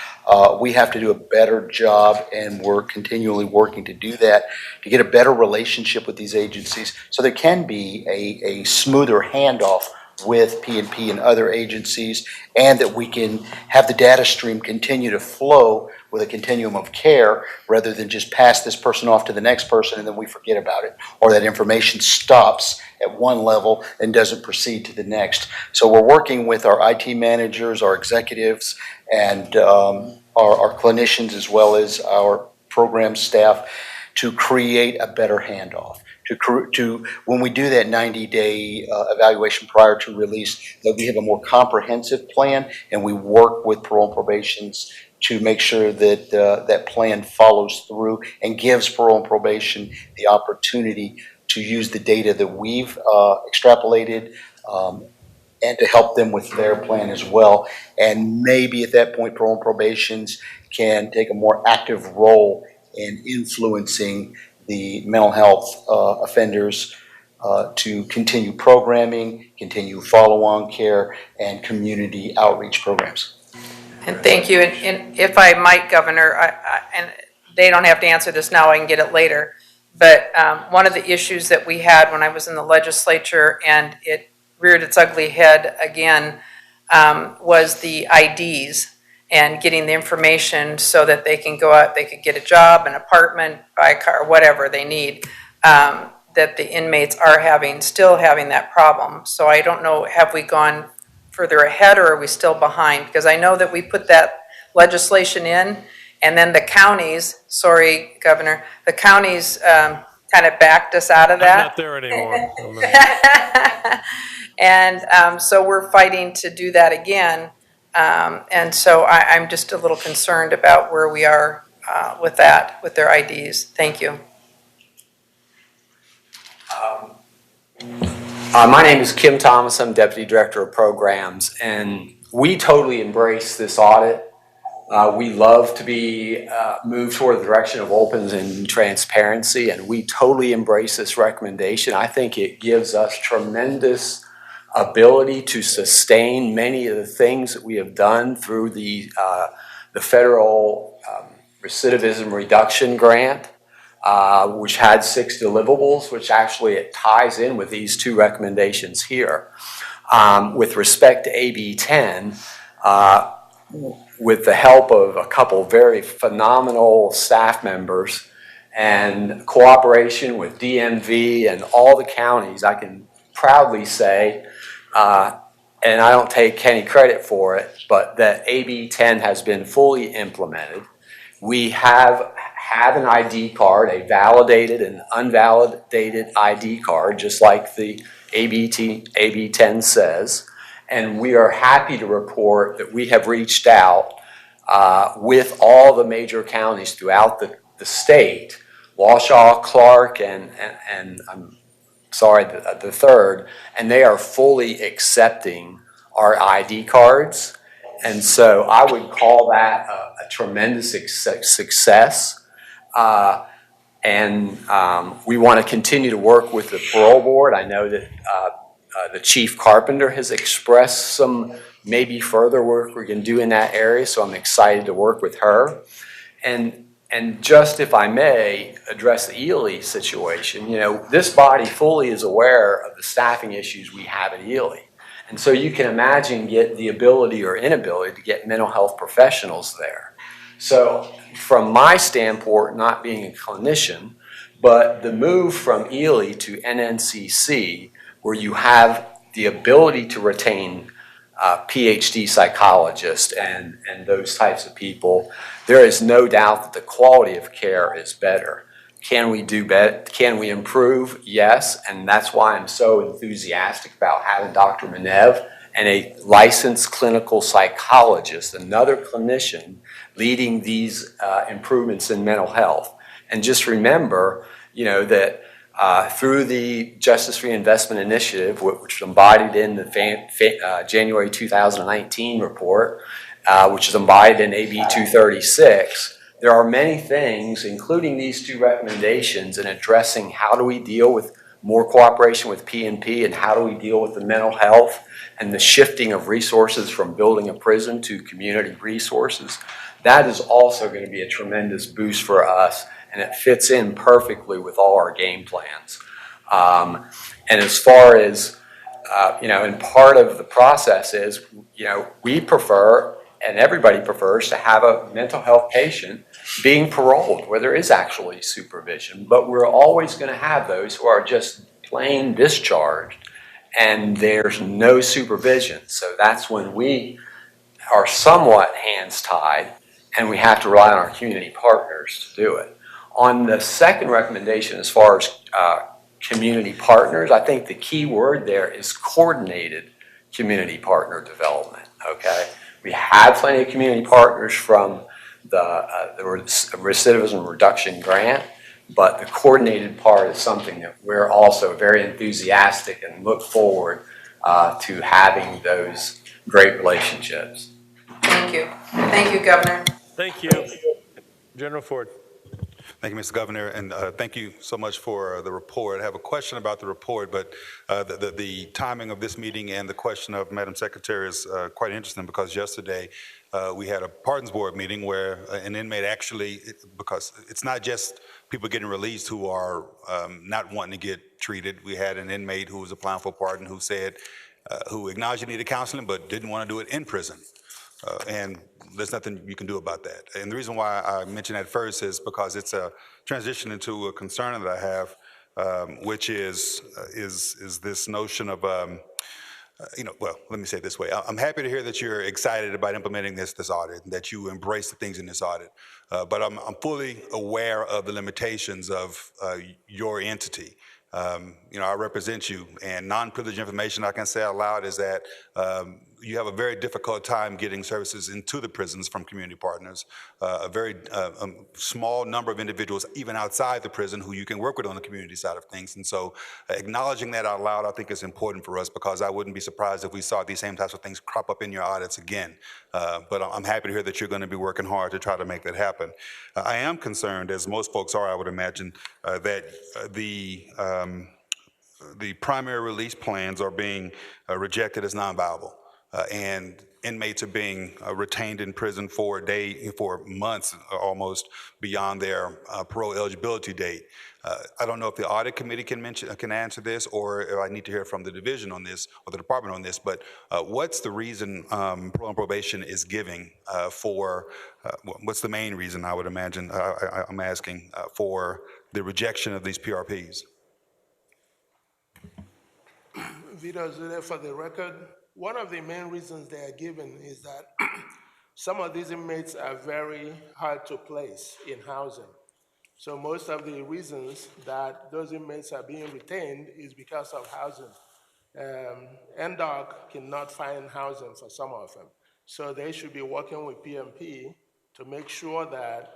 Speaker 14: We have to do a better job, and we're continually working to do that, to get a better relationship with these agencies so there can be a smoother handoff with P&P and other agencies, and that we can have the data stream continue to flow with a continuum of care, rather than just pass this person off to the next person and then we forget about it, or that information stops at one level and doesn't proceed to the next. So we're working with our IT managers, our executives, and our clinicians, as well as our program staff, to create a better handoff. To when we do that 90-day evaluation prior to release, that we have a more comprehensive plan, and we work with parole and probations to make sure that that plan follows through and gives parole and probation the opportunity to use the data that we've extrapolated, and to help them with their plan as well. And maybe at that point, parole and probations can take a more active role in influencing the mental health offenders to continue programming, continue follow-on care, and community outreach programs.
Speaker 2: And thank you. And if I might, Governor, and they don't have to answer this now, I can get it later, but one of the issues that we had when I was in the legislature, and it reared its ugly head again, was the IDs and getting the information so that they can go out, they could get a job, an apartment, buy a car, whatever they need. that the inmates are still having that problem. So I don't know, have we gone further ahead or are we still behind? Because I know that we put that legislation in, and then the counties, sorry, Governor, the counties kind of backed us out of
Speaker 1: I'm
Speaker 2: that.
Speaker 1: not there anymore.
Speaker 2: And so we're fighting to do that again. And so I'm just a little concerned about where we are with that, with their IDs. Thank you.
Speaker 15: My name is Kim Thomas. I'm Deputy Director of Programs, and we totally embrace this audit. We love to be moved toward the direction of openness and transparency, and we totally embrace this recommendation. I think it gives us tremendous ability to sustain many of the things that we have done through the federal recidivism reduction grant, which had 6 deliverables, which actually it ties in with these 2 recommendations here. With respect to AB 10, with the help of a couple very phenomenal staff members and cooperation with DMV and all the counties, I can proudly say, and I don't take any credit for it, but that AB 10 has been fully implemented. We have an ID card, a validated and unvalidated ID card, just like the AB 10 says. And we are happy to report that we have reached out with all the major counties throughout the state, Wausau, Clark, and I'm sorry, the third, and they are fully accepting our ID cards. And so I would call that a tremendous success. And we want to continue to work with the parole board. I know that the Chief Carpenter has expressed some maybe further work we can do in that area, so I'm excited to work with her. And just, if I may, address the Ely situation, this body fully is aware of the staffing issues we have at Ely. And so you can imagine the ability or inability to get mental health professionals there. So from my standpoint, not being a clinician, but the move from Ely to NNCC, where you have the ability to retain PhD psychologists and those types of people, there is no doubt that the quality of care is better. Can we do better? Can we improve? Yes, and that's why I'm so enthusiastic about having Dr. Menev and a licensed clinical psychologist, another clinician, leading these improvements in mental health. And just remember, that through the Justice Reinvestment Initiative, which was embodied in the January 2019 report, which is embodied in AB 236, there are many things, including these 2 recommendations, in addressing how do we deal with more cooperation with PNP and how do we deal with the mental health and the shifting of resources from building a prison to community resources. That is also going to be a tremendous boost for us, and it fits in perfectly with all our game plans. And as far as, and part of the process is, we prefer, and everybody prefers, to have a mental health patient being paroled where there is actually supervision. But we're always going to have those who are just plain discharged and there's no supervision. So that's when we are somewhat hands tied and we have to rely on our community partners to do it. On the second recommendation, as far as community partners, I think the key word there is coordinated community partner development, okay? We have plenty of community partners from the recidivism reduction grant, but the coordinated part is something that we're also very enthusiastic and look forward to having those great relationships.
Speaker 2: Thank you. Thank you, Governor.
Speaker 1: Thank you. General Ford.
Speaker 7: Thank you, Mr. Governor, and thank you so much for the report. I have a question about the report, but the timing of this meeting and the question of Madam Secretary is quite interesting, because yesterday we had a Pardons Board meeting where an inmate actually, because it's not just people getting released who are not wanting to get treated. We had an inmate who was applying for pardon who said, who acknowledged he needed counseling but didn't want to do it in prison. And there's nothing you can do about that. And the reason why I mention that first is because it's a transition into a concern that I have which is this notion of, well, let me say it this way. I'm happy to hear that you're excited about implementing this audit, and that you embrace the things in this audit. But I'm fully aware of the limitations of your entity. I represent you, and non-privileged information I can say out loud is that you have a very difficult time getting services into the prisons from community partners. A very small number of individuals, even outside the prison, who you can work with on the community side of things. And so acknowledging that out loud, I think is important for us, because I wouldn't be surprised if we saw these same types of things crop up in your audits again. But I'm happy to hear that you're going to be working hard to try to make that happen. I am concerned, as most folks are, I would imagine, that the primary release plans are being rejected as non-viable, and inmates are being retained in prison for months, almost beyond their parole eligibility date. I don't know if the audit committee can answer this, or if I need to hear from the division on this, or the department on this, but what's the reason parole and probation is giving what's the main reason, I would imagine, I'm asking, for the rejection of these PRPs?
Speaker 11: Vito Zude, for the record, one of the main reasons they are given is that some of these inmates are very hard to place in housing. So most of the reasons that those inmates are being retained is because of housing. NDOC cannot find housing for some of them. So they should be working with PMP to make sure that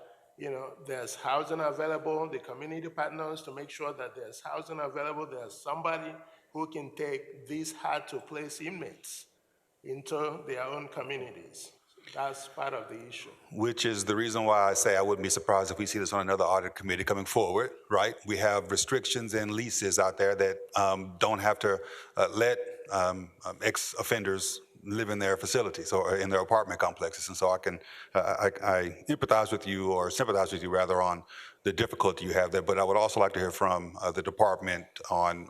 Speaker 11: there's housing available, the community partners to make sure that there's housing available, there's somebody who can take these hard-to-place inmates into their own communities. That's part of the issue.
Speaker 7: Which is the reason why I say I wouldn't be surprised if we see this on another audit committee coming forward, right? We have restrictions and leases out there that don't have to let ex-offenders live in their facilities or in their apartment complexes. And so I empathize with you, or sympathize with you rather, on the difficulty you have there. But I would also like to hear from the department on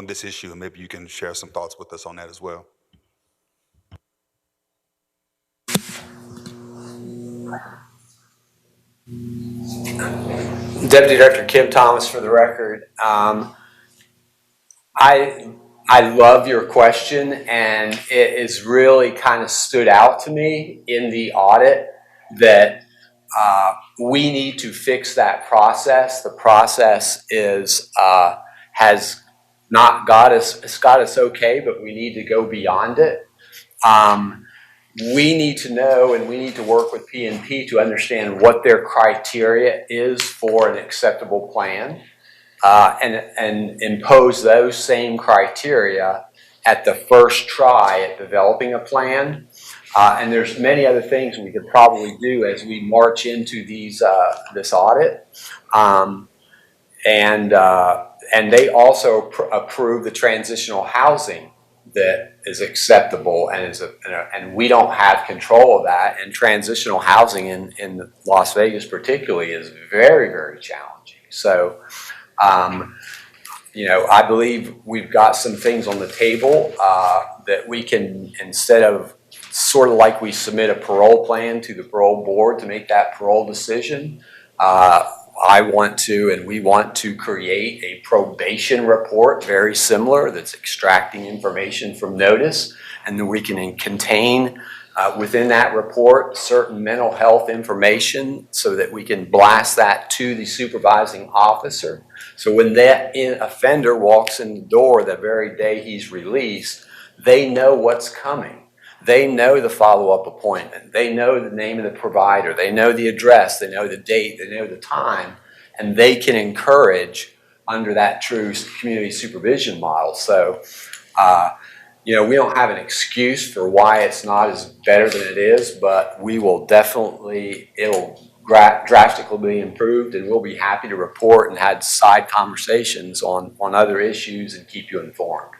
Speaker 7: this issue, and maybe you can share some thoughts with us on that as well.
Speaker 15: Deputy Director Kim Thomas, for the record. I love your question, and it has really kind of stood out to me in the audit that we need to fix that process. The process has not got us, it's got us okay, but we need to go beyond it. We need to know, and we need to work with PNP to understand what their criteria is for an acceptable plan, and impose those same criteria at the first try at developing a plan. And there's many other things we could probably do as we march into this audit. And they also approve the transitional housing that is acceptable, and we don't have control of that. And transitional housing in Las Vegas particularly is very, very challenging. So, I believe we've got some things on the table that we can, instead of sort of like we submit a parole plan to the parole board to make that parole decision, I want to, and we want to, create a probation report very similar that's extracting information from notice, and then we can contain within that report certain mental health information so that we can blast that to the supervising officer. So when that offender walks in the door the very day he's released, they know what's coming. They know the follow-up appointment. They know the name of the provider. They know the address. They know the date. They know the time. And they can encourage under that true community supervision model. So, we don't have an excuse for why it's not as better than it is, but we will definitely, it'll drastically be improved, and we'll be happy to report and have side conversations on other issues and keep you informed.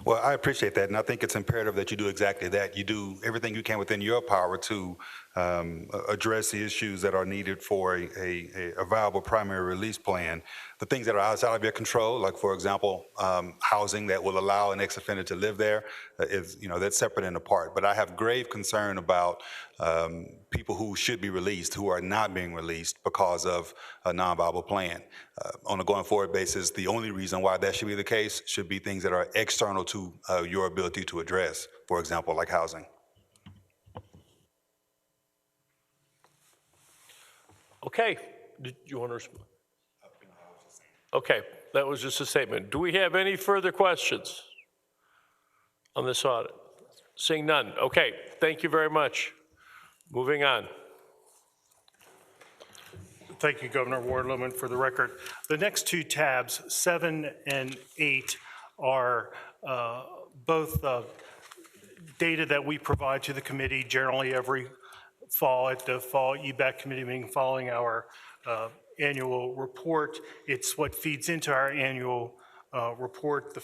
Speaker 7: Well, I appreciate that, and I think it's imperative that you do exactly that. You do everything you can within your power to address the issues that are needed for a viable primary release plan. The things that are outside of your control, like for example, housing that will allow an ex-offender to live there, is, that's separate and apart. But I have grave concern about people who should be released who are not being released because of a non-viable plan. On a going forward basis, the only reason why that should be the case should be things that are external to your ability to address, for example, like housing.
Speaker 1: Okay, did you want to respond? Okay, that was just a statement. Do we have any further questions on this audit? Seeing none. Okay, thank you very much. Moving on.
Speaker 4: Thank you, Governor Ward-Lohman. For the record, the next two tabs, 7 and 8, are both data that we provide to the committee generally every fall at the fall EBAC committee meeting following our annual report. It's what feeds into our annual report.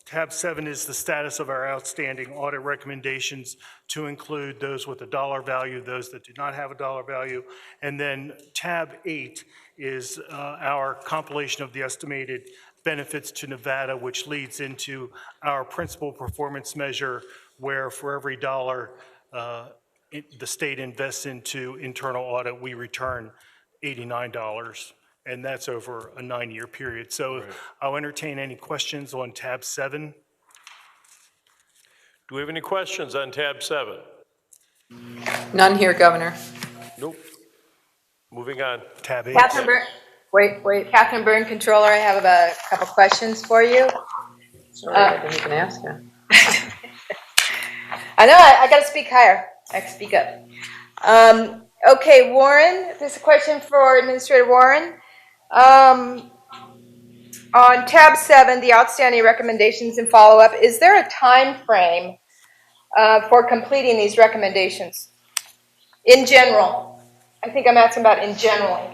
Speaker 4: Tab 7 is the status of our outstanding audit recommendations, to include those with a dollar value, those that do not have a dollar value. And then tab 8 is our compilation of the estimated benefits to Nevada, which leads into our principal performance measure, where for every dollar the state invests into internal audit, we return $89. And that's over a 9-year period. So I'll entertain any questions on tab 7.
Speaker 1: Do we have any questions on tab 7?
Speaker 2: None here, Governor.
Speaker 1: Nope. Moving on.
Speaker 4: Tab 8.
Speaker 2: Catherine Byrne, wait. Catherine Byrne, Controller, I have a couple questions for you. Sorry, I didn't even ask you. I know, I got to speak higher. I can speak up. Okay, Warren, this is a question for Administrator Warren. On tab 7, the outstanding recommendations and follow-up, is there a time frame for completing these recommendations? In general. I think I'm asking about in general.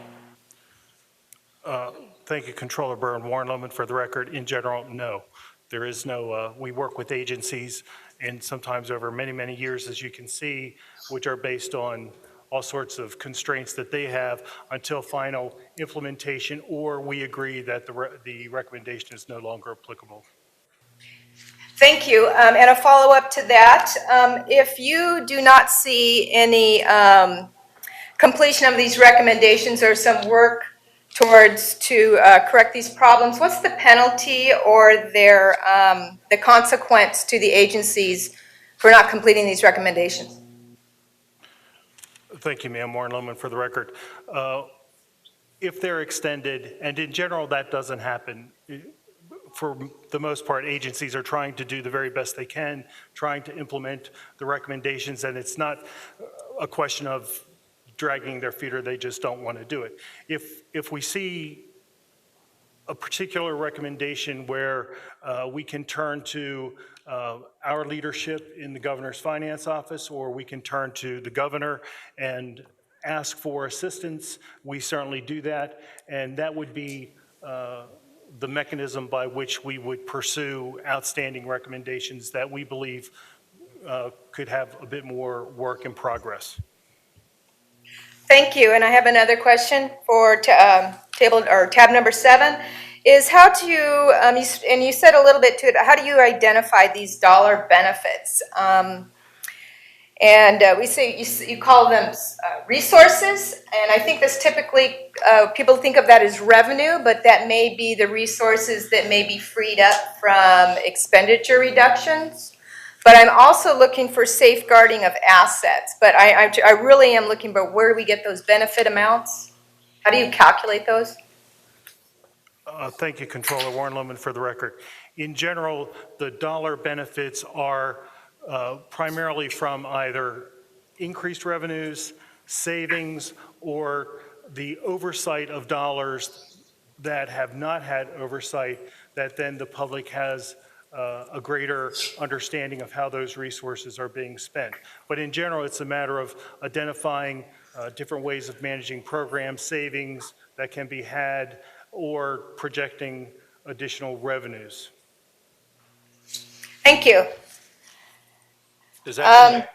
Speaker 4: Thank you, Controller Byrne. Warren Lohman, for the record. In general, no. There is no, we work with agencies, and sometimes over many, many years, as you can see, which are based on all sorts of constraints that they have until final implementation, or we agree that the recommendation is no longer applicable.
Speaker 2: Thank you. And a follow-up to that, if you do not see any completion of these recommendations or some work towards to correct these problems, what's the penalty or their the consequence to the agencies for not completing these recommendations?
Speaker 4: Thank you, ma'am. Warren Lohman, for the record. If they're extended, and in general that doesn't happen, for the most part, agencies are trying to do the very best they can, trying to implement the recommendations, and it's not a question of dragging their feet or they just don't want to do it. If we see a particular recommendation where we can turn to our leadership in the governor's finance office, or we can turn to the governor and ask for assistance, we certainly do that, and that would be the mechanism by which we would pursue outstanding recommendations that we believe could have a bit more work in progress.
Speaker 2: Thank you. And I have another question for tab number 7. Is how do you, and you said a little bit to it, how do you identify these dollar benefits? And we say you call them resources, and I think this typically, people think of that as revenue, but that may be the resources that may be freed up from expenditure reductions. But I'm also looking for safeguarding of assets. But I really am looking for where do we get those benefit amounts? How do you calculate those?
Speaker 4: Thank you, Controller Warren Lohman, for the record. In general, the dollar benefits are primarily from either increased revenues, savings, or the oversight of dollars that have not had oversight, that then the public has a greater understanding of how those resources are being spent. But in general, it's a matter of identifying different ways of managing program savings that can be had, or projecting additional revenues.
Speaker 2: Thank you.
Speaker 1: Is that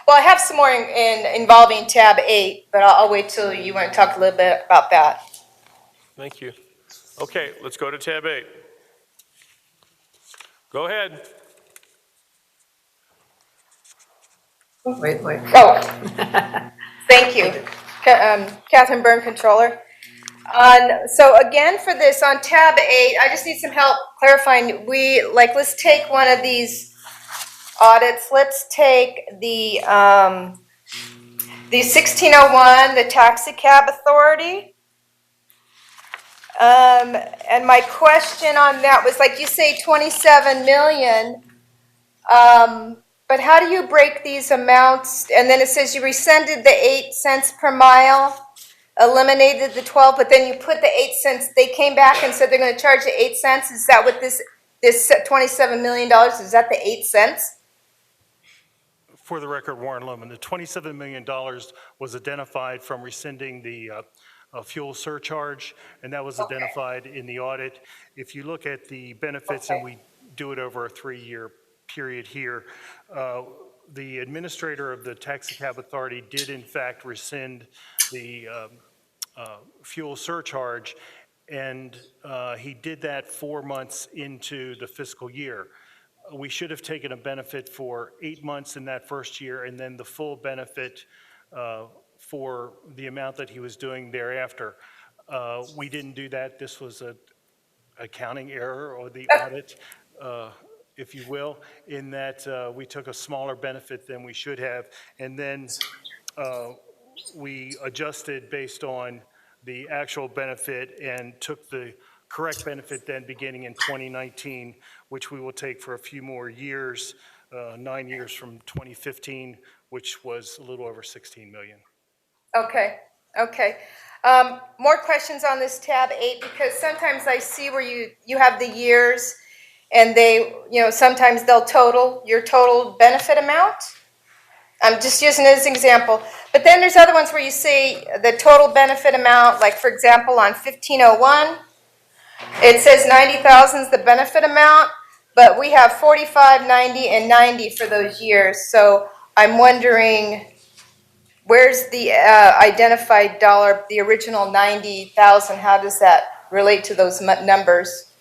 Speaker 3: Well, I have some more involving tab 8, but I'll wait till you want to talk a little bit about that.
Speaker 1: Thank you. Okay, let's go to tab 8. Go ahead.
Speaker 2: Wait.
Speaker 3: Oh, thank you. Catherine Byrne, Controller. So again, for this, on tab 8, I just need some help clarifying. Let's take one of these audits. Let's take the 1601, the Taxi Cab Authority. And my question on that was, like you say, 27 million. But how do you break these amounts? And then it says you rescinded the 8 cents per mile, eliminated the 12, but then you put the 8 cents. They came back and said they're going to charge you 8 cents. Is that what this $27 million, is that the 8 cents?
Speaker 4: For the record, Warren Lohman, the $27 million was identified from rescinding the fuel surcharge, and that was identified in the audit. If you look at the benefits, and we do it over a 3-year period here, the administrator of the Taxi Cab Authority did in fact rescind the fuel surcharge, and he did that 4 months into the fiscal year. We should have taken a benefit for 8 months in that first year, and then the full benefit for the amount that he was doing thereafter. We didn't do that. This was an accounting error, or the audit, if you will, in that we took a smaller benefit than we should have, and then we adjusted based on the actual benefit and took the correct benefit then beginning in 2019, which we will take for a few more years, 9 years from 2015, which was a little over 16 million.
Speaker 3: Okay. More questions on this tab 8, because sometimes I see where you have the years, and they, sometimes they'll total your total benefit amount. I'm just using it as an example. But then there's other ones where you see the total benefit amount, like for example on 1501, it says 90,000 is the benefit amount, but we have 45, 90, and 90 for those years. So I'm wondering, where's the identified dollar, the original 90,000? How does that relate to those numbers?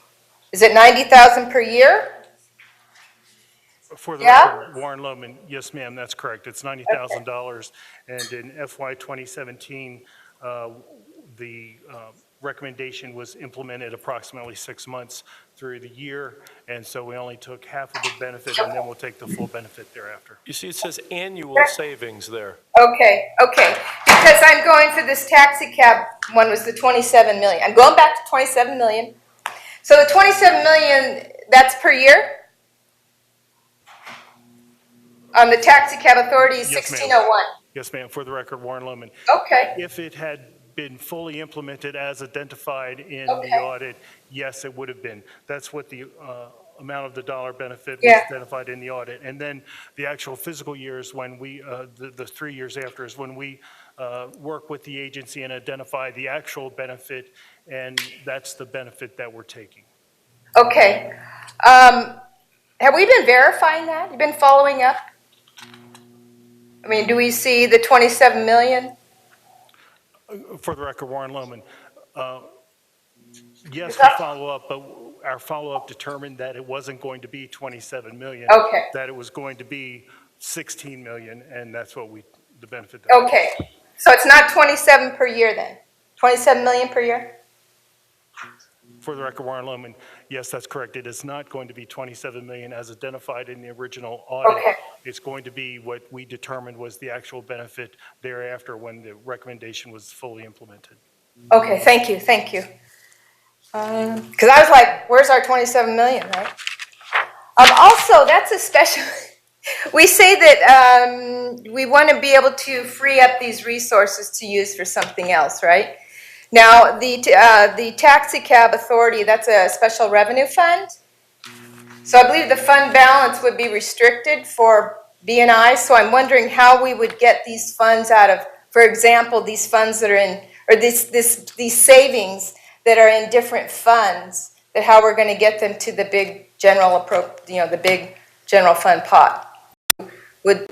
Speaker 3: Is it 90,000 per year?
Speaker 4: For the record, Warren Lohman, yes, ma'am, that's correct. It's $90,000, and in FY 2017, the recommendation was implemented approximately 6 months through the year, and so we only took half of the benefit, and then we'll take the full benefit thereafter.
Speaker 1: You see, it says annual savings there.
Speaker 3: Okay. Because I'm going for this taxi cab one, was the 27 million. I'm going back to 27 million. So the 27 million, that's per year? On the taxi cab authority, 1601.
Speaker 4: Yes, ma'am. For the record, Warren Lohman.
Speaker 3: Okay.
Speaker 4: If it had been fully implemented as identified in the audit, yes, it would have been. That's what the amount of the dollar benefit was identified in the audit. And then the actual physical years, when we, the 3 years after, is when we work with the agency and identify the actual benefit, and that's the benefit that we're taking.
Speaker 3: Okay. Have we been verifying that? You've been following up? I mean, do we see the 27 million?
Speaker 4: For the record, Warren Lohman, yes, we follow up, but our follow-up determined that it wasn't going to be 27 million.
Speaker 3: Okay.
Speaker 4: That it was going to be 16 million, and that's what the benefit.
Speaker 3: Okay. So it's not 27 per year then? 27 million per year?
Speaker 4: For the record, Warren Lohman, yes, that's correct. It is not going to be 27 million as identified in the original audit.
Speaker 3: Okay.
Speaker 4: It's going to be what we determined was the actual benefit thereafter when the recommendation was fully implemented.
Speaker 3: Okay, thank you. Because I was like, where's our 27 million, right? Also, that's a special, we say that we want to be able to free up these resources to use for something else, right? Now, the taxi cab authority, that's a special revenue fund. So I believe the fund balance would be restricted for B&I. So I'm wondering how we would get these funds out of, for example, these funds that are in, or these savings that are in different funds, that how we're going to get them to the big general, the big general fund pot. Would